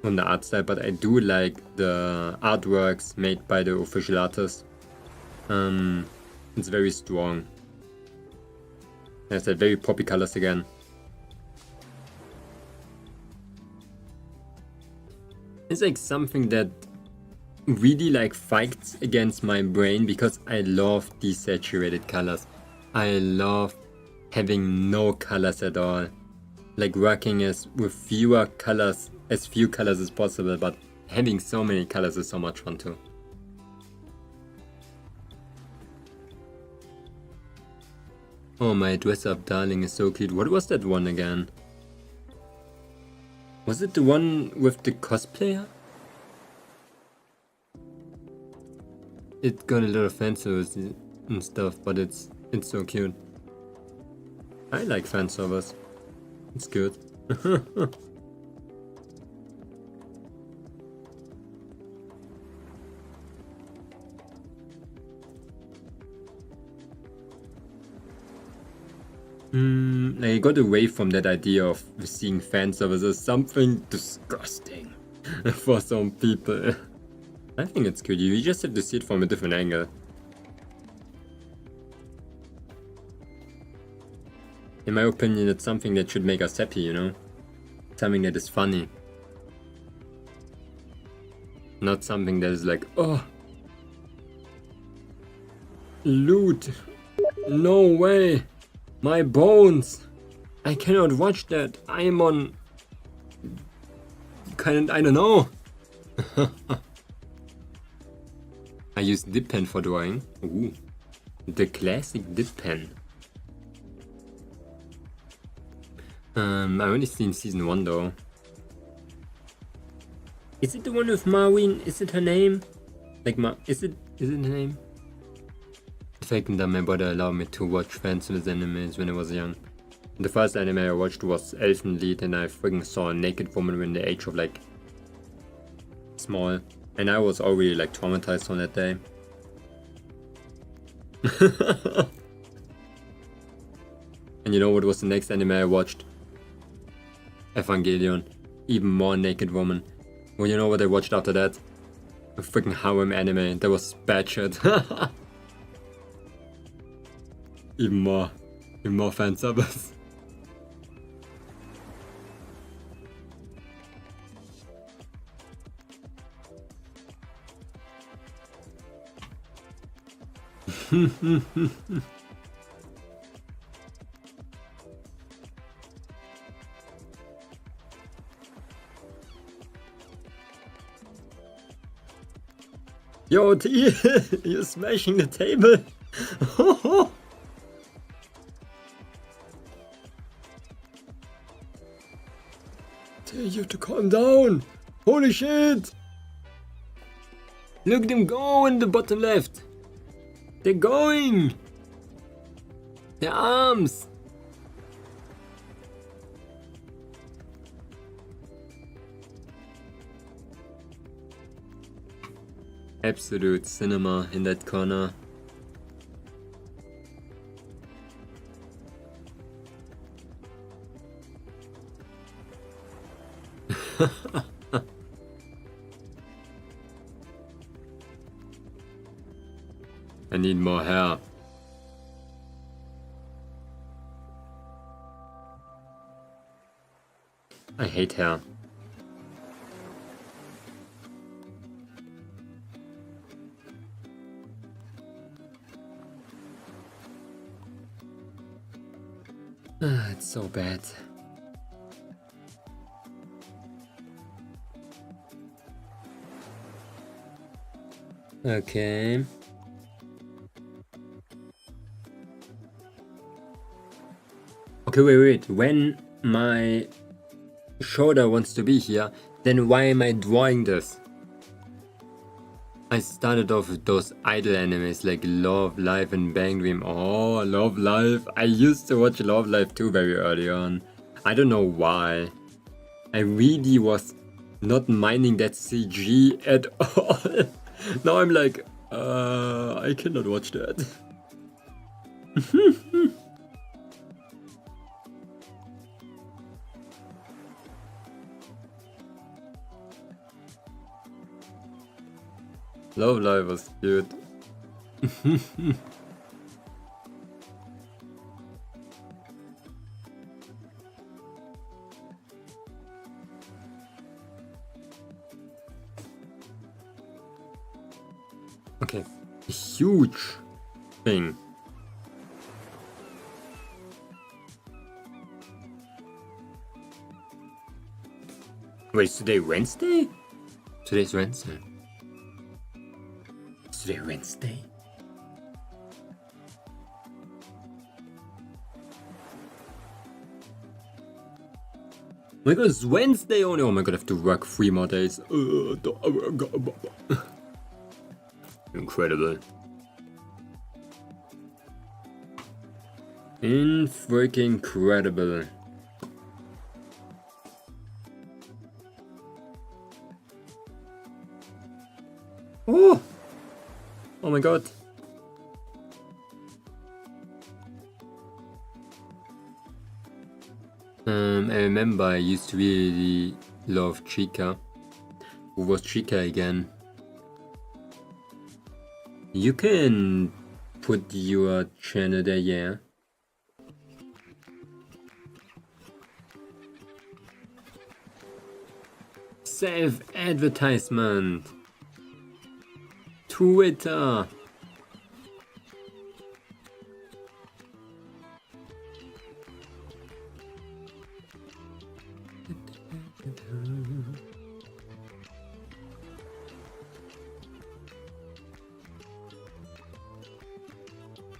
from the art style, but I do like the artworks made by the official artist. It's very strong. There's that very poppy colors again. It's like something that really like fights against my brain because I love desaturated colors. I love having no colors at all. Like working with fewer colors, as few colors as possible, but having so many colors is so much fun too. Oh, My Dress Up Darling is so cute. What was that one again? Was it the one with the cosplayer? it got a lot of fan service and stuff, but it's so cute. I like fan service. It's good. Like I got away from that idea of seeing fan service as something disgusting for some people. I think it's good. You just have to see it from a different angle. In my opinion, it's something that should make us happy, you know? Something that is funny. Not something that is like, oh, loot. No way. My bones. I cannot watch that. I'm on... I don't know. I use dip pen for drawing. Ooh. The classic dip pen. I only seen season 1 though. Is it the one with Marwin? Is it her name? Like is it her name? Faking that my brother allowed me to watch fan service animes when I was young. The first anime I watched was Elfen Lied, and I freaking saw a naked woman in the age of like small, and I was already like traumatized on that day. And you know what was the next anime I watched? Evangelion. Even more naked woman. Well, you know what I watched after that? A freaking harem anime. That was bad shit. Even more fan service. Yo, T, you're smashing the table. T, you have to calm down. Holy shit. Look at them go in the bottom left. They're going. Their arms. Absolute cinema in that corner. I need more hair. I hate hair. It's so bad. Okay. Okay, wait. When my shoulder wants to be here, then why am I drawing this? I started off with those idol animes like Love, Life and Bang Dream. Oh, Love, Life. I used to watch Love, Life too very early on. I don't know why. I really was not minding that CG at all. Now I'm like, I cannot watch that. Love Life was cute. Okay, a huge thing. Wait, is today Wednesday? Today's Wednesday. Is today Wednesday? Oh my god, it's Wednesday only. Oh my god, I have to work 3 more days. Incredible. Freaking incredible. Oh! Oh my god. I remember I used to really love Chica. Who was Chica again? You can put your channel there, yeah. Self-advertisement. Twitter.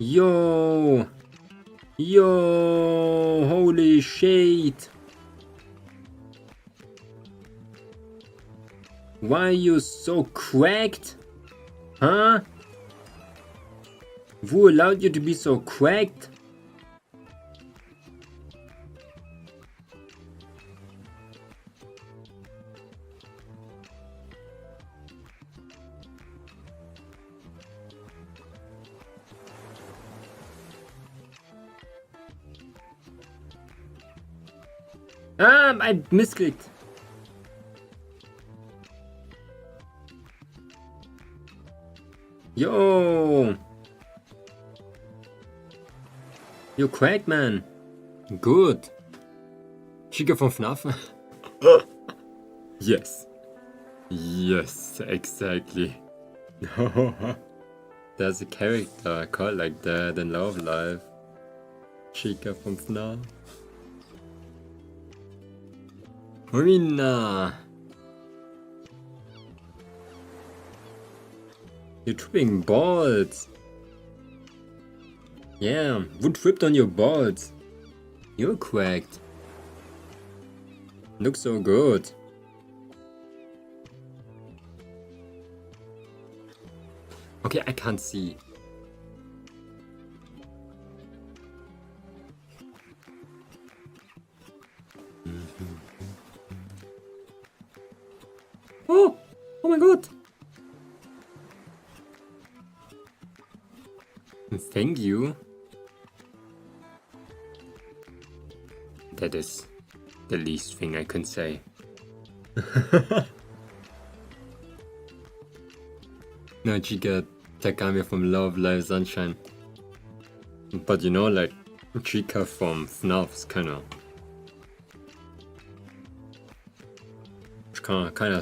Yo! Yo! Holy shit! Why are you so cracked? Huh? Who allowed you to be so cracked? I misclicked. Yo! You cracked, man. Good. Chica from FNAF? Yes. Yes, exactly. There's a character called like that in Love Life. Chica from FNAF. Marina! You're tripping balls. Yeah, who tripped on your balls? You're cracked. Looks so good. Okay, I can't see. Oh! Oh my god! Thank you. That is the least thing I can say. No, Chica Takami from Love Live Sunshine. But you know, like, Chica from FNAF's kinda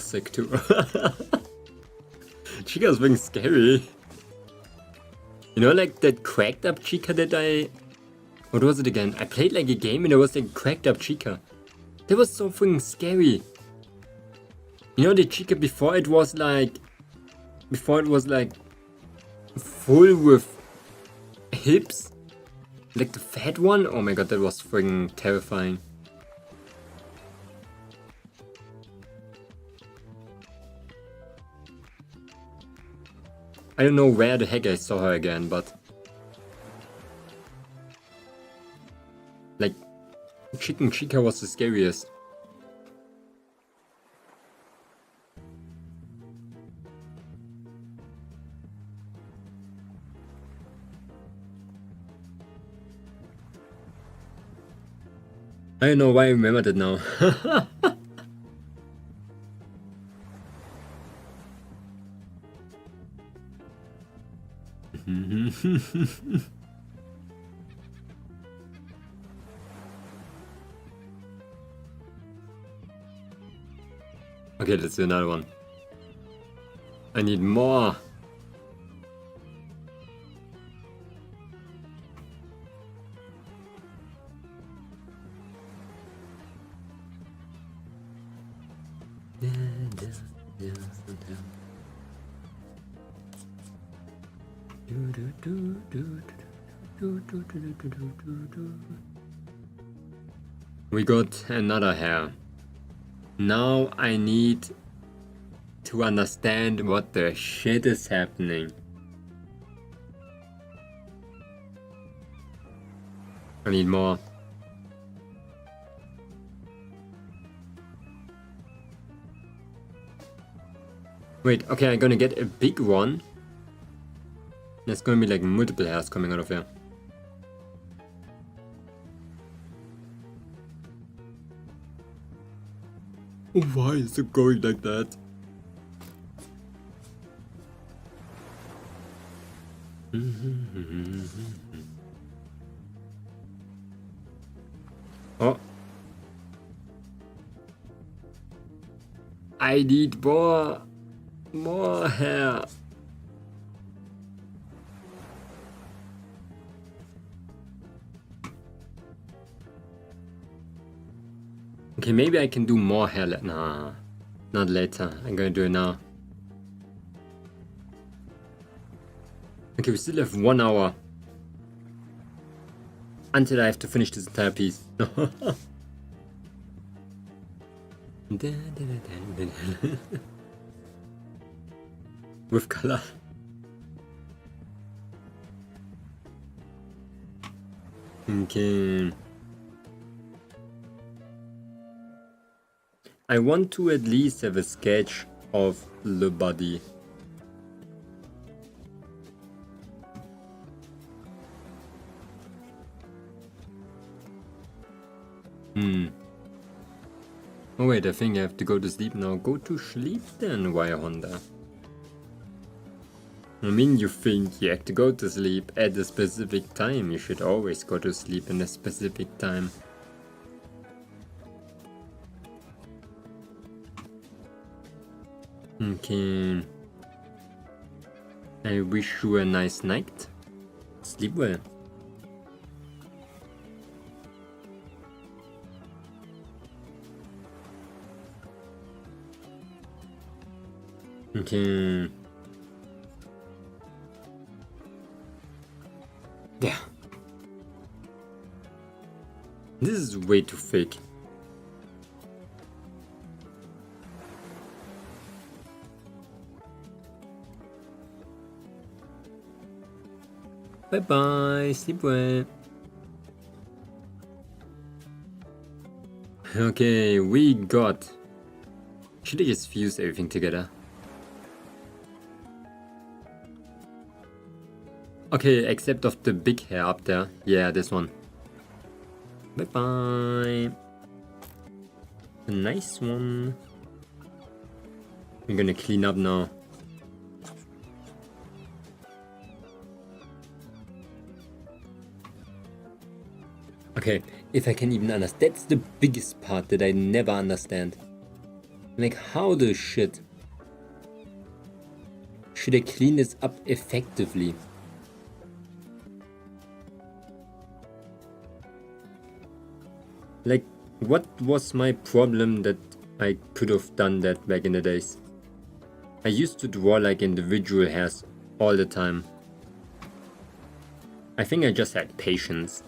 sick too. Chica's being scary. You know, like that cracked up Chica that I... What was it again? I played like a game and there was like cracked up Chica. That was so freaking scary. You know the Chica before it was like... Before it was like... Full with... hips? Like the fat one? Oh my god, that was freaking terrifying. I don't know where the heck I saw her again, but... Like... Chicken Chica was the scariest. I don't know why I remembered it now. Okay, let's do another one. I need more. We got another hair. Now I need to understand what the shit is happening. I need more. Wait, okay, I'm gonna get a big one. There's gonna be like multiple hairs coming out of here. Why is it going like that? Oh. I need more hair. Okay, maybe I can do more hair. Nah, not later. I'm gonna do it now. Okay, we still have 1 hour until I have to finish this entire piece. With color. Okay. I want to at least have a sketch of the body. Oh wait, I think I have to go to sleep now. Go to sleep then, Wire Honda. I mean, you think you have to go to sleep at a specific time. You should always go to sleep in a specific time. Okay. I wish you a nice night. Sleep well. Okay. There. This is way too fake. Bye bye, sleep well. Okay, we got. Should I just fuse everything together? Okay, except of the big hair up there. Yeah, this one. Bye bye. A nice one. I'm gonna clean up now. Okay, if I can even understand. That's the biggest part that I never understand. Like, how the shit should I clean this up effectively? Like, what was my problem that I could have done that back in the days? I used to draw like individual hairs all the time. I think I just had patience.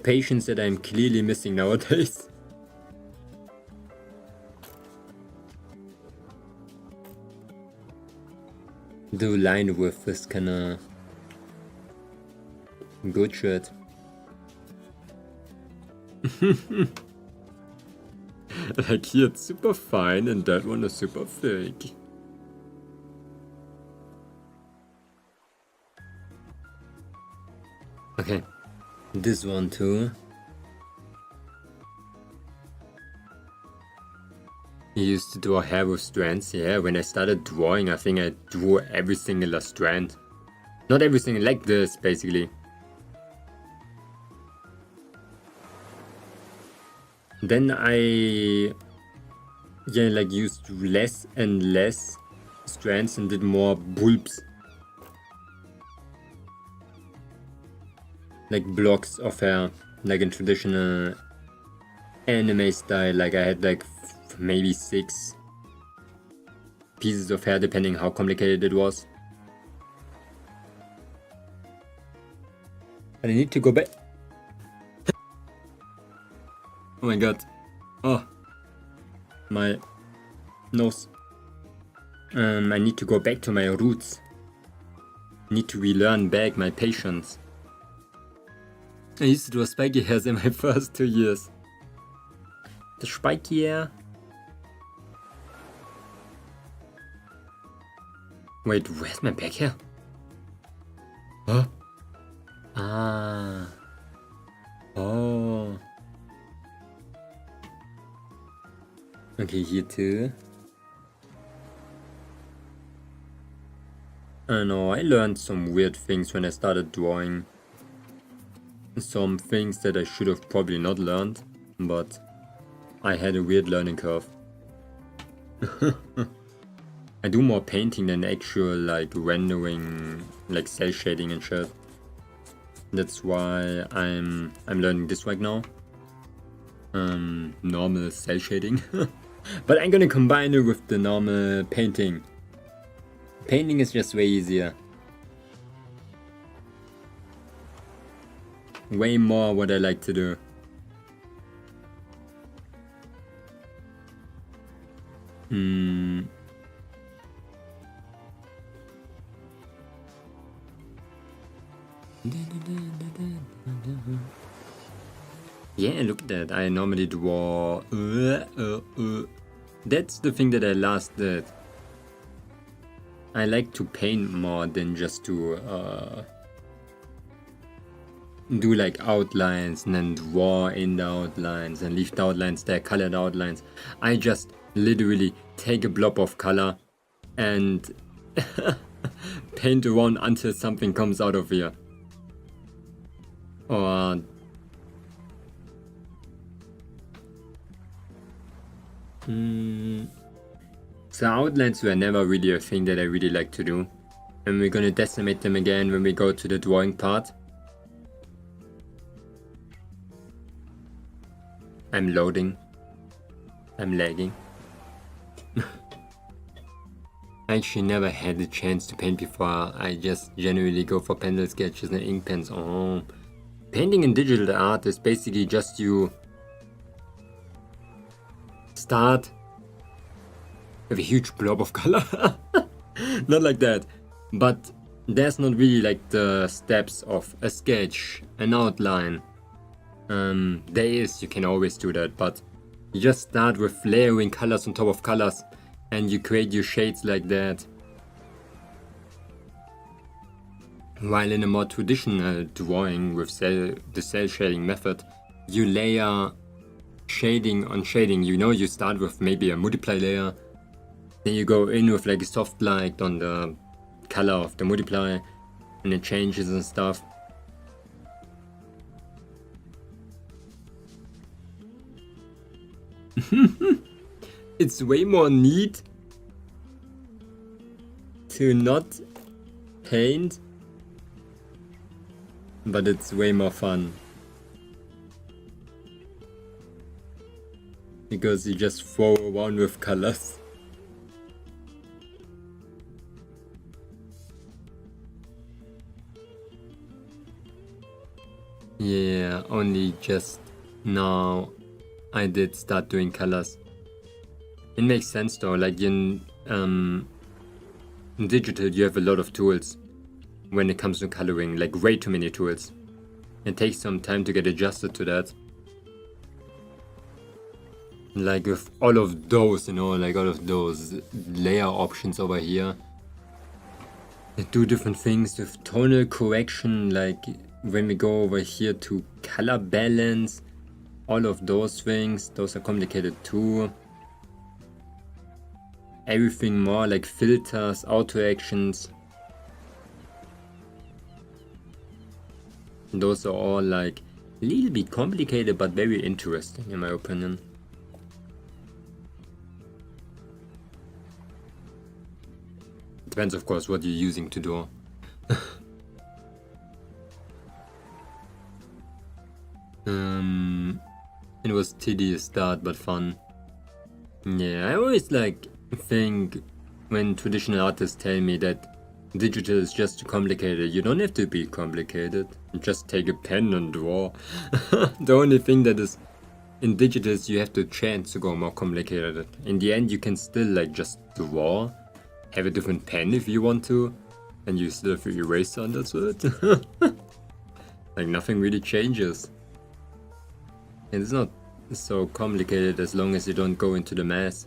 Patience that I'm clearly missing nowadays. The line width is kinda good shit. Like here it's super fine and that one is super fake. Okay, this one too. I used to draw hair with strands. Yeah, when I started drawing, I think I drew every single strand. Not every single, like this basically. Then I like used less and less strands and did more bulbs. Like blocks of hair, like in traditional anime style. Like I had like maybe 6 pieces of hair depending how complicated it was. And I need to go back. Oh my god. Oh, my nose. I need to go back to my roots. Need to relearn back my patience. I used to draw spiky hairs in my first 2 years. The spiky hair. Wait, where's my back hair? Huh? Ah. Oh. Okay, here too. I know, I learned some weird things when I started drawing. Some things that I should have probably not learned, but I had a weird learning curve. I do more painting than actual like rendering, like cell shading and shit. That's why I'm learning this right now. Normal cell shading. But I'm gonna combine it with the normal painting. Painting is just way easier. Way more what I like to do. Yeah, look at that. I normally draw. That's the thing that I last did. I like to paint more than just to do like outlines and then draw in the outlines and leave the outlines there, colored outlines. I just literally take a blob of color and paint around until something comes out of here. Or so outlines were never really a thing that I really like to do. And we're gonna decimate them again when we go to the drawing part. I'm loading. I'm lagging. I actually never had the chance to paint before. I just generally go for pencil sketches and ink pens. Oh. Painting in digital art is basically just you start with a huge blob of color. Not like that. But there's not really like the steps of a sketch, an outline. There is, you can always do that, but you just start with layering colors on top of colors and you create your shades like that. While in a more traditional drawing with the cell shading method, you layer shading on shading. You know, you start with maybe a multiply layer, then you go in with like a soft light on the color of the multiply and it changes and stuff. It's way more neat to not paint, but it's way more fun because you just throw around with colors. Yeah, only just now I did start doing colors. It makes sense though, like in digital you have a lot of tools when it comes to coloring, like way too many tools. It takes some time to get adjusted to that. Like with all of those, you know, like all of those layer options over here. They do different things with tonal correction, like when we go over here to color balance, all of those things, those are complicated too. Everything more like filters, auto actions. Those are all like a little bit complicated but very interesting in my opinion. Depends of course what you're using to draw. It was tedious start but fun. Yeah, I always like think when traditional artists tell me that digital is just too complicated. You don't have to be complicated. Just take a pen and draw. The only thing that is in digitals you have the chance to go more complicated. In the end you can still like just draw, have a different pen if you want to, and you still have your eraser and that's it. Like nothing really changes. And it's not so complicated as long as you don't go into the math.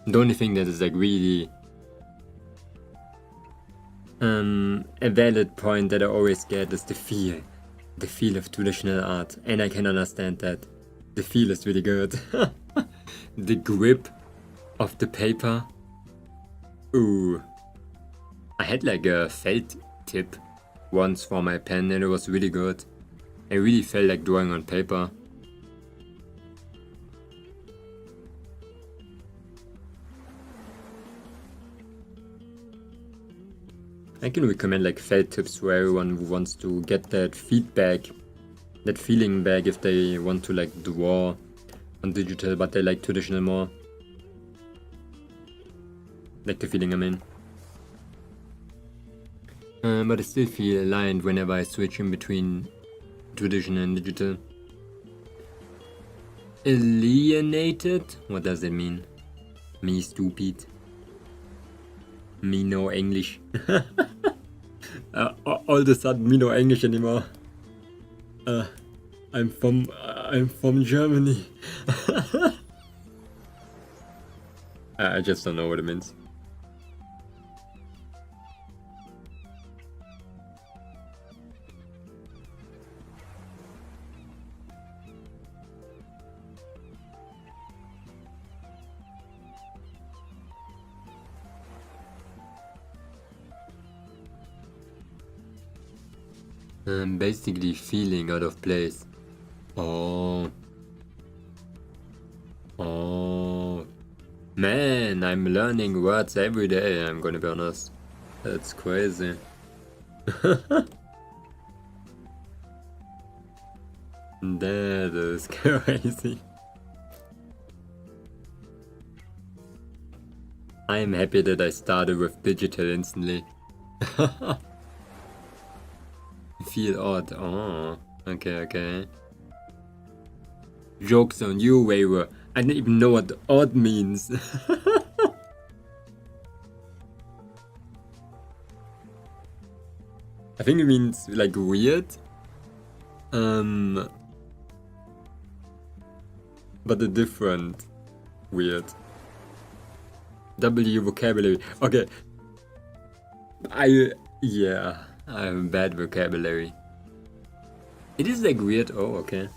The only thing that is like really a valid point that I always get is the feel of traditional art, and I can understand that. The feel is really good. The grip of the paper. Ooh. I had like a felt tip once for my pen and it was really good. I really felt like drawing on paper. I can recommend like felt tips for everyone who wants to get that feedback, that feeling back if they want to like draw on digital but they like traditional more. Like the feeling I'm in. But I still feel aligned whenever I switch in between traditional and digital. Alienated? What does it mean? Me stupid. Me no English. All of a sudden, me no English anymore. I'm from Germany. I just don't know what it means. I'm basically feeling out of place. Oh. Man, I'm learning words every day, I'm gonna be honest. That's crazy. That is crazy. I'm happy that I started with digital instantly. Feel odd. Oh, okay. Jokes on you, Waver. I don't even know what odd means. I think it means like weird. But a different weird. W vocabulary. Okay. I have bad vocabulary. It is like weird. Oh, okay.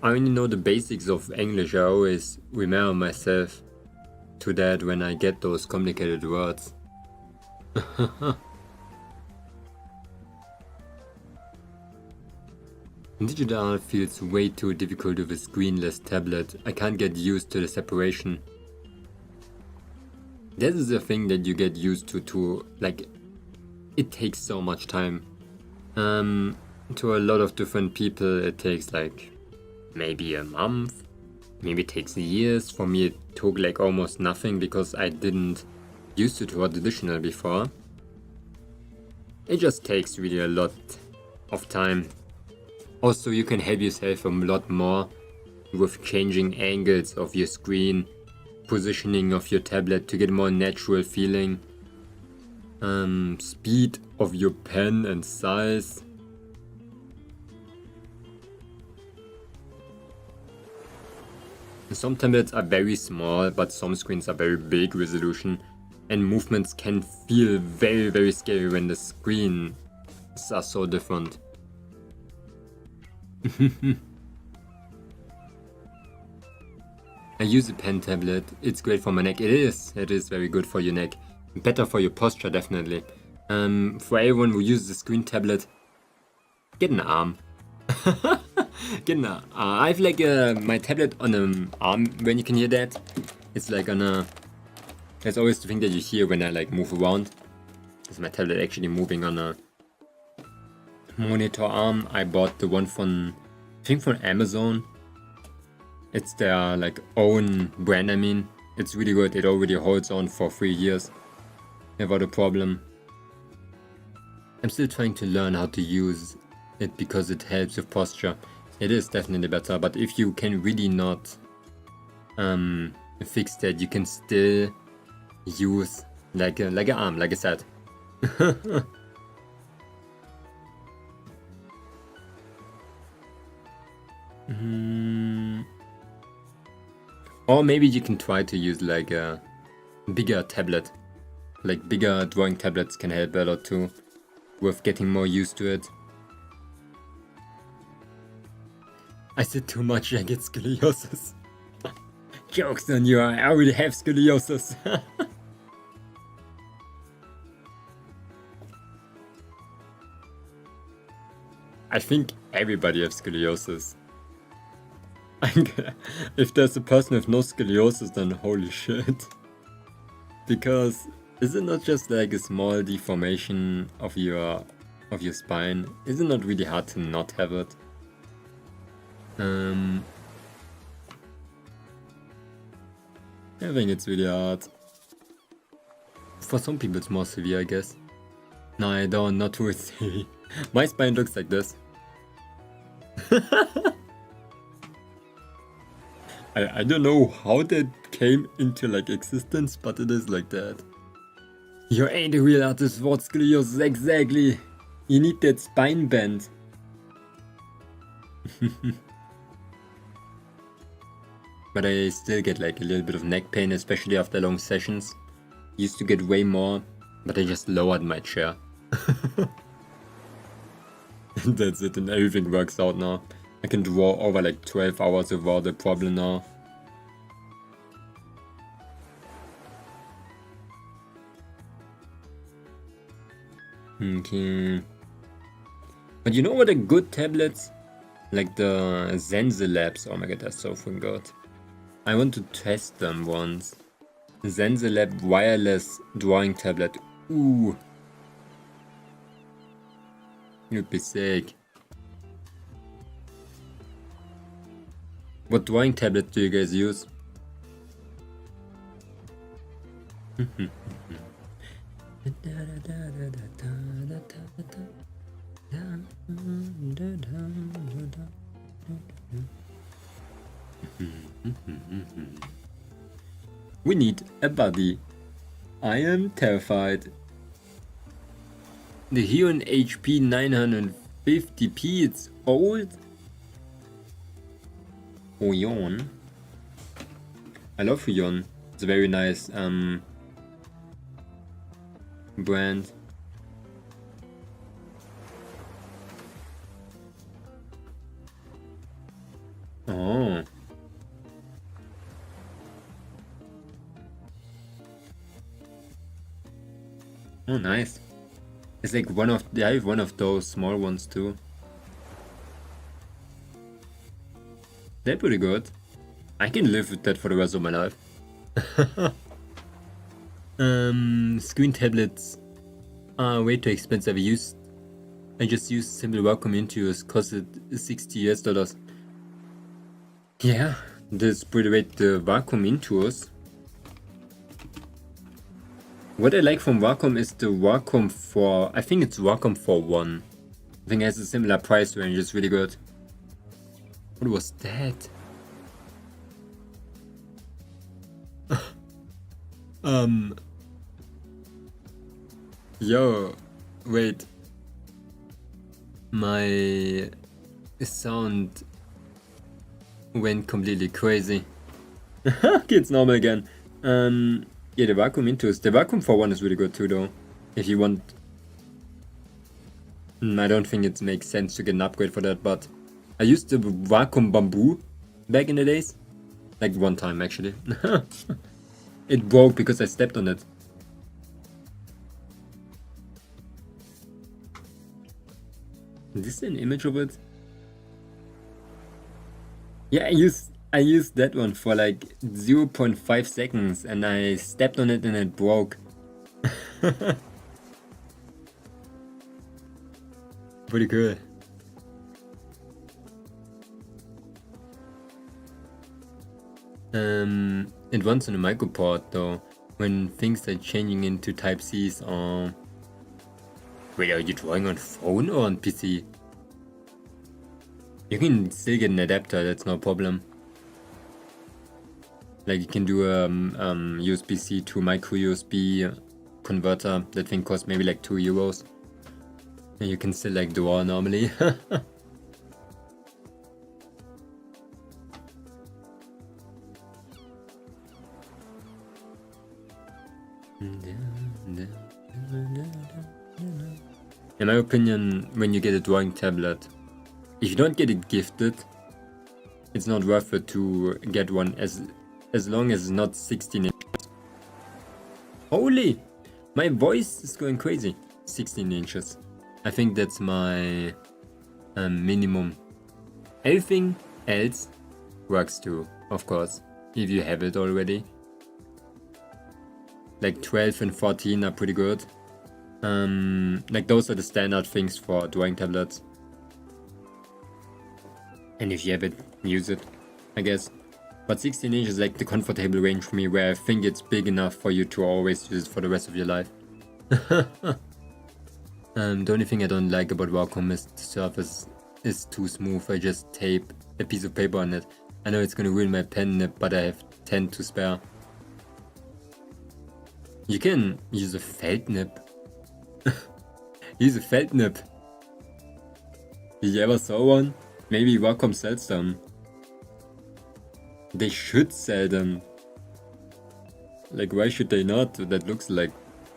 I only know the basics of English. I always remember myself to that when I get those complicated words. Digital art feels way too difficult with a screenless tablet. I can't get used to the separation. That is a thing that you get used to like, it takes so much time. To a lot of different people it takes like maybe a month, maybe it takes years. For me it took like almost nothing because I didn't used to draw traditional before. It just takes really a lot of time. Also you can help yourself a lot more with changing angles of your screen, positioning of your tablet to get more natural feeling, speed of your pen and size. Some tablets are very small, but some screens are very big resolution, and movements can feel very, very scary when the screens are so different. I use a pen tablet. It's great for my neck. It is very good for your neck. Better for your posture, definitely. For everyone who uses a screen tablet, get an arm. Get an arm. I have like my tablet on an arm, when you can hear that. It's like on a... That's always the thing that you hear when I like move around. Is my tablet actually moving on a monitor arm. I bought the one from, I think from Amazon. It's their like own brand. I mean, it's really good. It already holds on for 3 years without a problem. I'm still trying to learn how to use it because it helps with posture. It is definitely better, but if you can really not fix that, you can still use like an arm, like I said. Or maybe you can try to use like a bigger tablet. Like bigger drawing tablets can help a lot too, with getting more used to it. I said too much, I get scoliosis. Jokes on you, I already have scoliosis. I think everybody has scoliosis. If there's a person with no scoliosis, then holy shit. Because is it not just like a small deformation of your spine? Is it not really hard to not have it? I think it's really hard. For some people it's more severe, I guess. No, I don't, not too severe. My spine looks like this. I don't know how that came into like existence, but it is like that. You ain't a real artist without scoliosis, exactly. You need that spine bend. But I still get like a little bit of neck pain, especially after long sessions. Used to get way more, but I just lowered my chair. That's it, and everything works out now. I can draw over like 12 hours without a problem now. Okay. But you know what are good tablets? Like the Zense Labs. Oh my god, that's so freaking good. I want to test them once. Zense Lab wireless drawing tablet. Ooh. You'd be sick. What drawing tablet do you guys use? We need a buddy. I am terrified. The Huron HP 950p, it's old. Huron. I love Huron. It's a very nice brand. Oh. Oh, nice. It's like I have one of those small ones too. They're pretty good. I can live with that for the rest of my life. Screen tablets are way too expensive. I just use simple Wacom Intuos, costed $60 US. Yeah, that's pretty great. The Wacom Intuos. What I like from Wacom is the Wacom 4. I think it's Wacom 4.1. I think it has a similar price range. It's really good. What was that? Yo, wait. My sound went completely crazy. Okay, it's normal again. Yeah, the Wacom Intuos. The Wacom 4.1 is really good too, though. If you want... I don't think it makes sense to get an upgrade for that, but... I used the Wacom Bamboo back in the days. Like one time, actually. It broke because I stepped on it. Is this an image of it? Yeah, I used that one for like 0.5 seconds and I stepped on it and it broke. Pretty cool. It runs on a microport though, when things are changing into Type-Cs or... Wait, are you drawing on phone or on PC? You can still get an adapter, that's no problem. Like you can do a USB-C to micro USB converter. That thing costs maybe like €2. And you can still like draw normally. In my opinion, when you get a drawing tablet, if you don't get it gifted, it's not worth it to get one as long as it's not 16 inches. Holy! My voice is going crazy. 16 inches. I think that's my minimum. Everything else works too, of course, if you have it already. Like 12 and 14 are pretty good. Like those are the standard things for drawing tablets. And if you have it, use it, I guess. But 16 inches is like the comfortable range for me, where I think it's big enough for you to always use it for the rest of your life. The only thing I don't like about Wacom is the surface is too smooth. I just tape a piece of paper on it. I know it's gonna ruin my pen nib, but I have 10 to spare. You can use a felt nib. Use a felt nib. Did you ever saw one? Maybe Wacom sells them. They should sell them. Like, why should they not? That looks like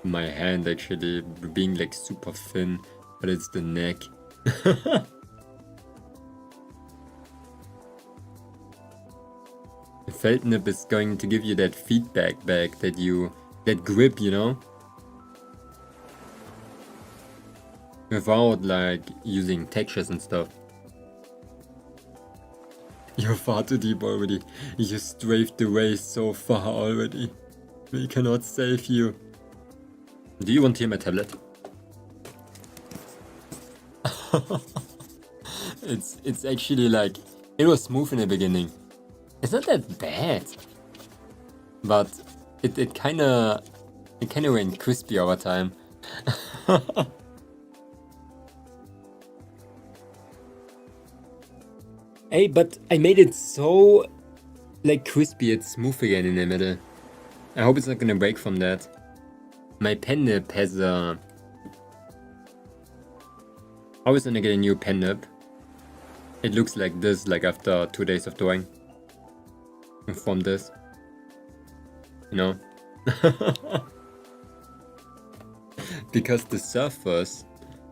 my hand actually being like super thin, but it's the neck. The felt nib is going to give you that feedback back, that grip, you know? Without like using textures and stuff. You're far too deep already. You strafed away so far already. We cannot save you. Do you want to hear my tablet? It's actually like, it was smooth in the beginning. It's not that bad. But it kinda went crispy over time. Hey, but I made it so like crispy, it's smooth again in the middle. I hope it's not gonna break from that. My pen nib has a... I was gonna get a new pen nib. It looks like this, like after 2 days of drawing. From this. You know? Because the surface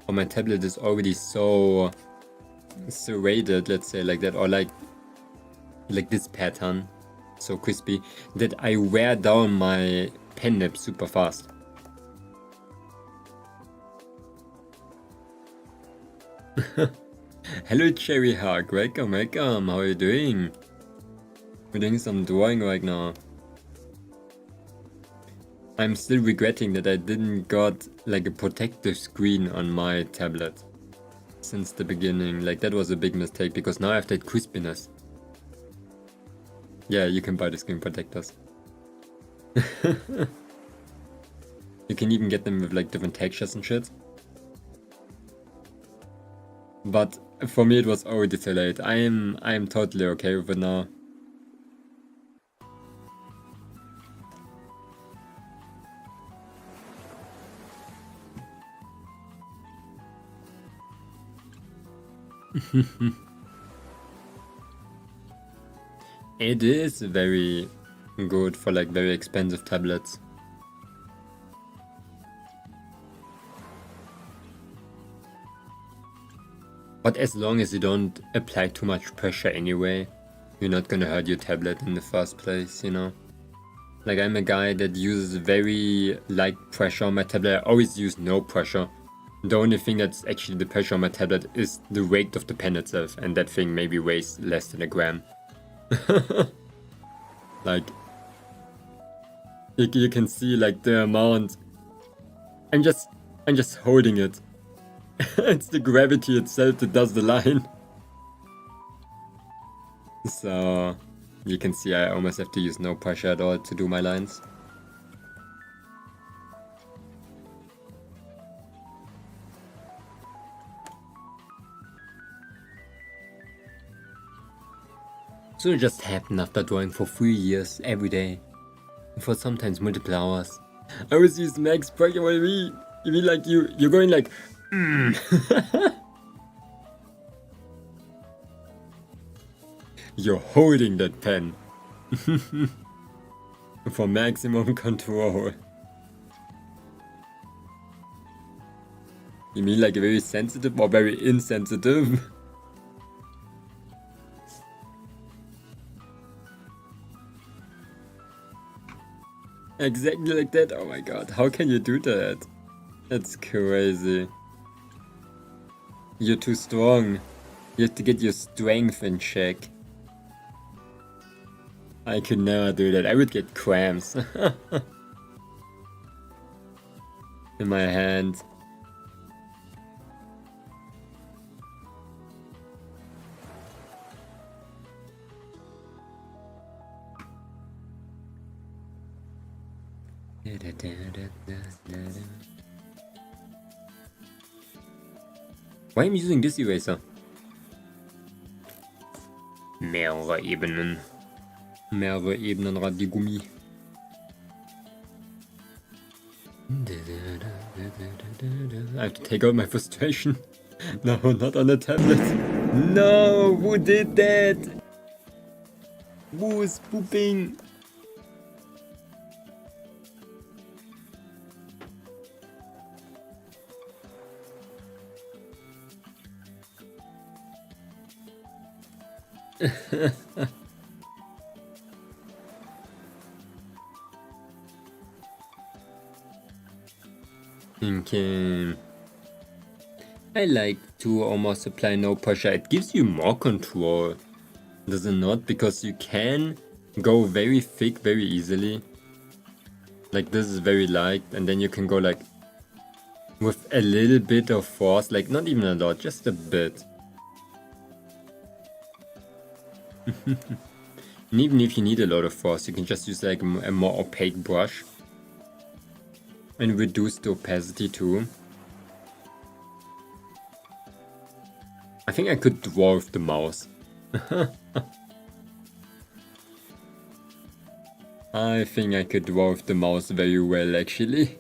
on my tablet is already so serrated, let's say like that, or like this pattern, so crispy, that I wear down my pen nib super fast. Hello Cherry Hawk, welcome, welcome, how are you doing? We're doing some drawing right now. I'm still regretting that I didn't got like a protective screen on my tablet since the beginning. Like that was a big mistake, because now I have that crispiness. Yeah, you can buy the screen protectors. You can even get them with like different textures and shit. But for me it was already too late. I am totally okay with it now. It is very good for like very expensive tablets. But as long as you don't apply too much pressure anyway, you're not gonna hurt your tablet in the first place, you know? Like I'm a guy that uses very light pressure on my tablet. I always use no pressure. The only thing that's actually the pressure on my tablet is the weight of the pen itself, and that thing maybe weighs less than a gram. Like, you can see like the amount. I'm just holding it. It's the gravity itself that does the line. So, You can see I almost have to use no pressure at all to do my lines. So it just happened after drawing for 3 years every day, for sometimes multiple hours. I always use max pressure. What do you mean like you're going like, You're holding that pen for maximum control. You mean like very sensitive or very insensitive? Exactly like that. Oh my god, how can you do that? That's crazy. You're too strong. You have to get your strength in check. I could never do that. I would get cramps in my hand. Why am I using this eraser? Mehrere Ebenen. Mehrere Ebenen Radiergummi. I have to take out my frustration. No, not on the tablet. No, who did that? Who is pooping? Okay. I like to almost apply no pressure. It gives you more control, does it not? Because you can go very thick very easily. Like this is very light, and then you can go like with a little bit of force, like not even a lot, just a bit. And even if you need a lot of force, you can just use like a more opaque brush and reduce the opacity too. I think I could draw with the mouse. I think I could draw with the mouse very well actually.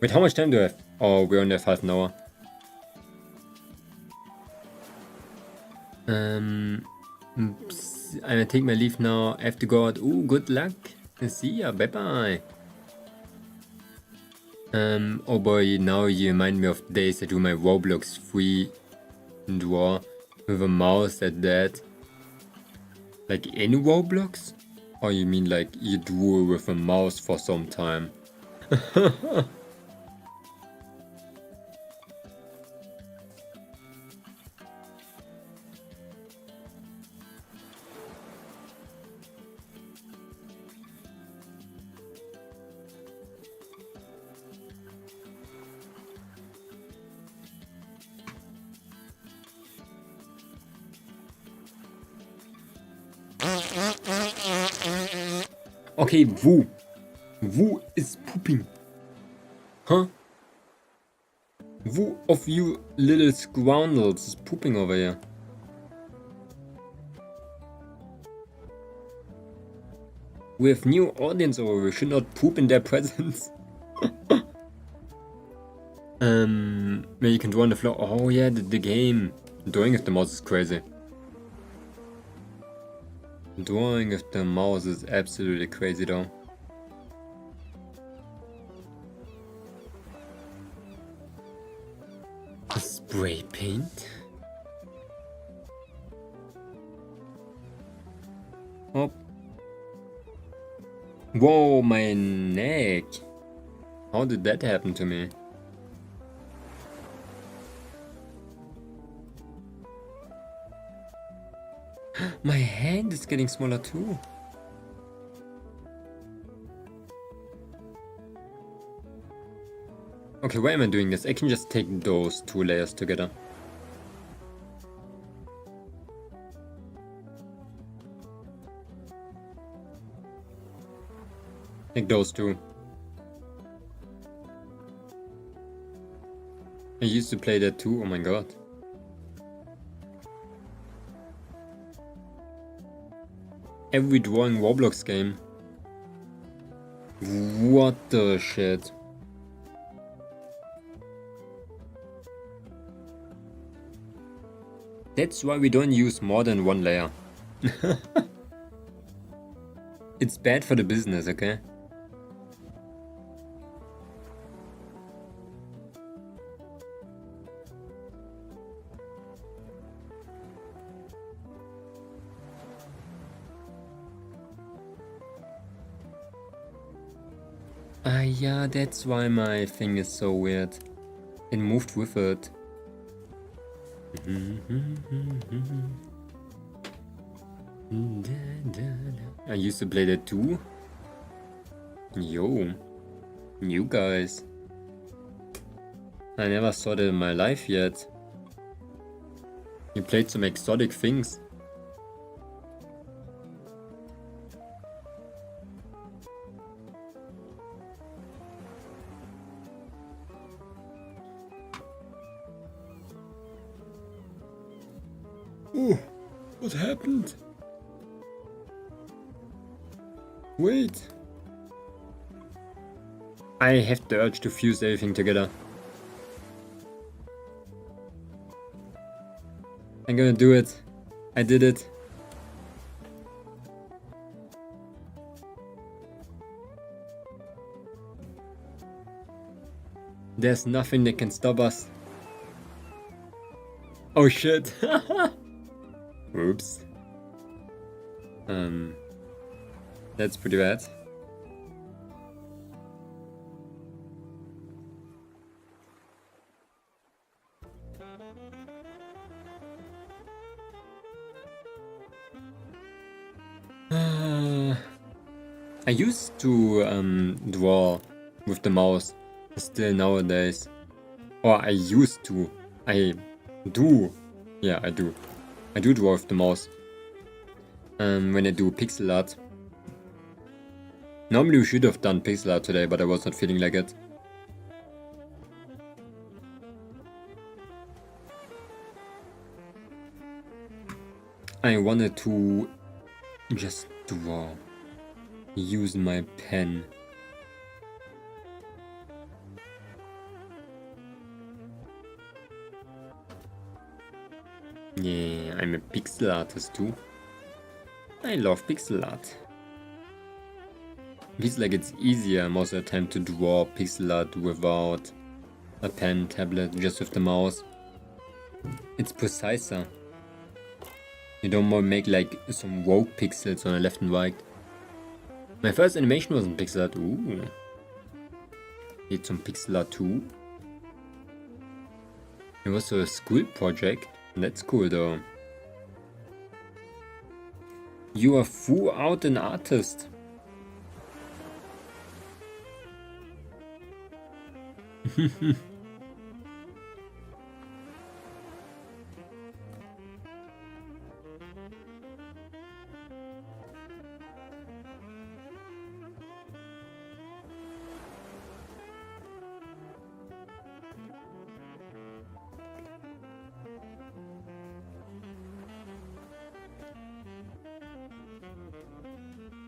Wait, how much time do I have? Oh, we only have half an hour. I'm gonna take my leave now. I have to go out. Ooh, good luck. See ya. Bye bye. Oh boy, now you remind me of days I do my Roblox free draw with a mouse at that. Like in Roblox? Or you mean like you drew with a mouse for some time? Okay, who is pooping? Huh? Who of you little scoundrels is pooping over here? We have new audience over, we should not poop in their presence. Maybe you can draw on the floor. Oh yeah, the game. Drawing with the mouse is crazy. Drawing with the mouse is absolutely crazy though. Spray paint. Oh. Whoa, my neck. How did that happen to me? My hand is getting smaller too. Okay, why am I doing this? I can just take those two layers together. Take those two. I used to play that too, oh my god. Every drawing Roblox game. What the shit? That's why we don't use more than one layer. It's bad for the business, okay? Ah, yeah, that's why my thing is so weird. It moved with it. I used to play that too. Yo, you guys. I never saw that in my life yet. You played some exotic things. Oh, what happened? Wait. I have the urge to fuse everything together. I'm gonna do it. I did it. There's nothing that can stop us. Oh shit. Oops. That's pretty bad. I used to draw with the mouse still nowadays. Or I used to. I do. Yeah, I do. I do draw with the mouse. When I do pixel art. Normally we should have done pixel art today, but I was not feeling like it. I wanted to just draw. Use my pen. Yeah, I'm a pixel artist too. I love pixel art. Feels like it's easier most of the time to draw pixel art without a pen, tablet, just with the mouse. It's preciser. You don't want to make like some rogue pixels on the left and right. My first animation was in pixel art. Ooh. Need some pixel art too. It was a school project. That's cool though. You are full out an artist.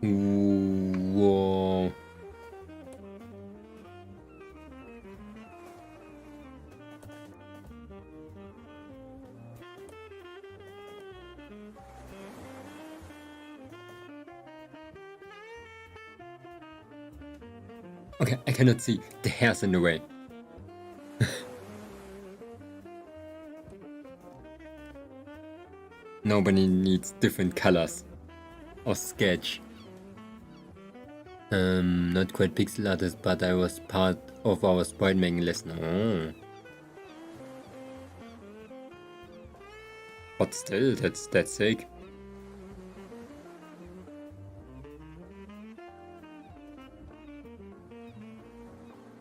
Whoa. Okay, I cannot see. The hair's in the way. Nobody needs different colors. Or sketch. Not quite pixel artist, but I was part of our sprite making lesson. Oh. But still, that's sick.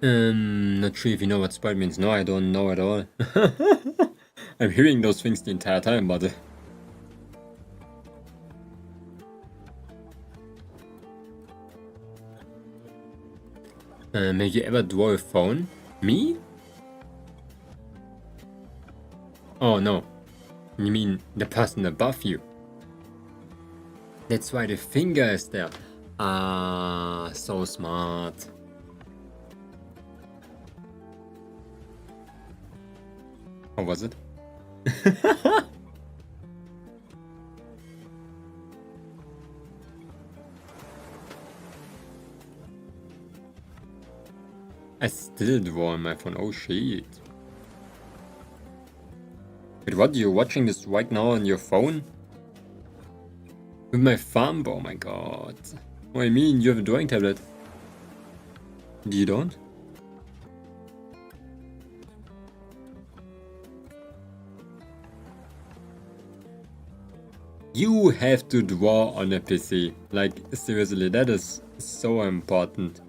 Not sure if you know what spoiled means. No, I don't know at all. I'm hearing those things the entire time, but... have you ever draw a phone? Me? Oh no. You mean the person above you? That's why the finger is there. Ah, so smart. How was it? I still draw on my phone. Oh shit. Wait, what? You're watching this right now on your phone? With my thumb? Oh my god. What do you mean? You have a drawing tablet? You don't? You have to draw on a PC. Like, seriously, that is so important.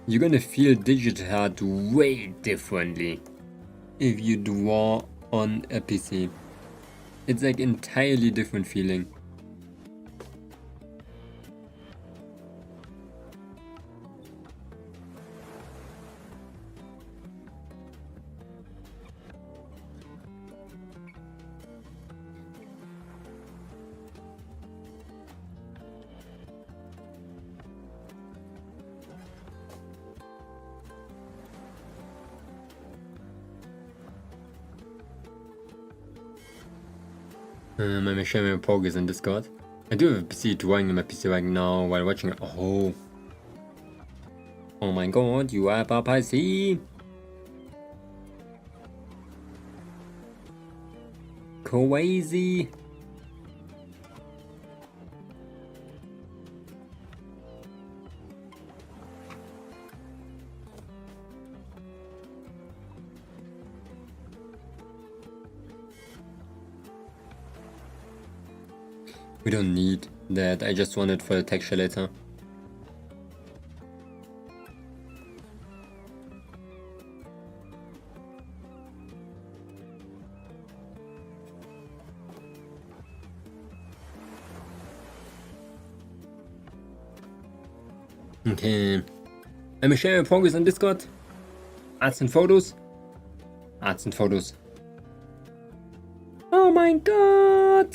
You're gonna feel digital art way differently if you draw on a PC. It's like entirely different feeling. I'm sharing my progress in Discord. I do have a PC drawing on my PC right now while watching it. Oh. Oh my god, you have a PC. Crazy. We don't need that, I just want it for the texture later. Okay. I'm sharing progress on Discord. Arts and photos. Arts and photos. Oh my god!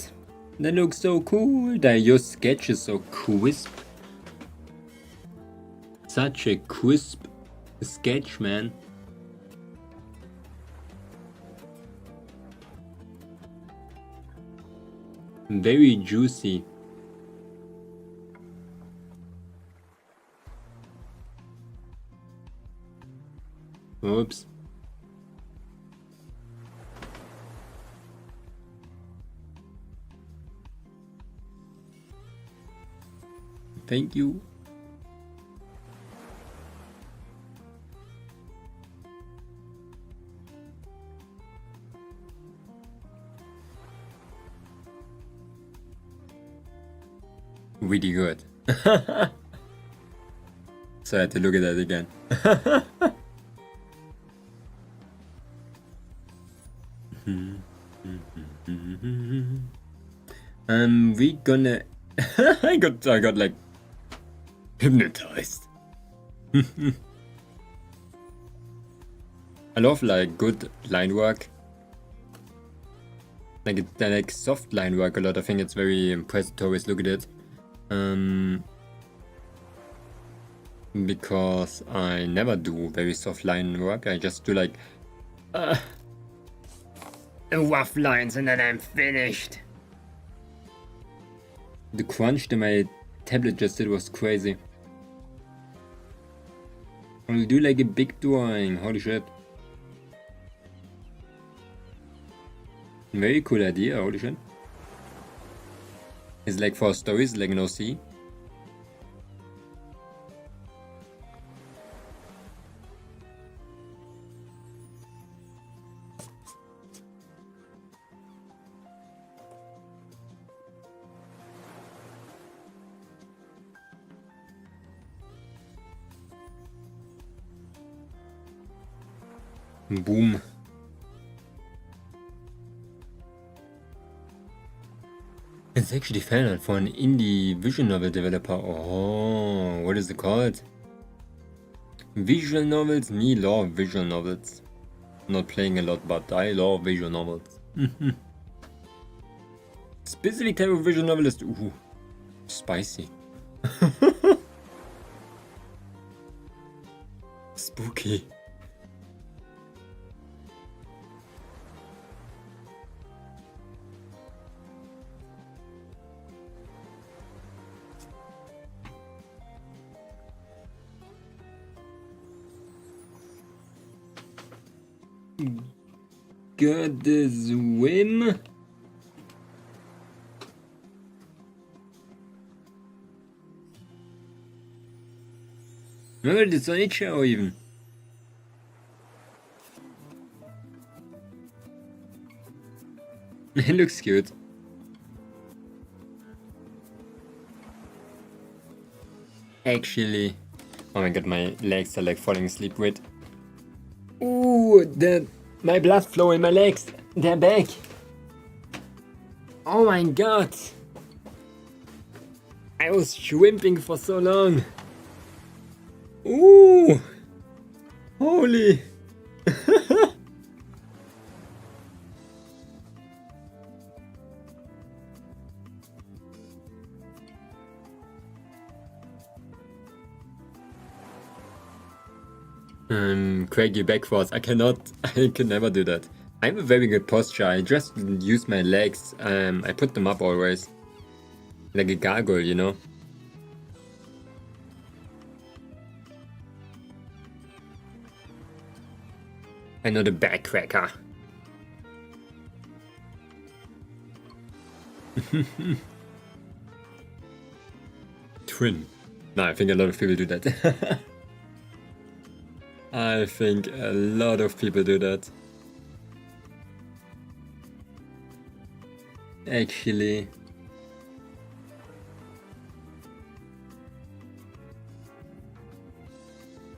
That looks so cool. Your sketch is so crisp. Such a crisp sketch, man. Very juicy. Oops. Thank you. Really good. So I had to look at that again. We gonna I got like hypnotized. I love like good line work. Like soft line work a lot. I think it's very impressive to always look at it. Because I never do very soft line work. I just do like rough lines and then I'm finished. The crunch that my tablet just did was crazy. I'll do like a big drawing, holy shit. Very cool idea, holy shit. It's like for stories, like no see. Boom. It's actually fan art for an indie visual novel developer. Oh, what is it called? Visual novels? Me love visual novels. Not playing a lot, but I love visual novels. Specific type of visual novelist. Ooh, spicy. Spooky. Got the swim. Oh, it's on each show even. It looks cute. Actually, oh my god, my legs are like falling asleep with. Ooh, my blood flow in my legs, they're back. Oh my god. I was shrimping for so long. Ooh, holy. Craig you backwards. I cannot, I can never do that. I have a very good posture. I just use my legs. I put them up always. Like a gargoyle, you know? I know the backcracker. Twin. No, I think a lot of people do that. I think a lot of people do that. Actually.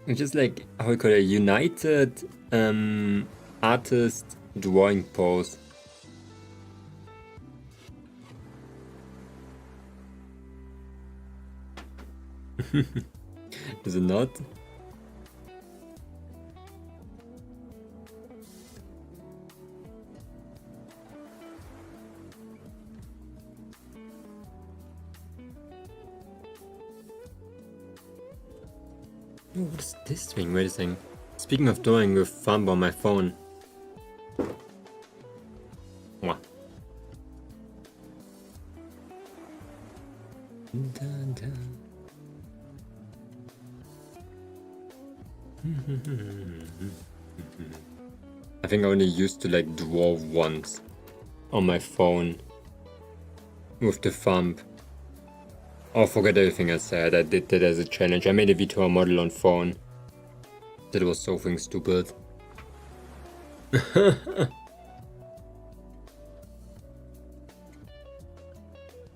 It's just like, how we call it, a united artist drawing pose. Is it not? Oh, what is this thing? Wait a second. Speaking of drawing with thumb on my phone. Mwah. Dun, dun. I think I only used to like draw once on my phone with the thumb. Oh, forget everything I said. I did that as a challenge. I made a Vtuber model on phone. That was so fucking stupid.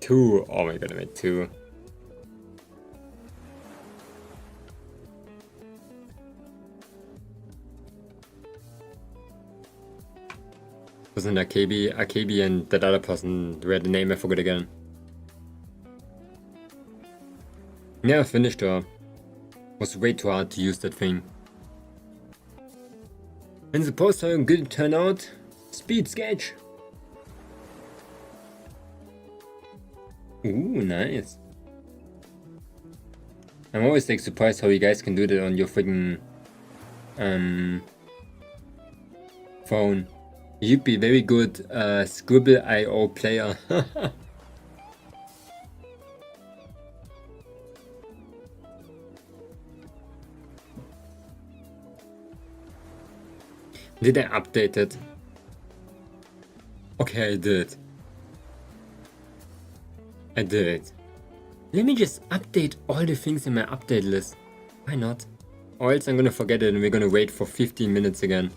Two. Oh my god, I made two. Wasn't Akabi and that other person read the name, I forgot again. Never finished her. Was way too hard to use that thing. And suppose how good it turned out? Speed sketch. Ooh, nice. I'm always like surprised how you guys can do that on your freaking phone. You'd be very good Scribble.io player. Did I update it? Okay, I did. I did. Let me just update all the things in my update list. Why not? Or else I'm gonna forget it and we're gonna wait for 15 minutes again.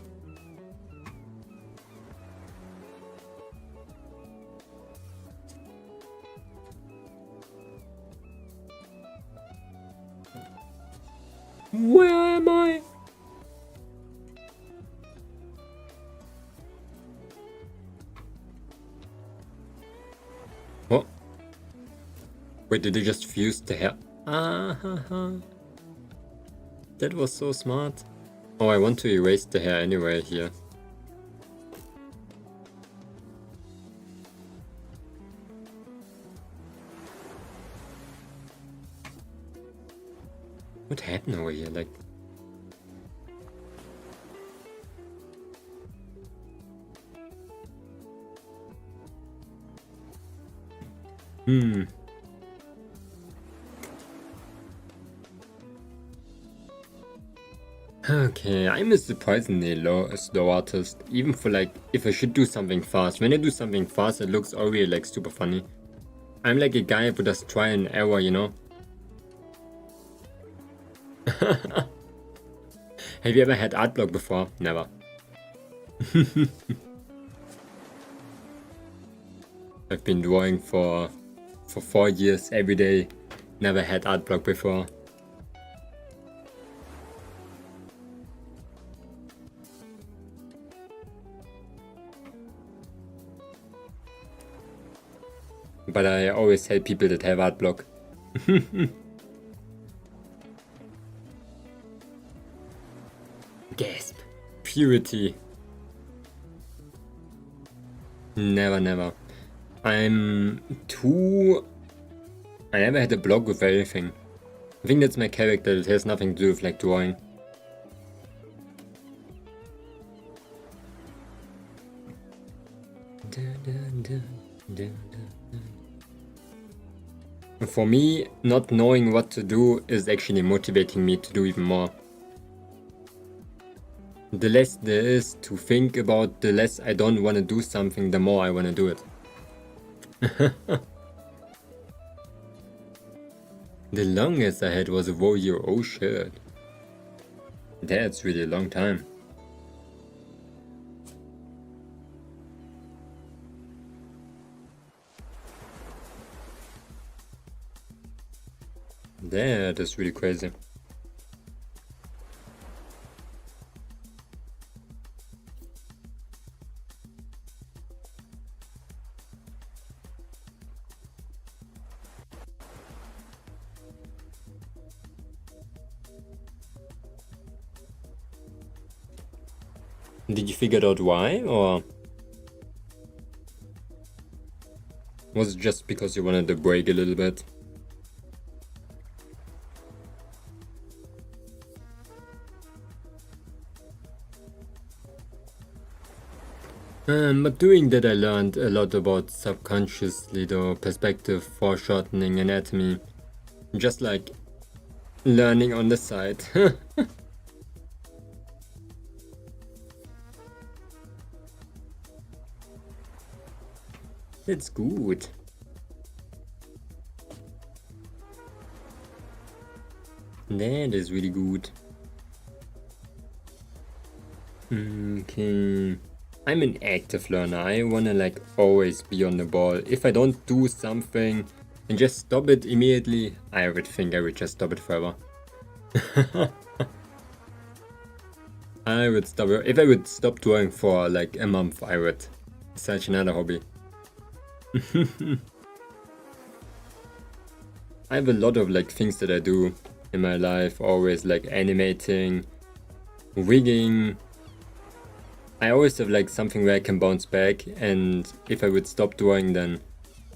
Where am I? Wait, did they just fuse the hair? That was so smart. Oh, I want to erase the hair anyway here. What happened over here? Like... Okay, I'm a surprisingly slow artist, even for like, if I should do something fast. When I do something fast, it looks already like super funny. I'm like a guy who does try and error, you know? Have you ever had art block before? Never. I've been drawing for 4 years every day. Never had art block before. But I always help people that have art block. Gasp. Purity. Never. I never had a block with anything. I think that's my character. It has nothing to do with like drawing. For me, not knowing what to do is actually motivating me to do even more. The less there is to think about, the less I don't want to do something, the more I want to do it. The longest I had was a warrior. Oh shit. That's really a long time. That is really crazy. Did you figure out why, or was it just because you wanted to break a little bit? But doing that I learned a lot about subconsciously the perspective, foreshortening, anatomy. Just like learning on the side. That's good. That is really good. Okay. I'm an active learner. I wanna like always be on the ball. If I don't do something and just stop it immediately, I would think I would just stop it forever. I would stop it. If I would stop drawing for like a month, I would search another hobby. I have a lot of like things that I do in my life, always like animating, rigging. I always have like something where I can bounce back, and if I would stop drawing, then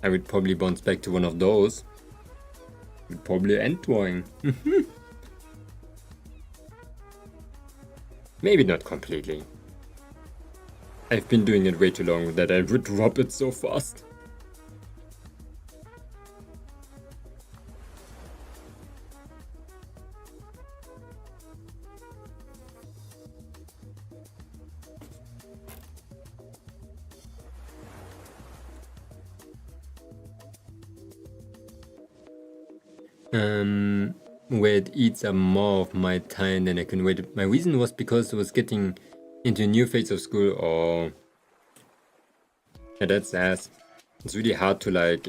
I would probably bounce back to one of those. Would probably end drawing. Maybe not completely. I've been doing it way too long that I would drop it so fast. Where it eats up more of my time than I can wait. My reason was because I was getting into a new phase of school. Oh, yeah, that's ass. It's really hard to like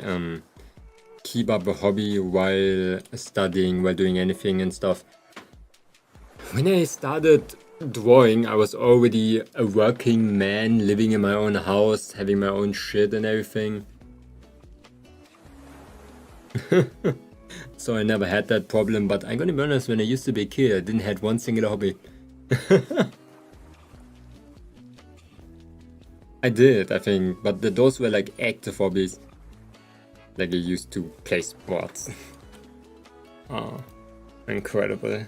keep up a hobby while studying, while doing anything and stuff. When I started drawing, I was already a working man, living in my own house, having my own shit and everything. So I never had that problem, but I'm gonna be honest, when I used to be a kid, I didn't have one single hobby. I did, I think, but those were like active hobbies. Like I used to play sports. Oh, incredible.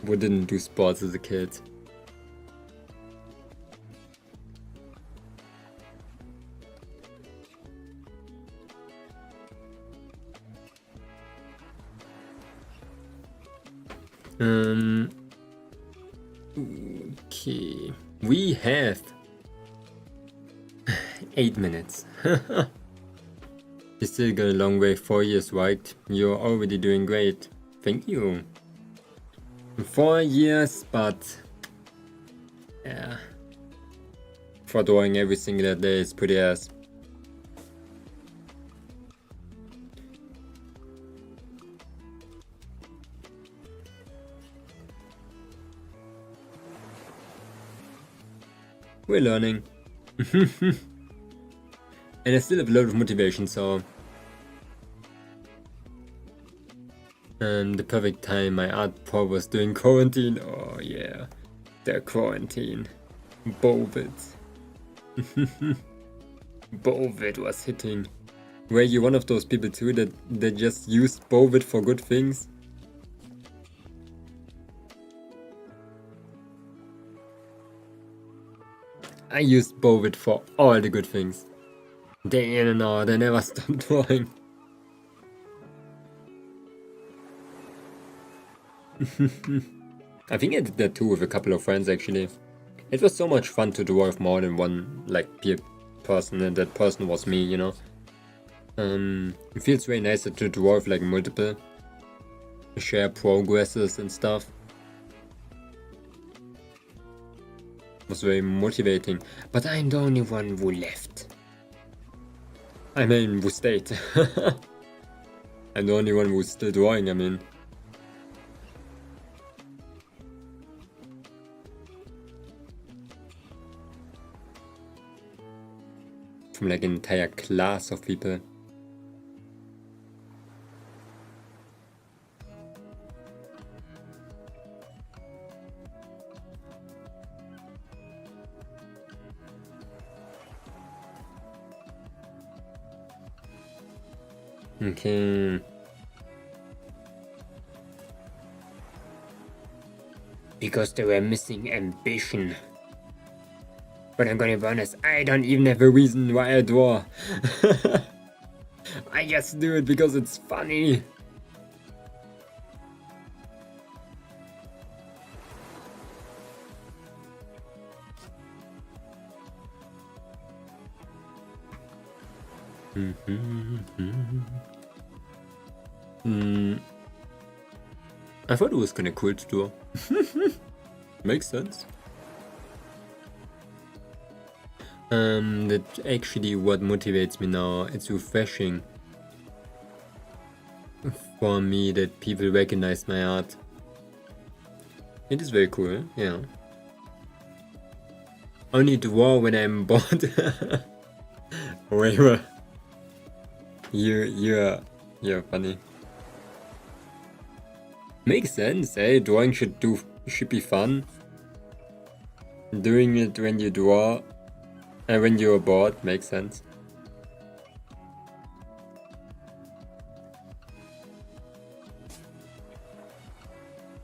Who didn't do sports as a kid? Okay, we have 8 minutes. You still got a long way, 4 years, right? You're already doing great. Thank you. 4 years, but yeah, for drawing every single day is pretty ass. We're learning. And I still have a lot of motivation, so the perfect time my art pro was doing quarantine. Oh yeah, the quarantine. Bovid. Bovid was hitting. Were you one of those people too that just used Bovid for good things? I used Bovid for all the good things. Day in and out, I never stopped drawing. I think I did that too with a couple of friends actually. It was so much fun to draw with more than one like peer person, and that person was me, you know. It feels very nice to draw with like multiple, share progresses and stuff. It was very motivating, but I'm the only one who left. I mean, who stayed. I'm the only one who's still drawing, I mean. From like an entire class of people. Okay. Because they were missing ambition. But I'm gonna be honest, I don't even have a reason why I draw. I just do it because it's funny. I thought it was kinda cool to draw. Makes sense. That's actually what motivates me now. It's refreshing for me that people recognize my art. It is very cool, yeah. Only draw when I'm bored. Whatever. You're funny. Makes sense, eh? Drawing should be fun. Doing it when you draw and when you're bored makes sense.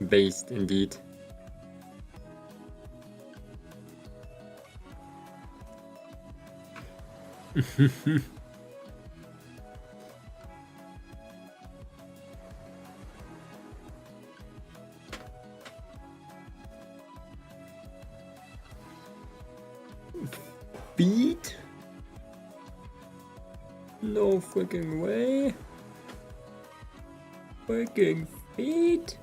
Based indeed. Beat? No freaking way. Freaking feet?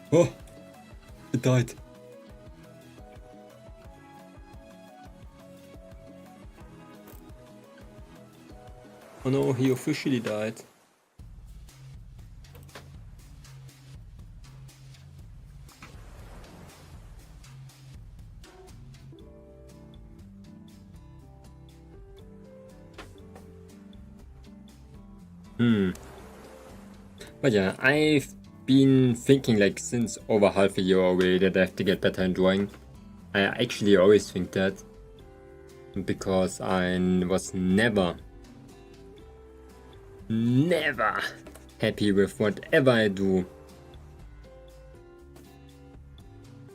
Oh, it died. Oh no, he officially died. But yeah, I've been thinking like since over half a year already that I have to get better in drawing. I actually always think that because I was never happy with whatever I do.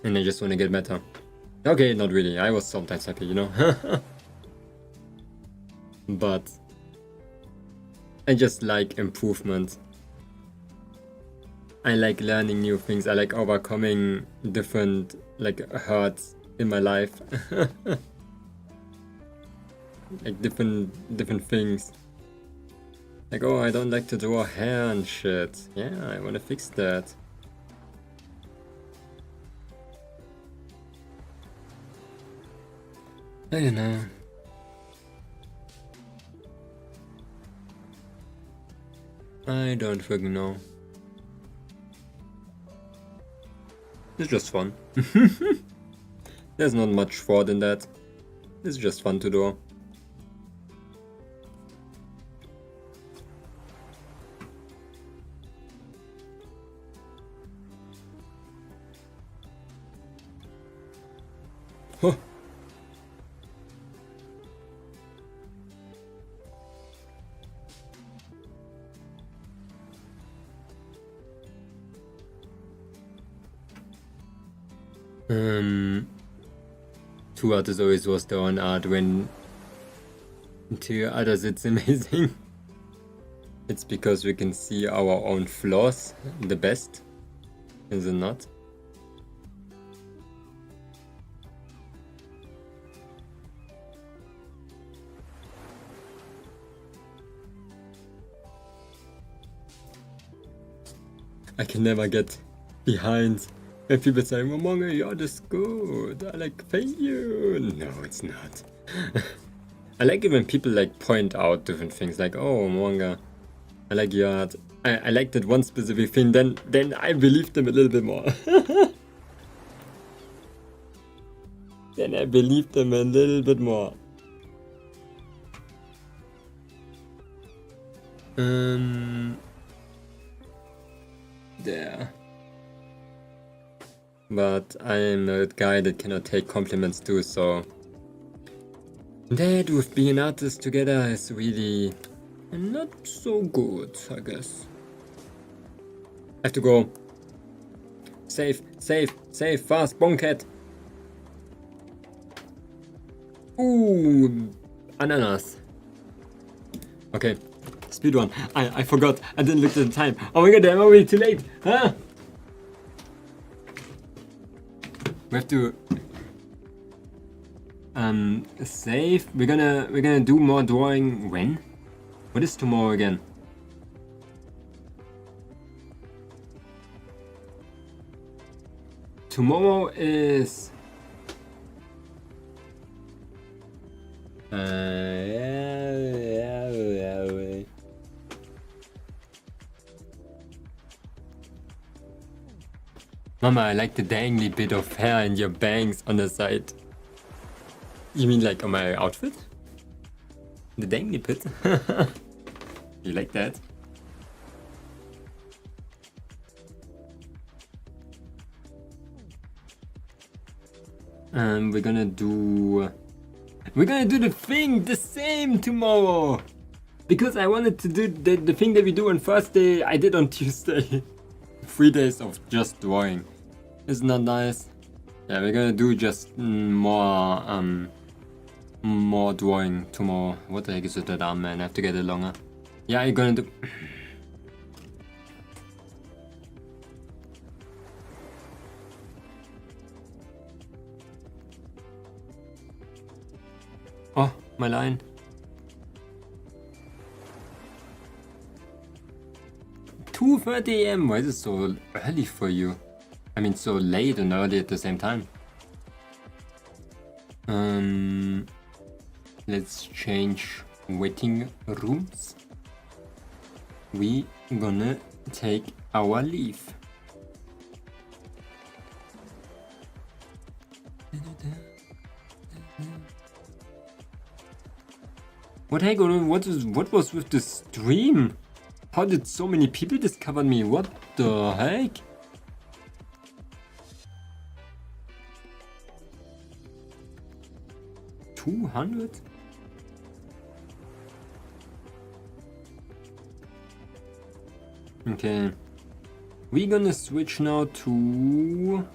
And I just want to get better. Okay, not really. I was sometimes happy, you know. But I just like improvement. I like learning new things. I like overcoming different like hurts in my life. Like different things. Like, oh, I don't like to draw hair and shit. Yeah, I want to fix that. I don't know. I don't fucking know. It's just fun. There's not much thought in that. It's just fun to draw. Huh. Two artists always was their own art when to others it's amazing. It's because we can see our own flaws the best, is it not? I can never get behind when people say, Momonga, your art is good. I like, thank you. No, it's not. I like it when people like point out different things like, oh, Momonga, I like your art. I like that one specific thing, then I believe them a little bit more. Then I believe them a little bit more. There. But I am a guy that cannot take compliments too, so that with being an artist together is really not so good, I guess. I have to go. Save, fast, bonket. Ooh, ananas. Okay, speedrun. I forgot. I didn't look at the time. Oh my god, I'm already too late. Huh? We have to save. We're gonna do more drawing when? What is tomorrow again? Tomorrow is Mama, I like the dangly bit of hair and your bangs on the side. You mean like on my outfit? The dangly bit? You like that? We're gonna do the thing the same tomorrow! Because I wanted to do the thing that we do on Thursday, I did on Tuesday. 3 days of just drawing. Isn't that nice? Yeah, we're gonna do just more drawing tomorrow. What the heck is with that arm, man? I have to get it longer. Yeah, I'm gonna do... Oh, my line. $2:30 AM. Why is it so early for you? I mean, so late and early at the same time. Let's change waiting rooms. we gonna take our leave. What the heck? What was with the stream? How did so many people discover me? What the heck? $200? Okay. We're gonna switch now to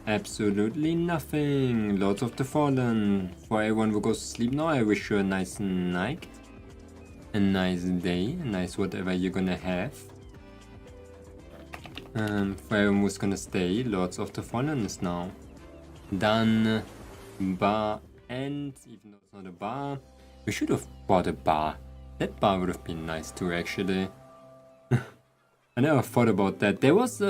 absolutely nothing. Lords of the Fallen. For everyone who goes to sleep now, I wish you a nice night. A nice day. A nice whatever you're gonna have. For everyone who's gonna stay, Lords of the Fallen is now done. Bar and even though it's not a bar, we should have bought a bar. That bar would have been nice too, actually. I never thought about that. There was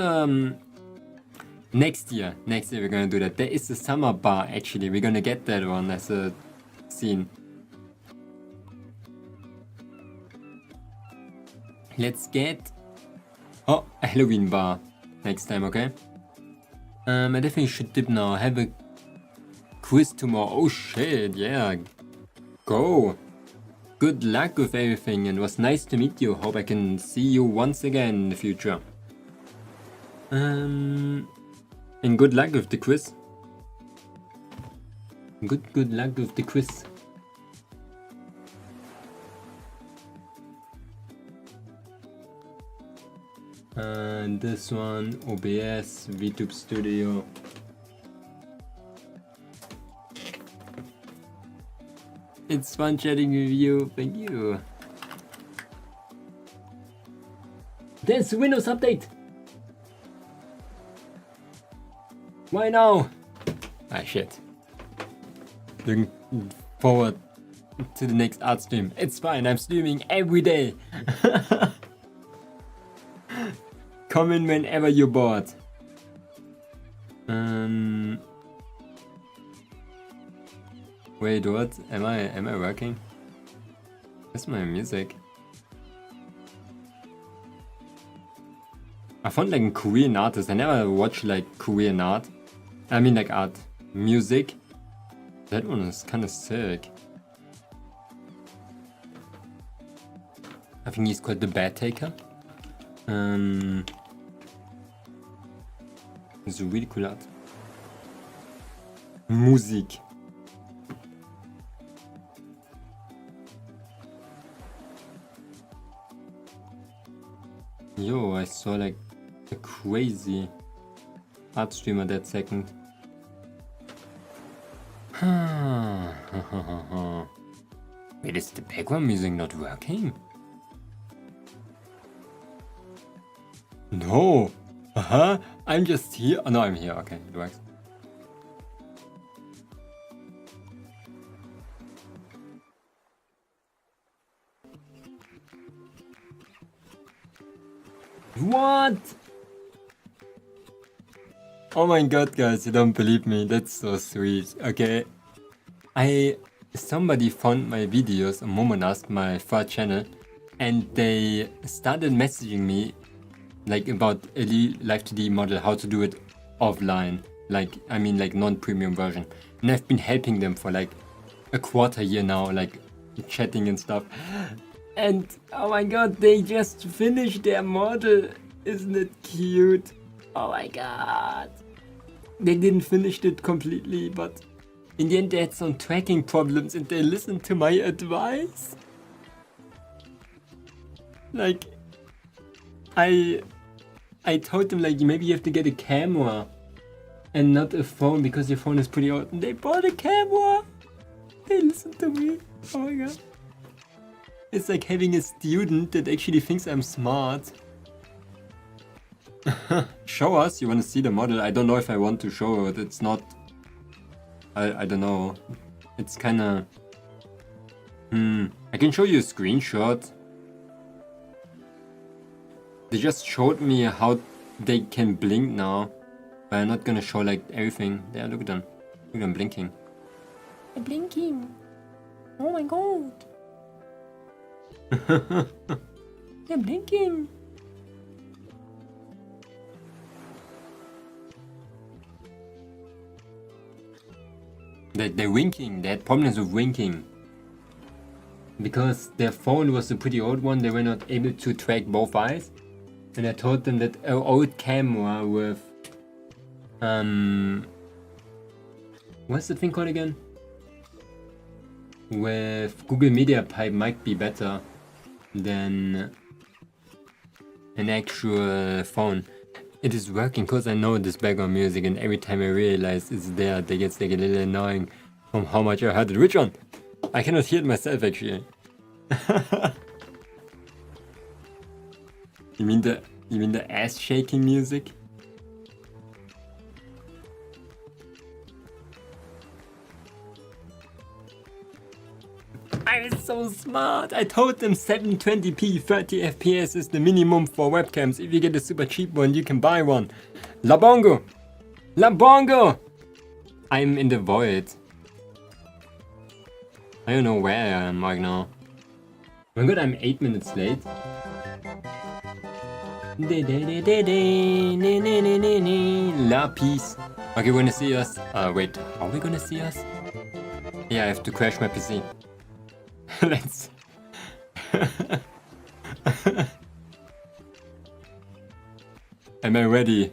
next year we're gonna do that. There is a summer bar actually. We're gonna get that one as a scene. Let's get a Halloween bar next time, okay? I definitely should dip now. Have a quiz tomorrow. Oh shit, yeah. Go. Good luck with everything and it was nice to meet you. Hope I can see you once again in the future. And good luck with the quiz. Good luck with the quiz. And this one, OBS, VTube Studio. It's fun chatting with you, thank you. There's a Windows update! Why now? Ah shit. Looking forward to the next art stream. It's fine, I'm streaming every day. Come in whenever you're bored. Wait, what? Am I working? Where's my music? I found like a Korean artist. I never watched like Korean art. I mean like art. Music. That one is kinda sick. I think he's called the Bad Taker. It's a really cool art. Musik. Yo, I saw like a crazy art streamer that second. Wait, is the background music not working? No! I'm just here. Oh no, I'm here. Okay, it works. What? Oh my god, guys, you don't believe me. That's so sweet. Okay. Somebody found my videos on Momonga, my third channel, and they started messaging me like about a live 2D model, how to do it offline. Like, I mean like non-premium version. And I've been helping them for like a quarter year now, like chatting and stuff. And oh my god, they just finished their model. Isn't it cute? Oh my god. They didn't finish it completely, but in the end they had some tracking problems and they listened to my advice. Like, I told them like maybe you have to get a camera and not a phone because your phone is pretty old. And they bought a camera. They listened to me. Oh my god. It's like having a student that actually thinks I'm smart. Show us. You want to see the model? I don't know if I want to show it. It's not. I don't know. It's kind of. I can show you a screenshot. They just showed me how they can blink now. But I'm not gonna show like everything. There, look at them. Look at them blinking. They're blinking. Oh my god. They're blinking. They're winking. They had problems with winking. Because their phone was a pretty old one, they were not able to track both eyes. And I told them that an old camera with what's the thing called again? With Google Media Pipe might be better than an actual phone. It is working because I know this background music, and every time I realize it's there, it gets like a little annoying from how much I heard it. Which one? I cannot hear it myself actually. You mean the ass shaking music? I was so smart. I told them 720p 30 FPS is the minimum for webcams. If you get a super cheap one, you can buy one. La bongo! La bongo! I'm in the void. I don't know where I am right now. Oh my god, I'm 8 minutes late. La peace. Okay, we're gonna see us. Wait, are we gonna see us? Yeah, I have to crash my PC. Let's. Am I ready?